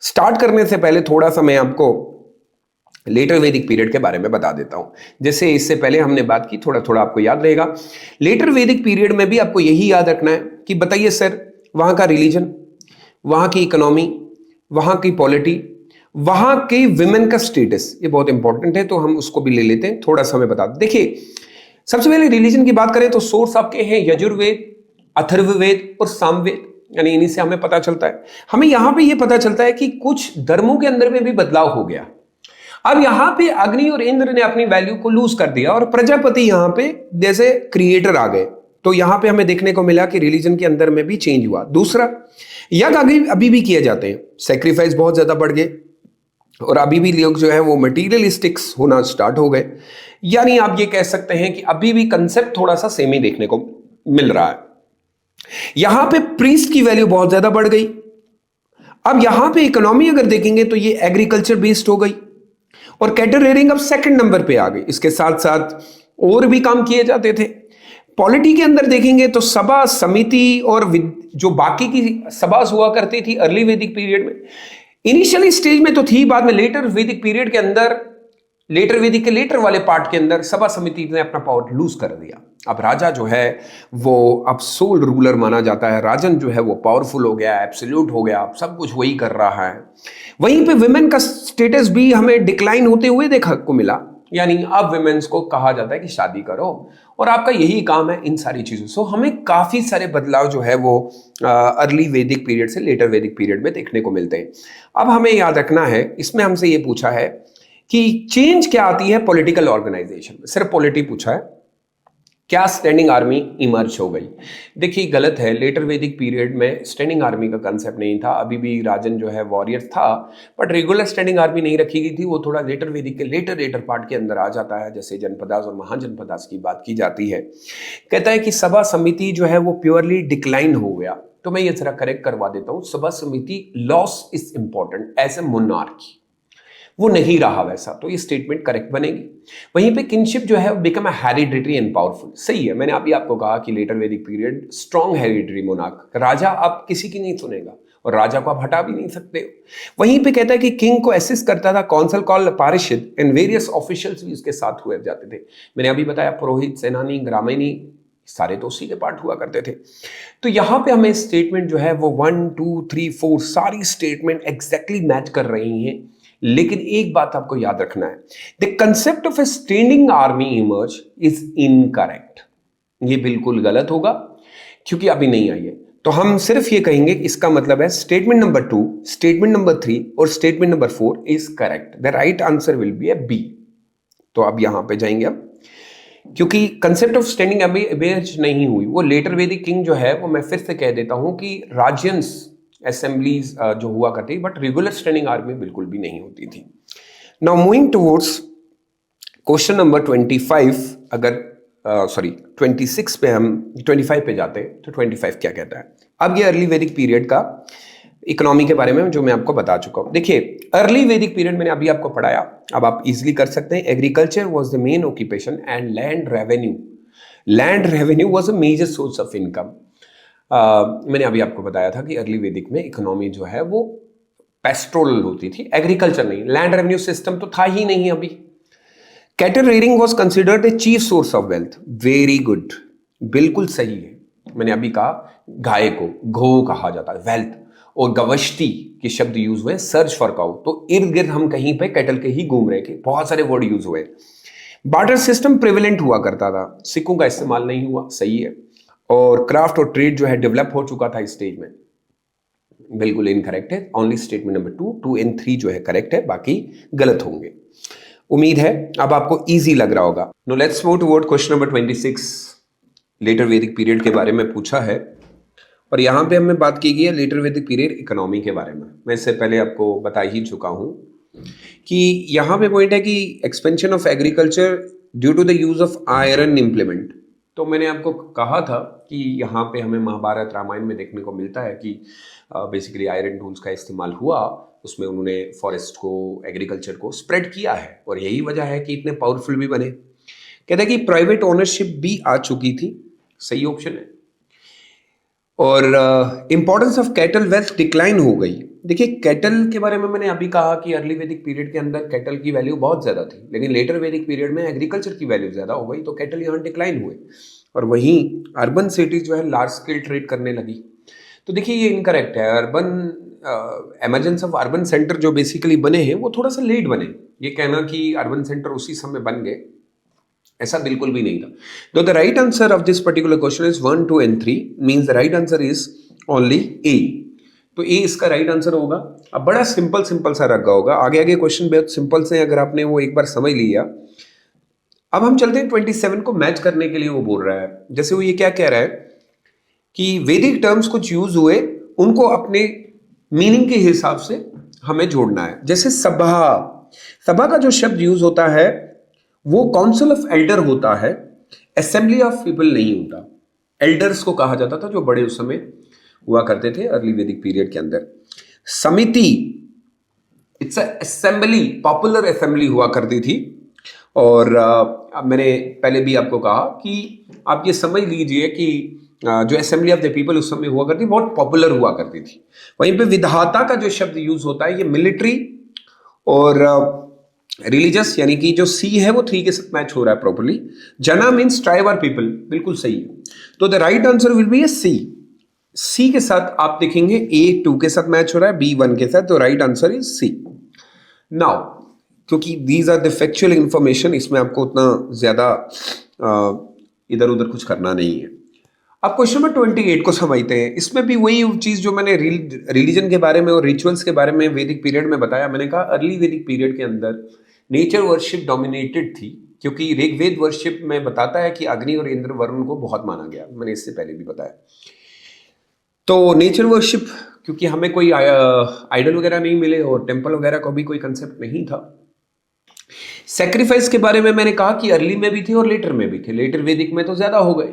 Speaker 1: स्टार्ट करने से पहले थोड़ा सा मैं आपको लेटर वैदिक पीरियड के बारे में बता देता हूं। जैसे इससे पहले हमने बात की, थोड़ा थोड़ा आपको याद रहेगा। लेटर वैदिक पीरियड में भी आपको यही याद रखना है कि बताइए सर, वहां का रिलीजन, वहां की इकोनॉमी, वहां की पॉलिटी, वहां के विमेन का स्टेटस, ये बहुत इंपॉर्टेंट है, तो हम उसको भी ले लेते हैं। थोड़ा सा मैं बता दूं। देखिए, सबसे पहले रिलीजन की बात करें तो सोर्स आपके हैं यजुर्वेद, अथर्ववेद और सामवेद, यानी इन्हीं से हमें पता चलता है। हमें यहां पे ये पता चलता है कि कुछ धर्मों के अंदर में भी बदलाव हो गया। अब यहां पे अग्नि और इंद्र ने अपनी वैल्यू को लूज कर दिया और प्रजापति यहां पे जैसे क्रिएटर आ गए। तो यहां पे हमें देखने को मिला कि रिलीजन के अंदर में भी चेंज हुआ। दूसरा, यज्ञ अभी भी किए जाते हैं, सेक्रीफाइस बहुत ज्यादा बढ़ गए और अभी भी लोग जो है वो मटीरियलिस्टिक्स होना स्टार्ट हो गए। यानी आप ये कह सकते हैं कि अभी भी कंसेप्ट थोड़ा सा सेम ही देखने को मिल रहा है। यहां पे प्रीस्ट की वैल्यू बहुत ज्यादा बढ़ गई। अब यहां पे इकोनॉमी अगर देखेंगे तो ये एग्रीकल्चर बेस्ड हो गई और कैटल रेयरिंग अब सेकंड नंबर पे आ गई। इसके साथ साथ और भी काम किए जाते थे। पॉलिटी के अंदर देखेंगे तो सभा, समिति और जो बाकी की सभा हुआ करती थी अर्ली वैदिक पीरियड में, इनिशियली स्टेज में तो थी, बाद में लेटर वैदिक पीरियड के अंदर, लेटर वैदिक के लेटर वाले पार्ट के अंदर सभा समिति ने अपना पावर लूज कर दिया। अब राजा जो है वो अब सोल रूलर माना जाता है। राजन जो है वो पावरफुल हो गया, एब्सोल्यूट हो गया, अब सब कुछ वही कर रहा है। वहीं पे विमेन का स्टेटस भी हमें डिक्लाइन होते हुए देखा को मिला। यानी अब विमेन्स को कहा जाता है कि शादी करो और आपका यही काम है इन सारी चीजों। सो हमें काफी सारे बदलाव जो है वो अर्ली वैदिक पीरियड से लेटर वैदिक पीरियड में देखने को मिलते हैं। अब हमें याद रखना है, इसमें हमसे ये पूछा है कि चेंज क्या आती है पॉलिटिकल ऑर्गेनाइजेशन में, सिर्फ पॉलिटी पूछा है, क्या स्टैंडिंग आर्मी इमर्ज हो गई। देखिए, गलत है। लेटर वैदिक पीरियड में स्टैंडिंग आर्मी का कंसेप्ट नहीं था। अभी भी राजन जो है वॉरियर था, बट रेगुलर स्टैंडिंग आर्मी नहीं रखी गई थी। वो थोड़ा लेटर वैदिक के लेटर पार्ट के अंदर आ जाता है, जैसे जनपदास और महाजनपदास की बात की जाती है। कहता है कि सभा समिति जो है वो प्योरली डिक्लाइन हो गया। तो मैं ये जरा करेक्ट करवा देता हूं। Sabha samiti loss is important as a monarchy, वो नहीं रहा वैसा, तो ये स्टेटमेंट करेक्ट बनेगी। वहीं पे किनशिप जो है become a hereditary and powerful, सही है। मैंने अभी आपको कहा कि letter Vedic period strong hereditary monarch, राजा आप किसी की नहीं सुनेगा और राजा को आप हटा भी नहीं सकते हो। वहीं पे कहता है कि किंग को असिस्ट करता था council called parishad and various officials भी उसके साथ हुए जाते थे। मैंने अभी बताया पुरोहित, सेनानी, ग्रामीणी, सारे तो उसी के पार्ट हुआ करते थे। तो यहां पे हमें स्टेटमेंट जो है वो 1 2 3 4 सारी स्टेटमेंट एग्जैक्टली मैच कर रही हैं। लेकिन एक बात आपको याद रखना है, the concept of A standing army emerge is incorrect. ये बिल्कुल गलत होगा क्योंकि अभी नहीं आई है। तो हम सिर्फ ये कहेंगे कि इसका मतलब है स्टेटमेंट नंबर 2, स्टेटमेंट नंबर 3 और statement number 4 is correct. The right answer will be A B. तो अब यहां पे जाएंगे अब, क्योंकि concept of standing army emerge नहीं हुई। वो लेटर वैदिक किंग जो है वो, मैं फिर से कह देता हूं कि राज्यंस असेंबलीज जो हुआ करती, बट रेगुलर स्टैंडिंग आर्मी बिल्कुल भी नहीं होती थी। Now moving towards question number 25, अगर 26 पे हम 25 पे जाते हैं तो 25 क्या कहता है। अब ये अर्ली वैदिक पीरियड का इकोनॉमी के बारे में जो मैं आपको बता चुका हूं। देखिए, अर्ली वैदिक पीरियड मैंने अभी आपको पढ़ाया, अब आप इजीली कर सकते हैं। Agriculture was the main occupation and land revenue was a major source of income. मैंने अभी आपको बताया था कि अर्ली वैदिक में इकोनॉमी जो है वो पेस्ट्रोल होती थी, एग्रीकल्चर नहीं। लैंड रेवेन्यू सिस्टम तो था ही नहीं अभी। Cattle rearing was considered a chief source of wealth. Very good, बिल्कुल सही है। मैंने अभी कहा गाय को गो कहा जाता है वेल्थ, और गवष्टी के शब्द यूज हुए सर्च फॉर काउ। तो इर्द गिर्द हम कहीं पे कैटल के ही घूम रहे थे, बहुत सारे वर्ड यूज हुए। बार्टर सिस्टम प्रिवेलेंट हुआ करता था, सिक्कों का इस्तेमाल नहीं हुआ, सही है। और क्राफ्ट और ट्रेड जो है डेवलप हो चुका था इस स्टेज में, बिल्कुल इनकरेक्ट है। ओनली स्टेटमेंट नंबर 2 एंड 3 जो है करेक्ट है, बाकी गलत होंगे। उम्मीद है अब आपको इजी लग रहा होगा। No let's move toward question number 26। Later Vedic period के बारे में पूछा है और यहां पे हमने बात की गई है लेटर वैदिक पीरियड इकोनॉमी के बारे में। मैं इससे पहले आपको बता ही चुका हूं कि यहां पे पॉइंट है कि expansion of agriculture due to the use of iron implement. तो मैंने आपको कहा था कि यहाँ पे हमें महाभारत रामायण में देखने को मिलता है कि बेसिकली आयरन टूल्स का इस्तेमाल हुआ, उसमें उन्होंने फॉरेस्ट को, एग्रीकल्चर को स्प्रेड किया है और यही वजह है कि इतने पावरफुल भी बने। कहते हैं कि प्राइवेट ओनरशिप भी आ चुकी थी, सही ऑप्शन है। और importance of cattle wealth decline हो गई। देखिए कैटल के बारे में मैंने अभी कहा कि अर्ली वैदिक पीरियड के अंदर कैटल की वैल्यू बहुत ज्यादा थी, लेकिन लेटर वैदिक पीरियड में एग्रीकल्चर की वैल्यू ज्यादा हो गई तो कैटल यहाँ डिक्लाइन हुए और वहीं अर्बन सिटीज जो है लार्ज स्केल ट्रेड करने लगी। तो देखिए ये इनकरेक्ट है। Urban emergence of urban centre जो बेसिकली बने हैं वो थोड़ा सा लेट बने। ये कहना कि अर्बन सेंटर उसी समय बन गए, ऐसा बिल्कुल भी नहीं था। तो the right answer of this particular question is 1, 2 and 3 means the right answer is only A. तो ए इसका राइट आंसर होगा। अब बड़ा सिंपल सा रखा होगा, आगे आगे क्वेश्चन बहुत सिंपल से, अगर आपने वो एक बार समझ लिया। अब हम चलते हैं 27 को मैच करने के लिए। वो बोल रहा है, जैसे वो ये क्या कह रहा है कि वैदिक टर्म्स कुछ यूज हुए, उनको अपने मीनिंग के हिसाब से हमें जोड़ना है। जैसे सभा का जो शब्द यूज होता है वो काउंसिल ऑफ एल्डर होता है, असेंबली ऑफ पीपल नहीं होता। एल्डर्स को कहा जाता था जो बड़े उस समय हुआ करते थे अर्ली वैदिक पीरियड के अंदर। समिति, इट्स असेंबली, पॉपुलर असेंबली हुआ करती थी। और मैंने पहले भी आपको कहा कि आप ये समझ लीजिए कि जो असेंबली ऑफ द पीपल उस समय हुआ करती बहुत पॉपुलर हुआ करती थी। वहीं पे विधाता का जो शब्द यूज होता है ये मिलिट्री और रिलीजियस, यानी कि जो सी है वो 3 के साथ मैच हो रहा है प्रॉपर्ली। जना मीन्स ट्राइब और पीपल, बिल्कुल सही है। तो the right answer will be A C. C के साथ आप देखेंगे ए 2 के साथ मैच हो रहा है, बी 1 के साथ, तो right answer is C. Now क्योंकि these are the factual information, इसमें आपको उतना ज्यादा इधर उधर कुछ करना नहीं है। अब क्वेश्चन नंबर 28 को समझते हैं। इसमें भी वही चीज जो मैंने रिलीजन के बारे में और रिचुअल्स के बारे में वैदिक पीरियड में बताया। मैंने कहा अर्ली वैदिक पीरियड के अंदर नेचर वर्शिप डोमिनेटेड थी, क्योंकि ऋग्वेद वर्शिप में बताता है कि अग्नि और इंद्र वरुण को बहुत माना गया। मैंने इससे पहले भी बताया। तो नेचर वर्शिप, क्योंकि हमें कोई आइडल वगैरह नहीं मिले और टेम्पल वगैरह का भी कोई कंसेप्ट नहीं था। सैक्रिफाइस के बारे में मैंने कहा कि अर्ली में भी थे और लेटर में भी थे। लेटर वैदिक में तो ज्यादा हो गए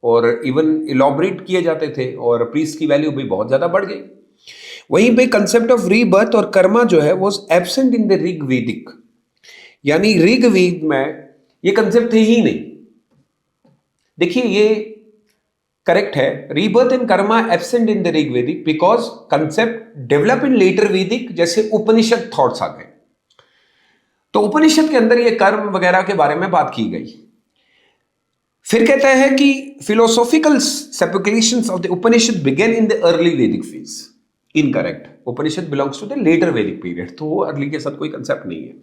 Speaker 1: और इवन इलॉबरेट किए जाते थे और प्रीस्ट की वैल्यू भी बहुत ज्यादा बढ़ गई। वहीं पे कंसेप्ट ऑफ रीबर्थ और कर्मा जो है वो एब्सेंट इन द ऋग्वेदिक, यानी ऋग्वेद में ये कंसेप्ट थे ही नहीं। देखिए ये करेक्ट है, rebirth and karma absent in the Rigvedic because concept develop in later Vedic, जैसे उपनिषद थॉट्स आ गए। तो उपनिषद के अंदर ये कर्म वगैरह के बारे में बात की गई। फिर कहता है कि philosophical separations of the Upanishad begin in the early Vedic phase. Incorrect, Upanishad belongs to the later Vedic period, तो वो अर्ली के साथ कोई कंसेप्ट नहीं है।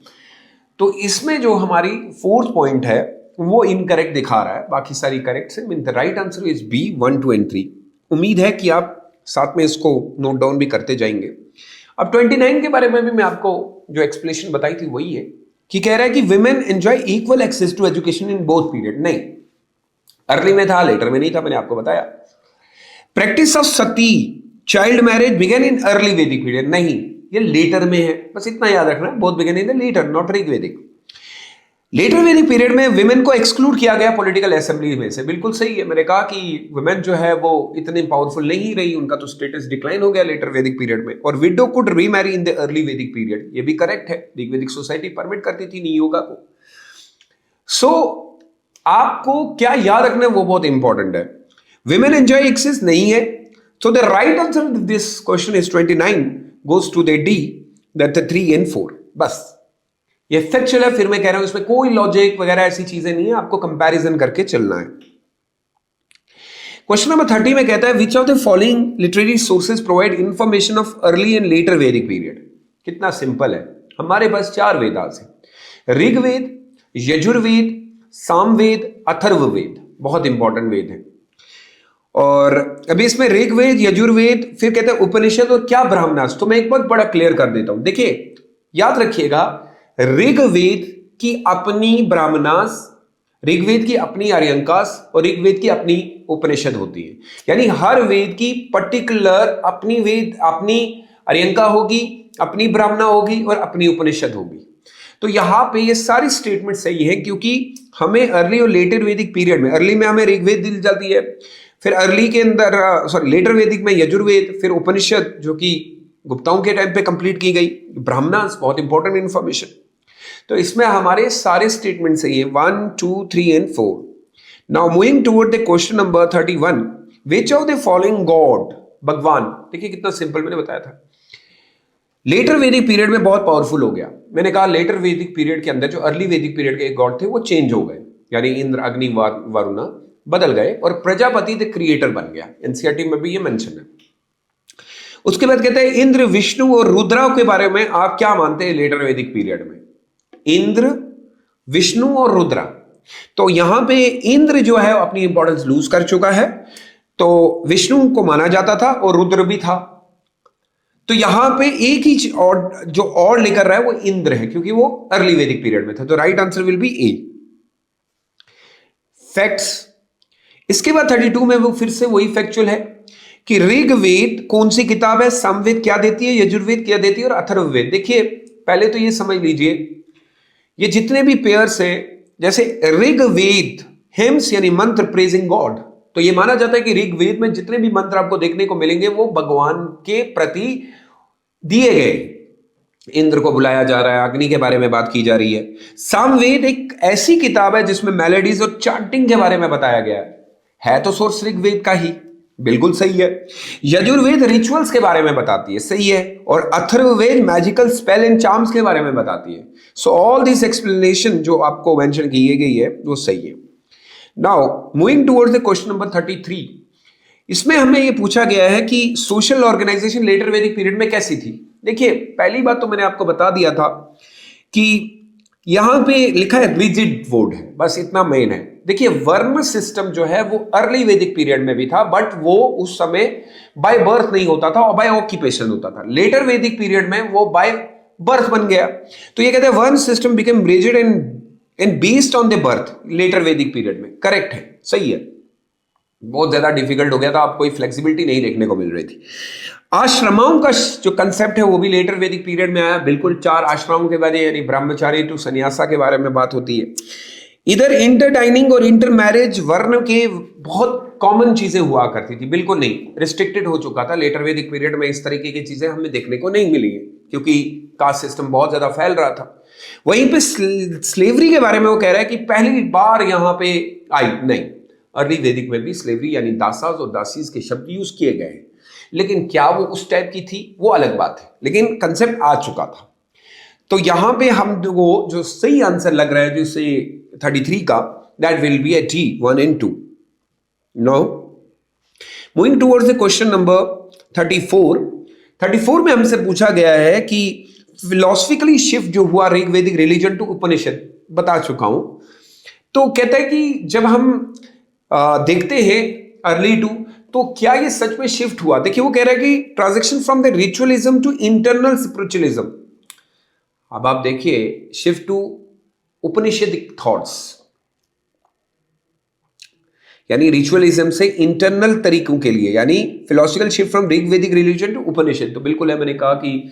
Speaker 1: तो इसमें जो हमारी 4th पॉइंट है वो इनकरेक्ट दिखा रहा है, बाकी सारी करेक्ट है। Mean the right answer is B 1, 2 and 3। उम्मीद है कि आप साथ में इसको नोट डाउन भी करते जाएंगे। अब 29 के बारे में भी मैं आपको जो एक्सप्लेनेशन बताई थी वही है कि कह रहा है कि women enjoy equal access to education in both period. नहीं, अर्ली में था, लेटर में नहीं था, मैंने आपको बताया। Practice of sati, child marriage begin in early Vedic period. नहीं, ये लेटर में है, बस इतना याद रखना, both begin in the later, not Rigvedic. Later Vedic period में विमेन को एक्सक्लूड किया गया पॉलिटिकल असेंबली में से। बिल्कुल सही है, मैंने कहा कि विमेन जो है वो इतनी पावरफुल नहीं रही, उनका तो स्टेटस डिक्लाइन हो गया लेटर वैदिक पीरियड में। और window could remarry in the early Vedic period, ये भी करेक्ट है। ऋग्वेदिक सोसाइटी परमिट करती थी नियोगा को। सो आपको क्या याद रखना है वो बहुत इंपॉर्टेंट है। विमेन एंजॉय एक्सेस नहीं है, so the right answer to this question is 29 goes to the D, that the 3 and 4। बस ये फैक्चुअल है, फिर मैं कह रहा हूं इसमें कोई लॉजिक वगैरह ऐसी चीजें नहीं है, आपको कंपैरिजन करके चलना है। क्वेश्चन नंबर 30 में कहता है which of the following literary sources provide information of early and later Vedic period. कितना सिंपल है, हमारे पास 4 वेदास हैं, ऋग्वेद, यजुर्वेद, सामवेद, अथर्ववेद, बहुत इंपॉर्टेंट वेद है। और अभी इसमें ऋग्वेद, यजुर्वेद, फिर कहते हैं उपनिषद और क्या ब्राह्मणास। तो मैं एक बात बड़ा क्लियर कर देता हूं। देखिए याद रखिएगा, ऋग्वेद की अपनी ब्राह्मणास, ऋग्वेद की अपनी आर्यंकास और ऋग्वेद की अपनी उपनिषद होती है। यानी हर वेद की पर्टिकुलर अपनी वेद, अपनी आर्यंका होगी, अपनी ब्राह्मणा होगी और अपनी उपनिषद होगी। तो यहां पे ये सारी स्टेटमेंट सही है, क्योंकि हमें अर्ली और लेटर वैदिक पीरियड में, अर्ली में हमें ऋग्वेद दी जाती है, फिर अर्ली के अंदर सॉरी लेटर वैदिक में यजुर्वेद, फिर उपनिषद जो कि गुप्ताओं के टाइम पे कंप्लीट की गई, ब्राह्मणास, बहुत इंपॉर्टेंट इंफॉर्मेशन। तो इसमें हमारे सारे स्टेटमेंट सही है, 1, 2, 3 and 4। Now moving toward the question number 31, which of the following God, भगवान। देखिए कितना सिंपल मैंने बताया था। लेटर वैदिक पीरियड में बहुत पावरफुल हो गया। मैंने कहा लेटर वैदिक पीरियड के अंदर जो अर्ली वैदिक पीरियड के एक गॉड थे वो चेंज हो गए, यानी इंद्र, अग्नि, वरुणा बदल गए और प्रजापति द क्रिएटर बन गया। एनसीईआरटी में भी ये मेंशन है। उसके बाद कहते हैं इंद्र, विष्णु और रुद्रा के बारे में आप क्या मानते हैं लेटर वैदिक पीरियड में? इंद्र, विष्णु और रुद्रा। तो यहां पे इंद्र जो है अपनी इंपॉर्टेंस लूज कर चुका है, तो विष्णु को माना जाता था और रुद्र भी था। तो यहां पे एक ही और जो और लेकर रहा है वो इंद्र है, क्योंकि वो अर्ली वैदिक पीरियड में था। तो right answer will be A. Facts. इसके बाद 32 में वो फिर से वही फैक्चुअल है कि ऋग्वेद कौन सी किताब है, सामवेद क्या देती है, यजुर्वेद क्या देती है और अथर्ववेद। देखिए पहले तो ये समझ लीजिए, ये जितने भी पेयर्स हैं, जैसे ऋग्वेद हिम्स यानी मंत्र प्रेजिंग गॉड, तो ये माना जाता है कि ऋग्वेद में जितने भी मंत्र आपको देखने को मिलेंगे वो भगवान के प्रति दिए गए। इंद्र को बुलाया जा रहा है, अग्नि के बारे में बात की जा रही है। सामवेद एक ऐसी किताब है जिसमें मेलोडीज और चांटिंग के बारे में बताया गया है तो सोर्स ऋग्वेद का ही, बिल्कुल सही है। यजुर्वेद रिचुअल्स के बारे में बताती है, सही है। और Atharvaveda magical spell and charms के बारे में बताती है। सो ऑल दिस एक्सप्लेनेशन जो आपको मेंशन की गई है वो सही है। Now moving towards the question number 33, इसमें हमें ये पूछा गया है कि social organisation letter Vedic period में कैसी थी। देखिए पहली बात तो मैंने आपको बता दिया था कि यहां पे लिखा है रिजिड वुड है, बस इतना मेन है। देखिए वर्ण सिस्टम जो है वो अर्ली वैदिक पीरियड में भी था, बट वो उस समय बाय बर्थ नहीं होता था और बाय ऑक्यूपेशन होता था। लेटर वैदिक पीरियड में वो बाय बर्थ बन गया। तो ये कहते हैं varna system became rigid and based on the birth later Vedic period में। करेक्ट है, सही है। बहुत ज्यादा डिफिकल्ट हो गया था, आपको कोई फ्लेक्सिबिलिटी नहीं देखने को मिल रही थी। आश्रमों का जो कंसेप्ट है वो भी लेटर वैदिक पीरियड में आया। बिल्कुल 4 आश्रमों के बारे, यानी ब्रह्मचारी टू सन्यासा के बारे में बात होती है। इधर इंटर डाइनिंग और इंटर मैरिज वर्ण के बहुत कॉमन चीजें हुआ करती थी, बिल्कुल नहीं, रिस्ट्रिक्टेड हो चुका था। लेटर वैदिक पीरियड में इस तरीके की चीजें हमें देखने को नहीं मिली है, क्योंकि कास्ट सिस्टम बहुत ज्यादा फैल रहा था। वहीं पे स्लेवरी के बारे में वो कह रहा है कि पहली बार यहां पे आई नहीं। अर्ली वैदिक में भी स्लेवरी यानी दासाज और दासीज के शब्द यूज किए गए हैं, लेकिन क्या वो उस टाइप की थी वो अलग बात है, लेकिन कंसेप्ट आ चुका था। तो यहां पे हम जो सही आंसर लग रहा है जिससे 33 का, that will be A D 1 and 2। Now moving towards the question number 34 में हमसे पूछा गया है कि फिलोसफिकली शिफ्ट जो हुआ ऋग्वेदिक रिलीजन टू उपनिषद, बता चुका हूं। तो कहता है कि जब हम देखते हैं अर्ली टू, तो क्या ये सच में शिफ्ट हुआ। देखिए वो कह रहा है कि transaction from the ritualism to internal spiritualism. अब आप देखिए शिफ्ट टू उपनिषदिक थॉट्स, यानी रिचुअलिज्म से इंटरनल तरीकों के लिए, यानी philosophical shift from Rigvedic religion to Upanishad. तो बिल्कुल है, मैंने कहा कि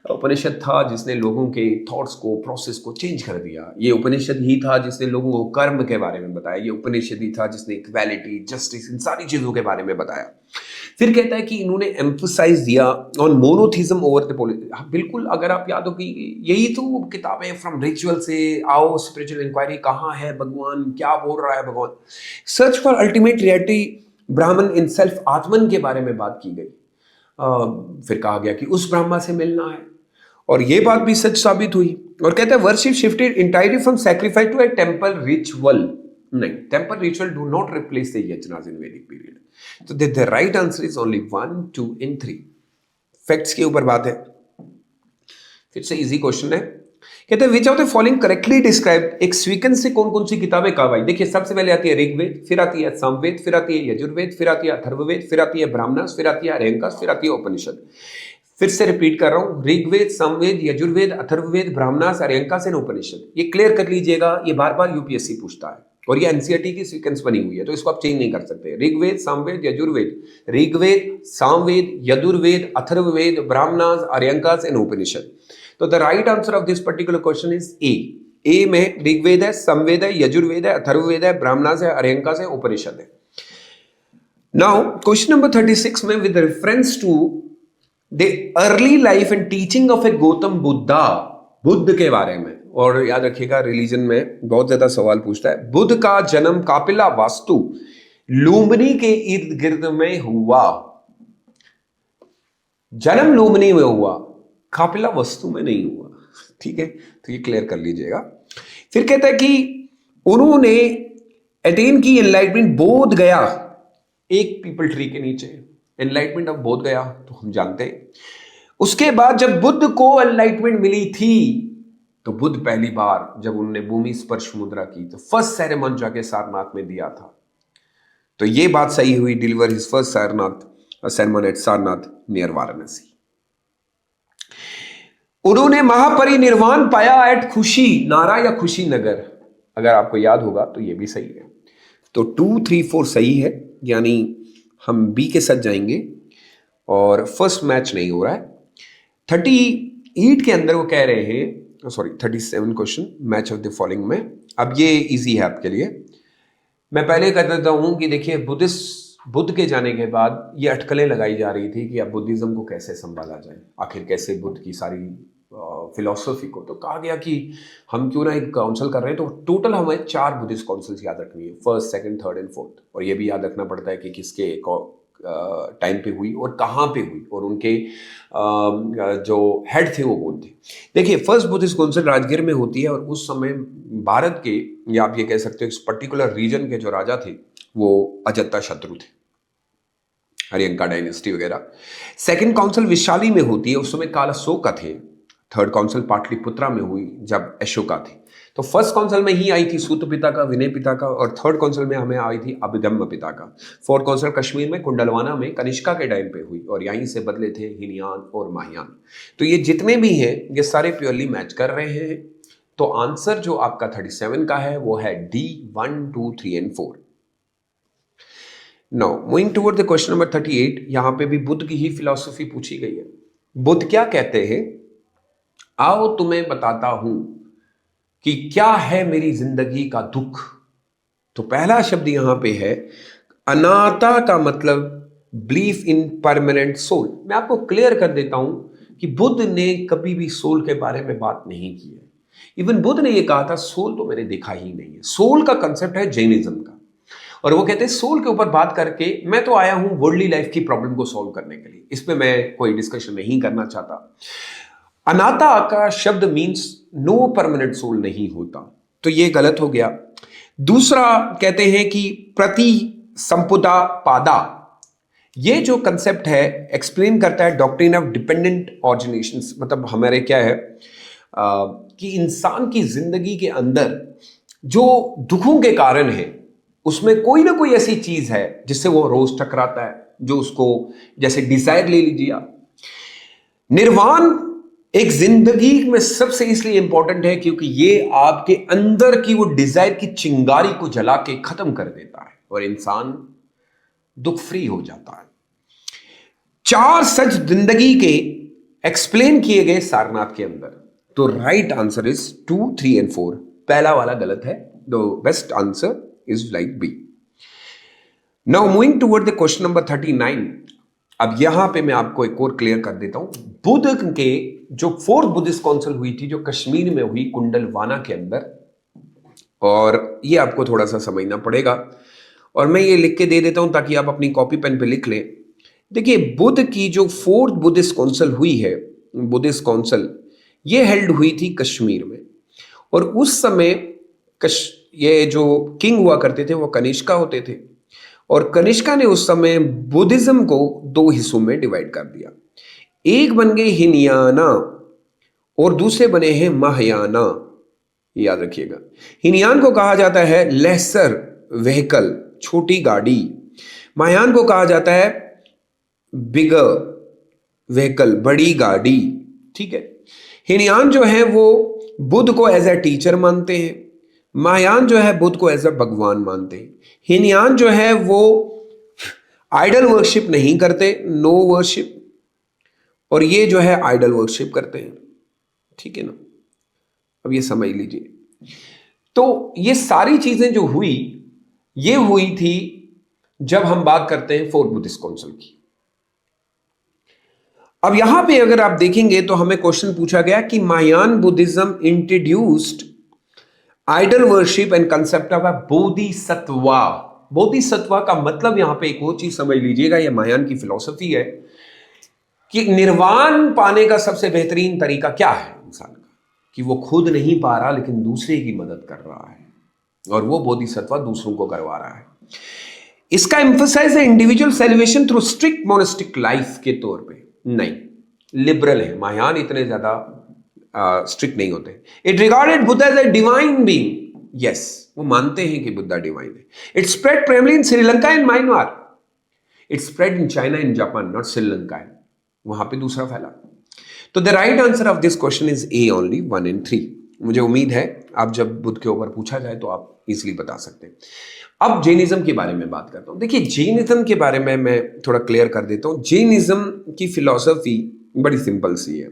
Speaker 1: उपनिषद था जिसने लोगों के थॉट्स को, प्रोसेस को चेंज कर दिया। ये उपनिषद ही था जिसने लोगों को कर्म के बारे में बताया। ये उपनिषद ही था जिसने इक्वालिटी, जस्टिस, इन सारी चीजों के बारे में बताया। फिर कहता है कि इन्होंने एम्फसाइज दिया on monotheism over the politics. बिल्कुल, अगर आप याद हो कि यही तो किताबें फ्रॉम रिचुअल से आओ स्पिरिचुअल इंक्वायरी, कहाँ है भगवान, क्या बोल रहा है भगवान, सर्च फॉर अल्टीमेट रियलिटी, ब्राह्मण इन सेल्फ, आत्मन के बारे में बात की गई। फिर कहा गया कि उस ब्रह्मा से मिलना है, और ये बात भी सच साबित हुई। और कहता है worship shifted entirely from sacrifice to a temple ritual. नहीं, temple ritual do not replace the yajnas in Vedic period. तो the right answer is only 1, 2 and 3। Facts के ऊपर बात है। फिर से इजी क्वेश्चन है, कहते हैं विच of the following correctly describe, एक सीक्वेंस से कौन कौन सी किताबें कब आई। देखिए सबसे पहले आती है ऋग्वेद, फिर आती है सामवेद, फिर आती है यजुर्वेद, फिर आती है अथर्ववेद, फिर आती है ब्राह्मणस, फिर आती है अरण्यकास, फिर आती है उपनिषद। फिर से रिपीट कर रहा हूं, ऋग्वेद, सामवेद, यजुर्वेद, अथर्ववेद, ब्राह्मणस, अरण्यकास एंड उपनिषद। ये क्लियर कर लीजिएगा, ये बार बार यूपीएससी पूछता है और ये एनसीईआरटी की सीक्वेंस बनी हुई है, तो इसको आप चेंज नहीं कर सकते। ऋग्वेद, सामवेद, यजुर्वेद, ऋग्वेद, सामवेद, यजुर्वेद, अथर्ववेद, ब्राह्मणस, अरण्यकास एंड उपनिषद। तो the right answer of this particular question is A. A में ऋग्वेद है, सामवेद है, यजुर्वेद है, अथर्ववेद है, ब्राह्मणस है, अरण्यकास है, उपनिषद है। नाउ क्वेश्चन नंबर 36 में with reference to the early life and teaching of a Gautam Buddha, Buddha के बारे में, और याद रखिएगा रिलीजन में बहुत ज्यादा सवाल पूछता है। बुद्ध का जन्म कापिला वास्तु लुम्बिनी के इर्द गिर्द में हुआ। जन्म लुम्बिनी में हुआ, कापिला वस्तु में नहीं हुआ। ठीक है, तो ये क्लियर कर लीजिएगा। फिर कहता है कि उन्होंने अटेन की एनलाइटमेंट बोध गया, एक पीपल ट्री के नीचे एनलाइटमेंट ऑफ बोध गया, तो हम जानते हैं। उसके बाद जब बुद्ध को एनलाइटमेंट मिली थी, तो बुद्ध पहली बार जब उन्होंने भूमि स्पर्श मुद्रा की तो फर्स्ट सेरेमन जाके सारनाथ में दिया था। तो ये बात सही हुई, deliver his first sermon at Sarnath near Varanasi. उन्होंने महापरिनिर्वाण पाया एट खुशी नारा या खुशी नगर, अगर आपको याद होगा तो ये भी सही है। तो 2, 3, 4 सही है, यानी हम बी के साथ जाएंगे और फर्स्ट मैच नहीं हो रहा है। 38 के अंदर वो कह रहे हैं, sorry 37 question, match of the following में। अब ये इजी है आपके लिए। मैं पहले कह देता हूं कि देखिए बुद्ध के जाने के बाद ये अटकलें लगाई जा रही थी कि अब बुद्धिज्म को कैसे संभाला जाए, आखिर कैसे बुद्ध की सारी फिलॉसफी को। तो कहा गया कि हम क्यों ना एक काउंसिल कर रहे हैं, तो टोटल हमें 4 बुद्धिस्ट काउंसिल्स याद रखनी है, first, second, third and fourth. और ये भी याद रखना पड़ता है कि किसके टाइम पे हुई और कहाँ पे हुई, और उनके जो हेड थे वो कौन थे। देखिए फर्स्ट बुद्धिस्ट काउंसिल राजगीर में होती है, और उस समय भारत के, या आप ये कह सकते हो इस पर्टिकुलर रीजन के जो राजा थे वो अजाता शत्रु थे, हरियंका डायनेस्टी वगैरह। सेकंड काउंसिल विशाली में होती है, उस समय काल अशोका थे। थर्ड काउंसिल पाटलिपुत्रा में हुई जब अशोका थे। तो फर्स्ट काउंसिल में ही आई थी सूत पिता का, विनय पिता का, और थर्ड काउंसिल में हमें आई थी अभिधम्म पिता का। फोर्थ काउंसिल कश्मीर में कुंडलवाना में कनिष्का के टाइम पे हुई, और यहीं से बदले थे हिनयान और माहियान। तो ये जितने भी हैं ये सारे प्योरली मैच कर रहे हैं। तो आंसर जो आपका 37 का है वो है D, 1, 2, 3 and 4। Now moving toward the question number 38, यहां पे भी बुद्ध की ही फिलॉसफी पूछी गई है। बुद्ध क्या कहते हैं, आओ तुम्हें बताता हूं कि क्या है मेरी जिंदगी का दुख। तो पहला शब्द यहां पे है अनाता, का मतलब बिलीफ इन परमानेंट सोल। मैं आपको क्लियर कर देता हूं कि बुद्ध ने कभी भी सोल के बारे में बात नहीं की है। इवन बुद्ध ने यह कहा था सोल तो मैंने देखा ही नहीं है। सोल का कंसेप्ट है जैनिज्म का, और वो कहते हैं सोल के ऊपर बात करके मैं तो आया हूं वर्ल्डली लाइफ की प्रॉब्लम को सॉल्व करने के लिए। इस पे मैं कोई डिस्कशन नहीं करना चाहता। अनाता का शब्द मींस नो परमानेंट सोल नहीं होता, तो ये गलत हो गया। दूसरा कहते हैं कि प्रति संपुदा पादा, ये जो कंसेप्ट है एक्सप्लेन करता है डॉक्ट्रिन ऑफ डिपेंडेंट ऑरिजिनेशंस। मतलब हमारे क्या है कि इंसान की जिंदगी के अंदर जो दुखों के कारण है उसमें कोई ना कोई ऐसी चीज है जिससे वो रोज टकराता है, जो उसको, जैसे डिजायर ले लीजिए आप। निर्वाण एक जिंदगी में सबसे इसलिए इंपॉर्टेंट है क्योंकि ये आपके अंदर की वो डिजायर की चिंगारी को जला के खत्म कर देता है और इंसान दुख फ्री हो जाता है। 4 सच जिंदगी के एक्सप्लेन किए गए सारनाथ के अंदर। तो राइट आंसर इज 2, 3 एंड 4। पहला वाला गलत है। The best answer is like B. Now moving toward the question number 39। अब यहां पे मैं आपको एक और क्लियर कर देता हूं। बुद्ध के जो 4th बुद्धिस्ट काउंसिल हुई थी, जो कश्मीर में हुई कुंडलवाना के अंदर, और ये आपको थोड़ा सा समझना पड़ेगा, और मैं ये लिख के दे देता हूं ताकि आप अपनी कॉपी पेन पे लिख लें। देखिए बुद्ध की जो 4th बुद्धिस्ट काउंसिल हुई है, बुद्धिस्ट काउंसिल, ये हेल्ड हुई थी कश्मीर में, और उस समय ये जो किंग हुआ करते थे वो कनिष्का होते थे, और कनिष्का ने उस समय बुद्धिज्म को 2 हिस्सों में डिवाइड कर दिया। एक बन गए हिनयाना और दूसरे बने हैं महायाना, याद रखिएगा। हीनयान को कहा जाता है लेसर व्हीकल, छोटी गाड़ी। महायान को कहा जाता है बिगर व्हीकल, बड़ी गाड़ी। ठीक है। हीनयान जो है वो बुद्ध को एज ए टीचर मानते हैं, महायान जो है बुद्ध को एज ए भगवान मानते हैं। हीनयान जो है वो आइडल वर्शिप नहीं करते, नो वर्शिप, और ये जो है आइडल वर्शिप करते हैं। ठीक है ना, अब ये समझ लीजिए। तो ये सारी चीजें जो हुई, ये हुई थी जब हम बात करते हैं फोर्थ बुद्धिस्ट काउंसिल की। अब यहां पे अगर आप देखेंगे तो हमें क्वेश्चन पूछा गया कि Mahayana Buddhism introduced idol worship and concept of a bodhisattva. Bodhisattva का मतलब यहां पे एक वो चीज समझ लीजिएगा, ये महायान की फिलॉसफी है कि निर्वाण पाने का सबसे बेहतरीन तरीका क्या है इंसान का, कि वो खुद नहीं पा रहा लेकिन दूसरे की मदद कर रहा है, और वो बोधिसत्वा दूसरों को करवा रहा है। इसका एम्फसाइज है individual celebration through strict monastic life के तौर पे नहीं, लिबरल है महायान, इतने ज्यादा स्ट्रिक्ट नहीं होते। It regarded Buddha as a divine being, yes, वो मानते हैं कि बुद्धा डिवाइन है। It spread primarily in Sri Lanka and Myanmar, it spread in China and Japan, not Sri Lanka, वहां पे दूसरा फैला। तो the right answer of this question is A only 1 and 3। मुझे उम्मीद है आप जब बुद्ध के ऊपर पूछा जाए तो आप इजीली बता सकते हैं। अब जैनिज्म के बारे में बात करता हूं। देखिए, जैनिज्म के बारे में मैं थोड़ा क्लियर कर देता हूं। जैनिज्म की फिलॉसफी बड़ी सिंपल सी है।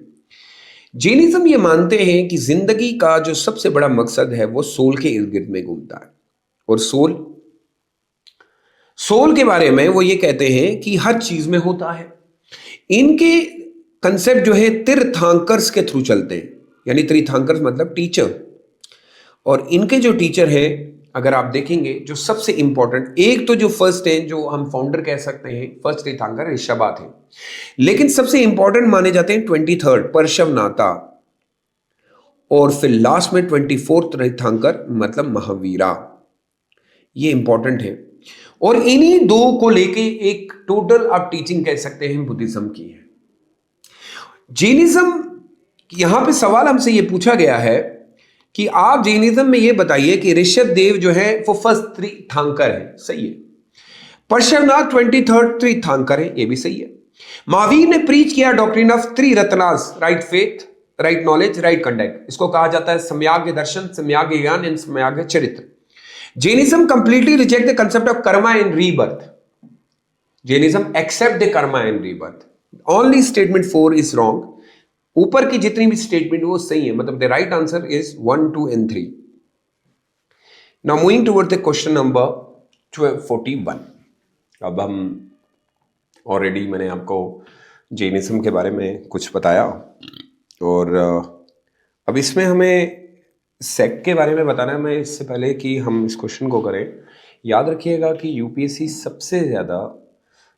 Speaker 1: जैनिज्म ये मानते हैं कि जिंदगी का जो सबसे बड़ा मकसद है वो सोल के इर्द गिर्द में घूमता है, और सोल के बारे में वो ये कहते हैं कि हर चीज में होता है। इनके कंसेप्ट जो है तीर्थंकर्स के थ्रू चलते हैं, यानी तीर्थंकर्स मतलब टीचर, और इनके जो टीचर हैं अगर आप देखेंगे जो सबसे इंपॉर्टेंट, एक तो जो फर्स्ट है, जो हम फाउंडर कह सकते हैं, फर्स्ट तीर्थंकर ऋषभा थे, लेकिन सबसे इंपॉर्टेंट माने जाते हैं 23rd पार्श्वनाथा, और फिर लास्ट में 24th तीर्थंकर मतलब महावीरा। ये इंपॉर्टेंट है, और इन्हीं दो को लेके एक टोटल आप टीचिंग कह सकते हैं बुद्धिज्म की है। जैनिज्म, यहां पे सवाल हमसे ये पूछा गया है कि आप जैनिज्म में ये बताइए कि ऋषभ देव जो है वो फर्स्ट तीर्थंकर है, सही है। पार्श्वनाथ 23rd तीर्थंकर है, ये भी सही है। महावीर ने प्रीच किया doctrine of 3 Ratnas, right faith, right knowledge, right conduct. इसको कहा जाता है सम्यग् दर्शन, सम्यग् ज्ञान and samyag charitra. Jainism completely reject the concept of karma and rebirth. Jainism accept the karma and rebirth. Only statement 4 is wrong. ऊपर की जितनी भी स्टेटमेंट वो सही है, मतलब the right answer is 1, 2 and 3। Now moving toward the question number 41। अब हम ऑलरेडी, मैंने आपको जैनिज्म के बारे में कुछ बताया, और अब इसमें हमें सेक्ट के बारे में बताना है। मैं इससे पहले कि हम इस क्वेश्चन को करें, याद रखिएगा कि यूपीएससी सबसे ज़्यादा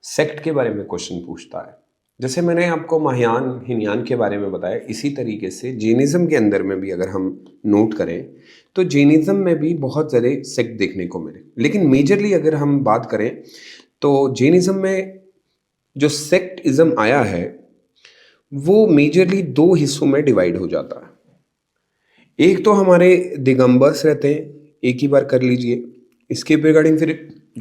Speaker 1: सेक्ट के बारे में क्वेश्चन पूछता है। जैसे मैंने आपको महायान हीनयान के बारे में बताया, इसी तरीके से जैनिज्म के अंदर में भी अगर हम नोट करें तो जैनिज्म में भी बहुत सारे सेक्ट देखने को मिले। लेकिन मेजरली अगर हम बात करें तो जैनिज्म में जो सेक्टिज्म आया है वो मेजरली 2 हिस्सों में डिवाइड हो जाता है। एक तो हमारे दिगंबर्स रहते हैं, एक ही बार कर लीजिए, इसके रिगार्डिंग फिर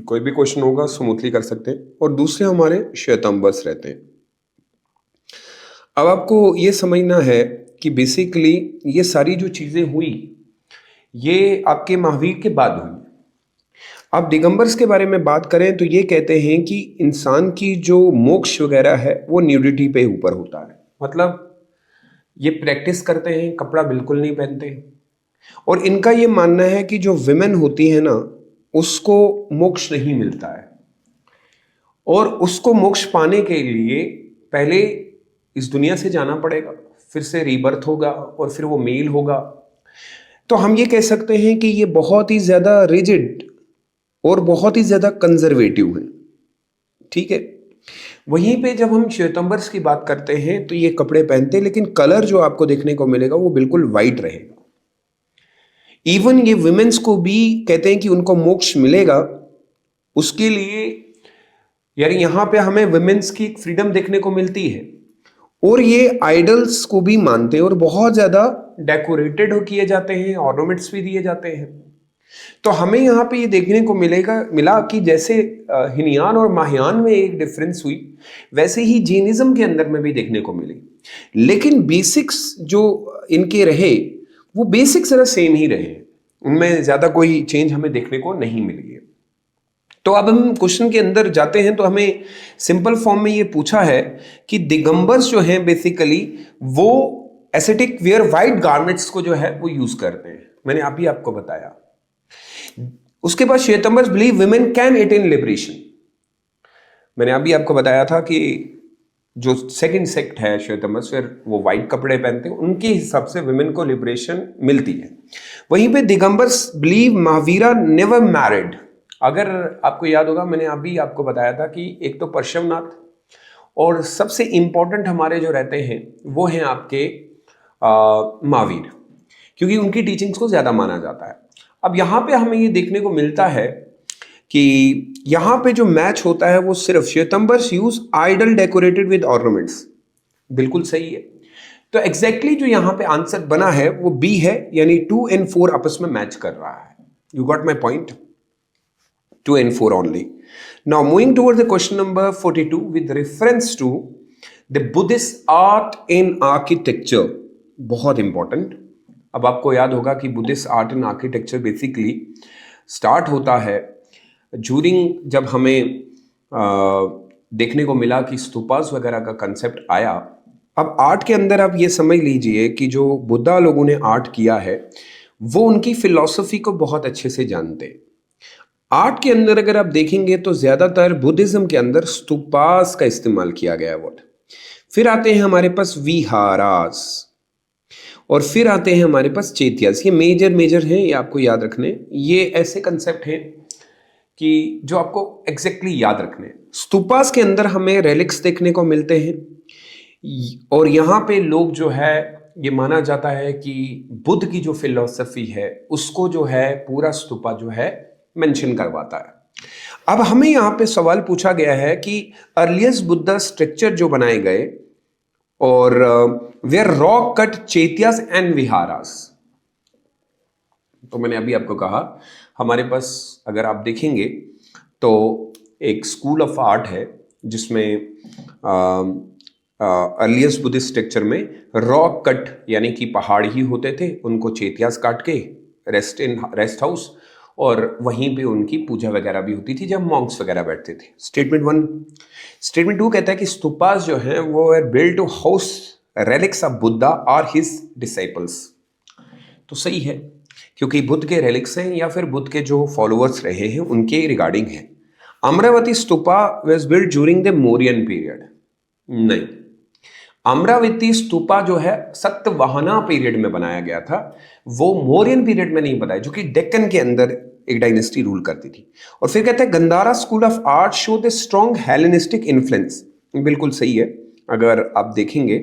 Speaker 1: कोई भी क्वेश्चन होगा स्मूथली कर सकते हैं, और दूसरे हमारे श्वेतांबर्स रहते हैं। अब आपको ये समझना है कि बेसिकली ये सारी जो चीज़ें हुई ये आपके महावीर के बाद हुई। अब दिगंबर्स के बारे में बात करें तो ये कहते हैं कि इंसान की जो मोक्ष वगैरह है वो न्यूडिटी पे ऊपर होता है, मतलब ये प्रैक्टिस करते हैं, कपड़ा बिल्कुल नहीं पहनते, और इनका ये मानना है कि जो विमेन होती है ना उसको मोक्ष नहीं मिलता है, और उसको मोक्ष पाने के लिए पहले इस दुनिया से जाना पड़ेगा, फिर से रीबर्थ होगा, और फिर वो मेल होगा। तो हम ये कह सकते हैं कि ये बहुत ही ज़्यादा रिजिड और बहुत ही ज़्यादा कंजर्वेटिव है। ठीक है। वहीं पे जब हम श्वेतांबर्स की बात करते हैं तो ये कपड़े पहनते हैं, लेकिन कलर जो आपको देखने को मिलेगा वो बिल्कुल वाइट रहेगा। इवन ये विमेन्स को भी कहते हैं कि उनको मोक्ष मिलेगा, उसके लिए यानी यहाँ पे हमें विमेन्स की फ्रीडम देखने को मिलती है, और ये आइडल्स को भी मानते हैं और बहुत ज्यादा डेकोरेटेड किए जाते हैं, ऑर्नामेंट्स भी दिए जाते हैं। तो हमें यहाँ पे ये देखने को मिला कि जैसे हिनयान और महायान में एक डिफरेंस हुई, वैसे ही जैनिज्म के अंदर में भी देखने को मिली। लेकिन बेसिक्स जो इनके रहे वो बेसिक्स जरा सेम ही रहे, उनमें ज्यादा कोई चेंज हमें देखने को नहीं मिली है। तो अब हम क्वेश्चन के अंदर जाते हैं। तो हमें सिंपल फॉर्म में ये पूछा है कि दिगंबर्स जो हैं बेसिकली वो एसेटिक वेयर वाइट गारमेंट्स को जो है वो यूज करते हैं, मैंने अभी आपको बताया। उसके बाद Shvetambaras believe women can attain liberation. मैंने अभी आपको बताया था कि जो सेकंड सेक्ट है श्वेतंबर्स, फिर वो व्हाइट कपड़े पहनते हैं, उनके हिसाब से विमेन को लिबरेशन मिलती है। वहीं पे Digambars believe Mahavira never married. अगर आपको याद होगा, मैंने अभी आपको बताया था कि एक तो पार्श्वनाथ और सबसे इंपॉर्टेंट हमारे जो रहते हैं वो हैं आपके महावीर, क्योंकि उनकी टीचिंग्स को ज्यादा माना जाता है। अब यहाँ पे हमें ये देखने को मिलता है कि यहाँ पे जो मैच होता है वो सिर्फ Shvetambaras use idol decorated with ornaments, बिल्कुल सही है। तो एग्जैक्टली जो यहाँ पे आंसर बना है वो बी है, यानी 2 and 4 आपस में मैच कर रहा है। You got my point, 2 and 4 only. Now moving towards the question number 42 with reference to the Buddhist art in architecture, बहुत इंपॉर्टेंट। अब आपको याद होगा कि Buddhist art and architecture basically start होता है ज्यूरिंग, जब हमें देखने को मिला कि स्तूपास वगैरह का कंसेप्ट आया। अब आर्ट के अंदर आप ये समझ लीजिए कि जो बुद्धा लोगों ने आर्ट किया है वो उनकी फिलॉसफी को बहुत अच्छे से जानते हैं। आर्ट के अंदर अगर आप देखेंगे तो ज्यादातर बुद्धिज्म के अंदर स्तूपास का इस्तेमाल किया गया है। फिर आते हैं हमारे पास विहारास, और फिर आते हैं हमारे पास चैत्यास। ये मेजर हैं, ये आपको याद रखने। ये ऐसे कंसेप्ट हैं कि जो आपको एग्जैक्टली याद रखने। स्तूपास के अंदर हमें रेलिक्स देखने को मिलते हैं, और यहाँ पे लोग जो है ये माना जाता है कि बुद्ध की जो फिलॉसफी है उसको जो है पूरा स्तूपा जो है मेंशन करवाता है। अब हमें यहाँ पे सवाल पूछा गया है कि अर्लीस्ट बुद्धा स्ट्रक्चर जो बनाए गए और were rock cut chaityas and viharas. तो मैंने अभी आपको कहा हमारे पास अगर आप देखेंगे तो एक स्कूल ऑफ आर्ट है जिसमें अर्लीस्ट बुद्धिस्ट स्ट्रक्चर में रॉक कट यानी कि पहाड़ ही होते थे, उनको चैत्यास काट के रेस्ट हाउस, और वहीं पे उनकी पूजा वगैरह भी होती थी जब मॉन्क्स वगैरह बैठते थे। स्टेटमेंट 1। स्टेटमेंट 2 कहता है कि स्तूपास जो हैं वो are built to house relics of Buddha और हिज डिसाइपल्स। तो सही है, क्योंकि बुद्ध के रेलिक्स हैं या फिर बुद्ध के जो फॉलोअर्स रहे हैं उनके रिगार्डिंग है। Amravati stupa was built during the Mauryan period. नहीं, अमरावती स्तूपा जो है सतवाहना पीरियड में बनाया गया था, वो मौर्यन पीरियड में नहीं बनाया, जो कि डेक्कन के अंदर एक डायनेस्टी रूल करती थी। और फिर कहते हैं Gandhara school of art show the strong Hellenistic influence. बिल्कुल सही है। अगर आप देखेंगे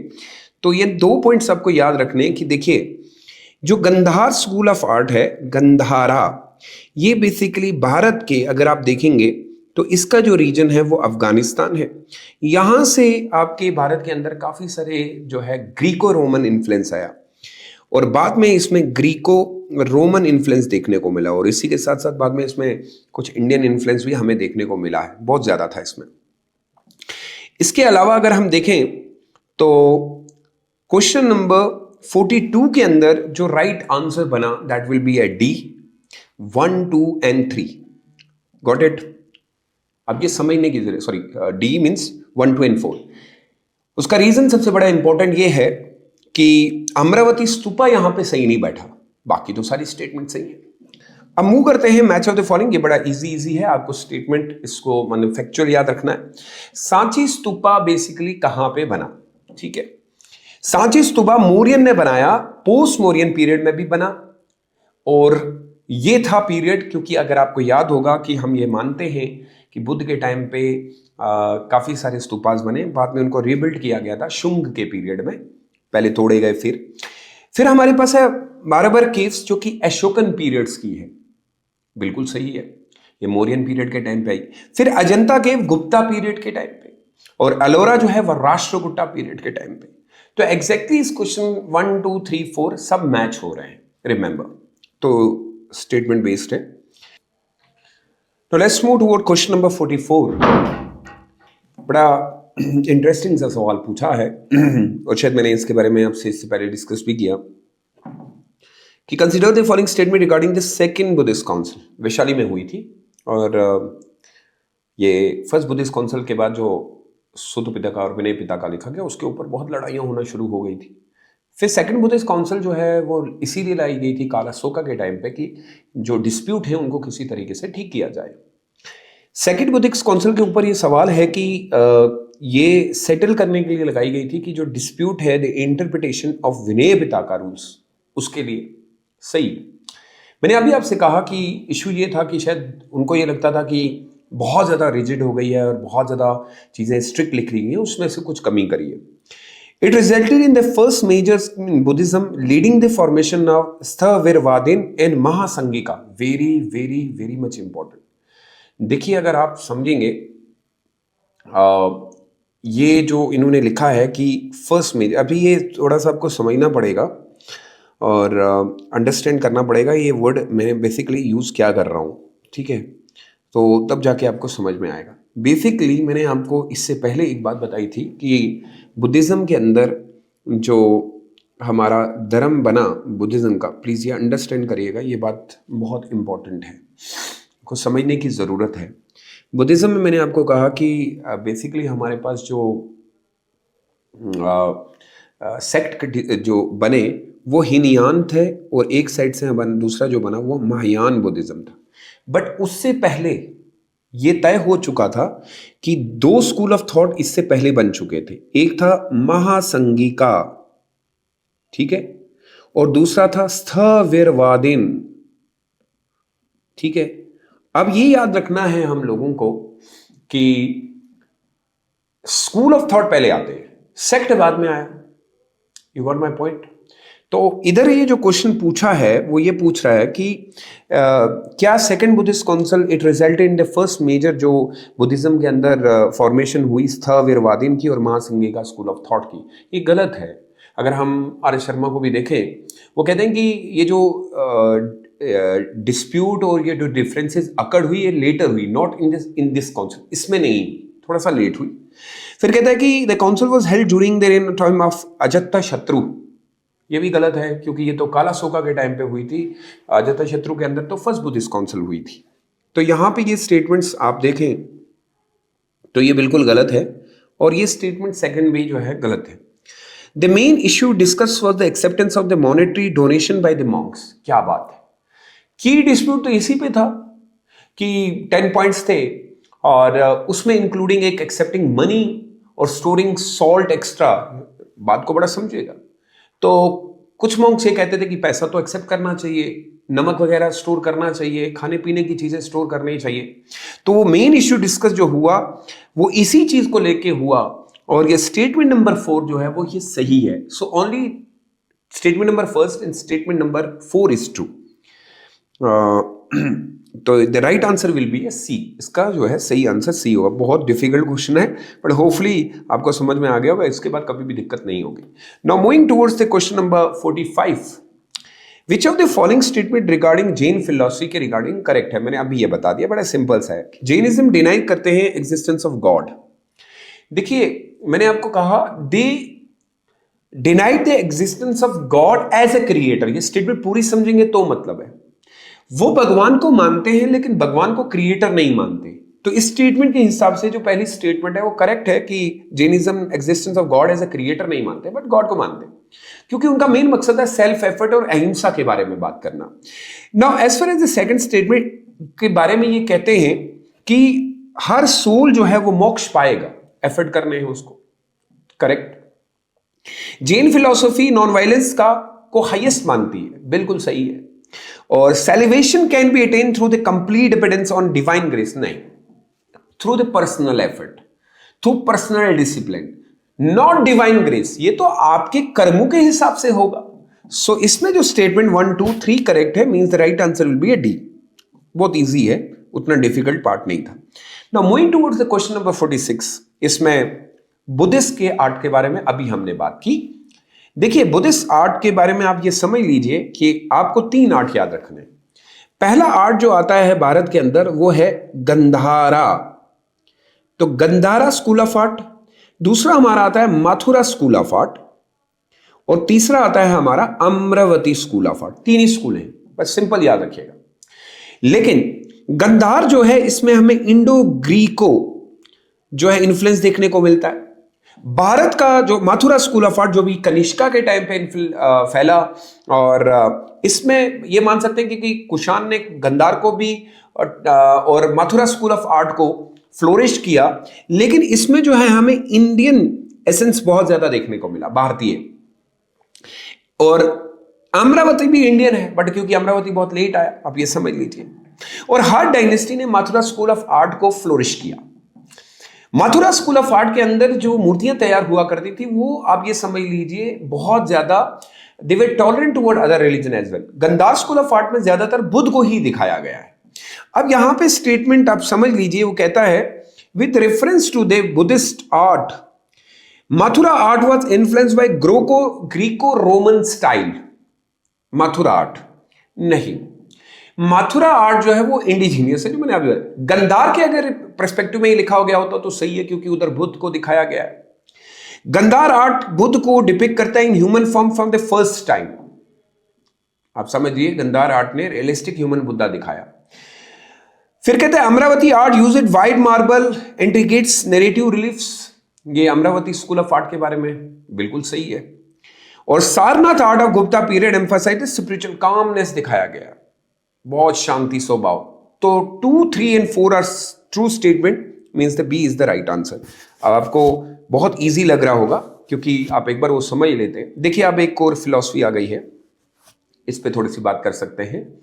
Speaker 1: तो ये 2 पॉइंट्स आपको याद रखने कि देखिए जो गंधार स्कूल ऑफ आर्ट है, गंधारा, ये बेसिकली भारत के अगर आप देखेंगे तो इसका जो रीजन है वो अफगानिस्तान है। यहां से आपके भारत के अंदर काफी सारे जो है ग्रीको रोमन इन्फ्लुएंस आया, और बाद में इसमें ग्रीको रोमन इन्फ्लुएंस देखने को मिला, और इसी के साथ साथ बाद में इसमें कुछ इंडियन इन्फ्लुएंस भी हमें देखने को मिला है, बहुत ज्यादा था इसमें। इसके अलावा अगर हम देखें तो क्वेश्चन नंबर 42 के अंदर जो राइट आंसर बना that will be A D, 1, 2 and 3। Got it? अब ये समझने की जरूरत, सॉरी, डी मीन्स 1, 2 and 4। उसका रीजन सबसे बड़ा इंपॉर्टेंट ये है कि अमरावती स्तूपा यहां पे सही नहीं बैठा, बाकी तो सारी स्टेटमेंट सही है। अब मूव करते हैं मैच ऑफ द फॉलोइंग। ये बड़ा इजी है, आपको स्टेटमेंट इसको मैन्युफैक्चर याद रखना है। सांची स्तूपा बेसिकली कहां पे बना? ठीक है, सांची स्तूपा मौर्यन ने बनाया, पोस्ट मौर्यन पीरियड में भी बना, और ये था पीरियड, क्योंकि अगर आपको याद होगा कि हम ये मानते हैं कि बुद्ध के टाइम पे काफी सारे स्तूपास बने, बाद में उनको रिबिल्ड किया गया था शुंग के पीरियड में, पहले तोड़े गए। फिर हमारे पास है बारबर केव्स जो कि अशोकन पीरियड्स की है, बिल्कुल सही है, ये मौर्यन पीरियड के टाइम पे आई। फिर अजंता केव गुप्ता पीरियड के टाइम पे, और अलोरा जो है वह राष्ट्रकूटा पीरियड के टाइम पे। तो एग्जैक्टली इस क्वेश्चन 1 2 3 4 सब मैच हो रहे हैं, रिमेंबर। तो स्टेटमेंट बेस्ड है। तो let's move toward question number 44। बड़ा इंटरेस्टिंग सा सवाल पूछा है और शायद मैंने इसके बारे में आपसे इससे पहले डिस्कस भी किया कि consider the following statement regarding the second Buddhist council. Vaishali में हुई थी और ये फर्स्ट बुद्धिस्ट काउंसिल के बाद जो सुत पिटका और विनय पिटका लिखा गया उसके ऊपर बहुत लड़ाइयाँ होना शुरू हो गई थी। फिर सेकंड बुद्धिस्ट काउंसिल जो है वो इसीलिए लाई गई थी काल अशोका के टाइम पे कि जो डिस्प्यूट है उनको किसी तरीके से ठीक किया जाए। सेकंड बुद्धिस्ट काउंसिल के ऊपर ये सवाल है कि ये सेटल करने के लिए लगाई गई थी कि जो डिस्प्यूट है the interpretation of Vinay Pitaka rules उसके लिए सही। मैंने अभी आपसे कहा कि इशू ये था कि शायद उनको ये लगता था कि बहुत ज़्यादा रिजिड हो गई है और बहुत ज़्यादा चीज़ें स्ट्रिक्ट लिख रही हैं, उसमें से कुछ कमी करिए। It resulted in the first major in Buddhism leading the formation of Sthaviravadin and Mahasanghika. Very very very much important. देखिए अगर आप समझेंगे ये जो इन्होंने लिखा है कि फर्स्ट मेजर, अभी ये थोड़ा सा आपको समझना पड़ेगा और अंडरस्टैंड करना पड़ेगा ये वर्ड मैं बेसिकली यूज़ क्या कर रहा हूँ, ठीक है? तो तब जाके आपको समझ में आएगा। बेसिकली मैंने आपको इससे पहले एक बात बताई थी कि बुद्धिज़्म के अंदर जो हमारा धर्म बना बुद्धिज़्म का, प्लीज़ ये अंडरस्टैंड करिएगा, ये बात बहुत इम्पॉर्टेंट है, को समझने की ज़रूरत है। बुद्धिज़्म में मैंने आपको कहा कि बेसिकली हमारे पास जो सेक्ट जो बने वो हीनयान थे और एक साइड से दूसरा जो बना वो महायान बुद्धिज़्म था। बट उससे पहले ये तय हो चुका था कि दो स्कूल ऑफ थॉट इससे पहले बन चुके थे। एक था महासंगिका, ठीक है, और दूसरा था स्थविरवादीन, ठीक है। अब ये याद रखना है हम लोगों को कि स्कूल ऑफ थॉट पहले आते हैं, सेक्ट बाद में आया। You got my point? तो इधर ये जो क्वेश्चन पूछा है वो ये पूछ रहा है कि क्या second Buddhist council it resulted in the first major जो बुद्धिज्म के अंदर फॉर्मेशन हुई स्थविरवादीन की और महासंगिका स्कूल ऑफ थॉट की। ये गलत है। अगर हम आर एस शर्मा को भी देखें, वो कहते हैं कि ये जो डिस्प्यूट और ये जो डिफरेंसेस अकड़ हुई ये लेटर हुई, नॉट इन दिस काउंसिल, इसमें नहीं, थोड़ा सा लेट हुई। फिर कहता है कि the council was held during the time of Ajatashatru. ये भी गलत है क्योंकि ये तो काल अशोका के टाइम पे हुई थी, अजातशत्रु के अंदर तो फर्स्ट बुद्धिस्ट काउंसिल हुई थी। तो यहाँ पे ये स्टेटमेंट्स आप देखें तो ये बिल्कुल गलत है और ये स्टेटमेंट सेकंड भी जो है गलत है। The main issue discuss was the acceptance of the monetary donation by the Monks. क्या बात है, की डिस्प्यूट तो इसी पे था कि 10 पॉइंट्स थे और उसमें इंक्लूडिंग एक एक्सेप्टिंग मनी और स्टोरिंग सॉल्ट एक्स्ट्रा। बात को बड़ा समझिएगा। तो कुछ मॉन्क्स ये कहते थे कि पैसा तो एक्सेप्ट करना चाहिए, नमक वगैरह स्टोर करना चाहिए, खाने पीने की चीजें स्टोर करनी चाहिए। तो वो मेन इश्यू डिस्कस जो हुआ वो इसी चीज को लेके हुआ और ये स्टेटमेंट नंबर 4 जो है वो ये सही है। So only statement number first and statement number 4 is true. तो the right answer will be C. इसका जो है सही आंसर सी होगा। बहुत डिफिकल्ट क्वेश्चन है बट होपफुली आपको समझ में आ गया होगा, इसके बाद कभी भी दिक्कत नहीं होगी। Now moving towards the question number 45। Which of the following statement regarding Jain philosophy के रिगार्डिंग करेक्ट है? मैंने अभी ये बता दिया, बड़ा सिंपल सा है। जैनिज्म डिनाई करते हैं एग्जिस्टेंस ऑफ गॉड। देखिए मैंने आपको कहा they denied the existence of God as a creator. ये स्टेटमेंट पूरी समझेंगे तो मतलब है वो भगवान को मानते हैं लेकिन भगवान को क्रिएटर नहीं मानते। तो इस स्टेटमेंट के हिसाब से जो पहली स्टेटमेंट है वो करेक्ट है कि Jainism existence of God as a creator नहीं मानते बट गॉड को मानते हैं, क्योंकि उनका मेन मकसद है सेल्फ एफर्ट और अहिंसा के बारे में बात करना। Now as far as the second statement के बारे में ये कहते हैं कि हर सोल जो है वो मोक्ष पाएगा, एफर्ट करने हैं उसको, correct. Jain philosophy non violence का को हाईएस्ट मानती है, बिल्कुल सही है। और celebration can be attain through the complete dependence on divine grace, नहीं, through the personal effort, through personal discipline, not divine grace. ये तो आपके कर्मों के हिसाब से होगा। सो इसमें जो स्टेटमेंट 1 2 3 करेक्ट है, means the right answer will be A D. बहुत इजी है, उतना डिफिकल्ट पार्ट नहीं था। Now moving towards the question number 46, इसमें बुद्धिस्ट के आर्ट के बारे में अभी हमने बात की। देखिए बुद्धिस्ट आर्ट के बारे में आप ये समझ लीजिए कि आपको 3 आर्ट याद रखने हैं। पहला आर्ट जो आता है भारत के अंदर वो है गंधारा, तो गंधारा स्कूल ऑफ आर्ट। दूसरा हमारा आता है मथुरा स्कूल ऑफ आर्ट, और तीसरा आता है हमारा Amravati school of art. 3 he school हैं, बस सिंपल याद रखिएगा। लेकिन गंधार जो है इसमें हमें इंडो ग्रीको जो है इन्फ्लुएंस देखने को मिलता है। भारत का जो मथुरा स्कूल ऑफ आर्ट जो भी कनिष्का के टाइम पे फैला, और इसमें ये मान सकते हैं कि कुषाण ने गंधार को भी और मथुरा स्कूल ऑफ आर्ट को फ्लोरिश किया, लेकिन इसमें जो है हमें इंडियन एसेंस बहुत ज्यादा देखने को मिला, भारतीय। और अमरावती भी इंडियन है, बट क्योंकि अमरावती बहुत लेट आया, आप ये समझ लीजिए। और हर डायनेस्टी ने मथुरा स्कूल ऑफ आर्ट को फ्लोरिश किया। मथुरा स्कूल ऑफ आर्ट के अंदर जो मूर्तियां तैयार हुआ करती थी वो आप ये समझ लीजिए बहुत ज्यादा they were tolerant toward other religion as well. Gandhara school of art में ज्यादातर बुद्ध को ही दिखाया गया है। अब यहां पे स्टेटमेंट आप समझ लीजिए, वो कहता है with reference to the Buddhist art Mathura art was influenced by Greco Roman style. Mathura art नहीं, मथुरा आर्ट जो है वो इंडिजीनियस है। जो मैंने अभी गंधार के अगर पर्सपेक्टिव में ही लिखा हो गया होता तो सही है, क्योंकि उधर बुद्ध को दिखाया गया है। गंधार आर्ट बुद्ध को डिपिक्ट करता है in human form from the first time. आप समझिए, गंधार आर्ट ने रियलिस्टिक ह्यूमन बुद्धा दिखाया। फिर कहते हैं Amravati art use it white marble integrates narrative reliefs. ये अमरावती स्कूल ऑफ आर्ट के बारे में बिल्कुल सही है। और Sarnath art of Gupta period emphasise spiritual calmness दिखाया गया, बहुत शांति स्वभाव। तो 2, 3 and 4 are true statement, means the B is the right answer. अब आपको बहुत इजी लग रहा होगा क्योंकि आप एक बार वो समझ लेते हैं। देखिए अब एक और फिलॉसफी आ गई है, इस पे थोड़ी सी बात कर सकते हैं।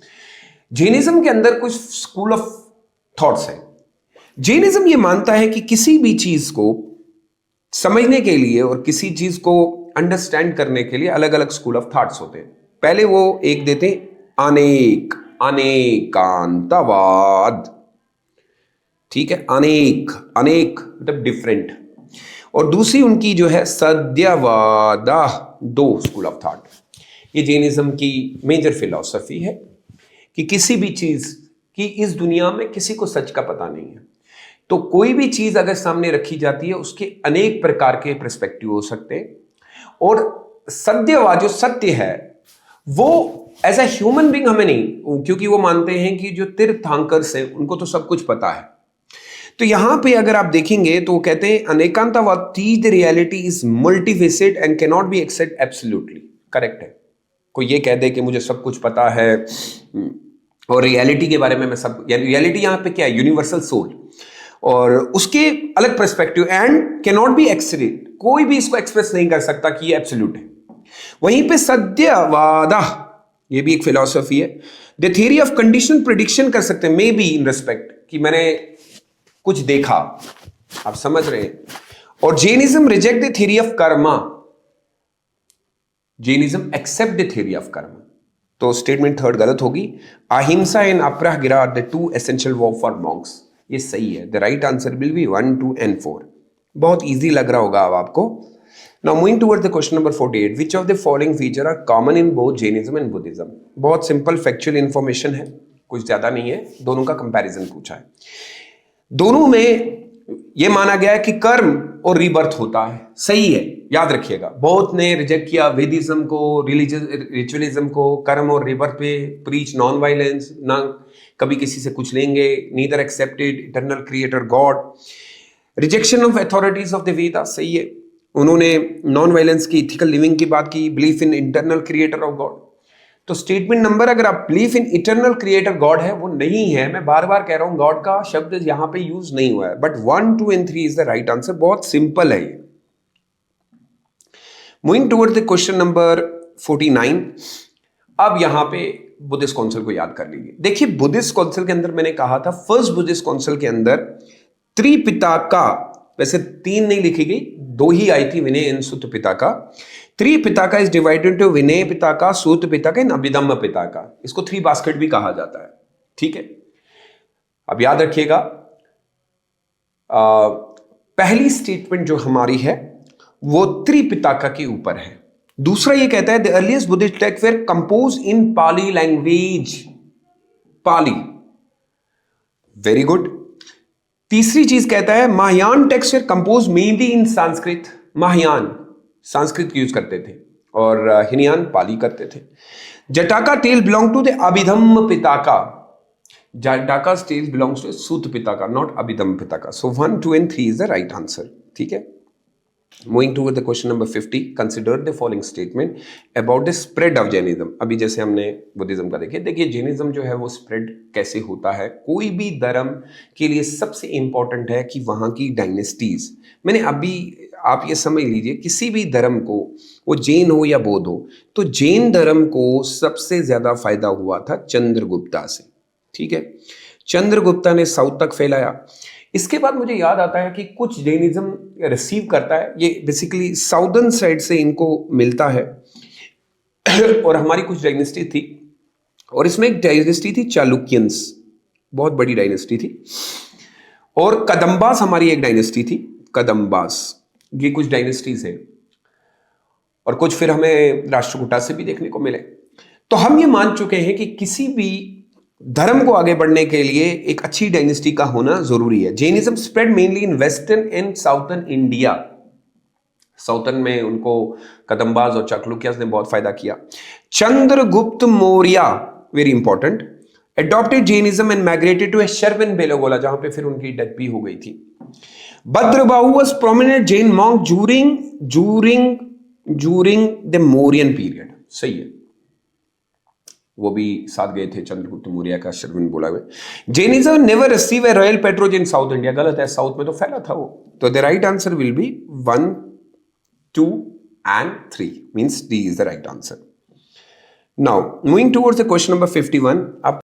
Speaker 1: जैनिज्म के अंदर कुछ स्कूल ऑफ थॉट्स है। जैनिज्म ये मानता है कि किसी भी चीज को समझने के लिए और किसी चीज को अंडरस्टैंड करने के लिए अलग अलग स्कूल ऑफ थॉट्स होते हैं। पहले वो एक देते हैं अनेकांतवाद, ठीक है, अनेक मतलब डिफरेंट। और दूसरी उनकी जो है सद्यवादा, 2 स्कूल ऑफ थॉट। ये जैनिज्म की मेजर फिलॉसफी है कि किसी भी चीज की इस दुनिया में किसी को सच का पता नहीं है। तो कोई भी चीज अगर सामने रखी जाती है उसके अनेक प्रकार के पर्सपेक्टिव हो सकते हैं। और सत्यवाद जो सत्य है वो एज अ ह्यूमन बीइंग हमें नहीं, क्योंकि वो मानते हैं कि जो तीर्थंकर्स हैं उनको तो सब कुछ पता है। तो यहां पे अगर आप देखेंगे तो वो कहते हैं anekantavada teach the reality is multifaceted and can not be accept absolutely. Correct है। कोई ये कह दे कि मुझे सब कुछ पता है और रियलिटी के बारे में मैं सब, रियलिटी यहां पे क्या है, यूनिवर्सल सोल, और उसके अलग perspective and can not be accepted, कोई भी इसको एक्सप्रेस नहीं कर सकता कि ये एब्सोल्यूट है। वहीं पे सत्यवादा, ये भी एक फिलॉसफी है। The theory of conditional prediction कर सकते हैं, मे बी इन रिस्पेक्ट कि मैंने कुछ देखा, आप समझ रहे हैं। और Jainism reject the theory of karma, Jainism accept the theory of karma. तो स्टेटमेंट 3 गलत होगी। Ahimsa and aparigraha are the 2 essential verb for monks, ये सही है। The right answer will be 1, 2 and 4। बहुत इजी लग रहा होगा अब आपको। Now moving towards the question number 48, which of the following feature are common in both Jainism and Buddhism. बहुत सिंपल फैक्चुअल इंफॉर्मेशन है, कुछ ज्यादा नहीं है। दोनों का कंपैरिजन पूछा है। दोनों में यह माना गया है कि कर्म और रीबर्थ होता है, सही है, याद रखिएगा। बहुत ने रिजेक्ट किया वेदिज्म को, रिलीजियस रिचुअलिज्म को, कर्म और रीबर्थ पे प्रीच नॉन वायलेंस, ना कभी किसी से कुछ लेंगे, neither accepted eternal creator god, rejection of authorities of the Veda, सही है। उन्होंने नॉन वायलेंस की, इथिकल लिविंग की बात की, belief in internal creator of god. तो स्टेटमेंट नंबर, अगर आप belief in eternal creator god है, वो नहीं है। मैं बार बार कह रहा हूं गॉड का शब्द यहां पे यूज नहीं हुआ है, but 1, 2 and 3 is the right answer. बहुत सिंपल है ये। Moving towards the question number 49, अब यहां पे बुद्धिस्ट काउंसिल को याद कर लीजिए। देखिए बुद्धिस्ट काउंसिल के अंदर मैंने कहा था, फर्स्ट बुद्धिस्ट काउंसिल के अंदर त्रिपिताका, वैसे 3 नहीं लिखी गई, 2 ही आई थी, Vinaya and Sutta Pitaka. Tripitaka is divided into Vinaya Pitaka, Sutta Pitaka and Abhidhamma Pitaka. इसको 3 बास्केट भी कहा जाता है, ठीक है। अब याद रखिएगा, पहली स्टेटमेंट जो हमारी है वो त्रिपिटका के ऊपर है। दूसरा ये कहता है the earliest Buddhist text were compose in Pali language, Pali, very good. तीसरी चीज कहता है Mahayana text were compose mainly in Sanskrit, Mahayana Sanskrit use करते थे और हिनयान पाली करते थे। Jataka tale belong to the Abhidhamma Pitaka, Jataka's tale belongs to Sut Pitaka, not Abhidhamma Pitaka. So 1, 2 and 3 is the right answer. ठीक है? Moving toward the question number 50, consider the following statement about the spread of Jainism. अभी जैसे हमने Buddhism का देखिए Jainism जो है वो स्प्रेड कैसे होता है। कोई भी धर्म के लिए सबसे इंपॉर्टेंट है कि वहाँ की डायनेस्टीज, मैंने अभी आप ये समझ लीजिए किसी भी धर्म को, वो जैन हो या बौद्ध हो, तो जैन धर्म को सबसे ज्यादा फायदा हुआ था चंद्रगुप्ता से। ठीक है, चंद्रगुप्ता ने साउथ तक फैलाया। इसके बाद मुझे याद आता है कि कुछ जैनिज्म रिसीव करता है, ये बेसिकली साउदर्न साइड से इनको मिलता है और हमारी कुछ डायनेस्टी थी और इसमें एक डायनेस्टी थी चालुक्यंस, बहुत बड़ी डायनेस्टी थी, और कदम्बास हमारी एक डायनेस्टी थी, कदम्बास। ये कुछ डायनेस्टीज है और कुछ फिर हमें राष्ट्रकूटा से भी देखने को मिले। तो हम ये मान चुके हैं कि किसी भी धर्म को आगे बढ़ने के लिए एक अच्छी डायनेस्टी का होना जरूरी है। Jainism spread mainly in western and southern India, southern में उनको कदम्बाज और चालुक्यास ने बहुत फायदा किया। Chandragupta Maurya, very important, adopted Jainism and migrated to Shravana Belagola, जहां पे फिर उनकी डेथ भी हो गई थी। Bhadrabahu was prominent Jain monk during the Mauryan period, सही है, वो भी साथ गए थे चंद्रगुप्त मौर्य का, शरवन बोला हुआ। जैनिज्म नेवर रिसीव ए रॉयल पैट्रोन इन साउथ इंडिया, गलत है, साउथ में तो फैला था वो। तो the right answer will be 1, 2 and 3, means D is the right answer. Now moving towards the question number 51। अब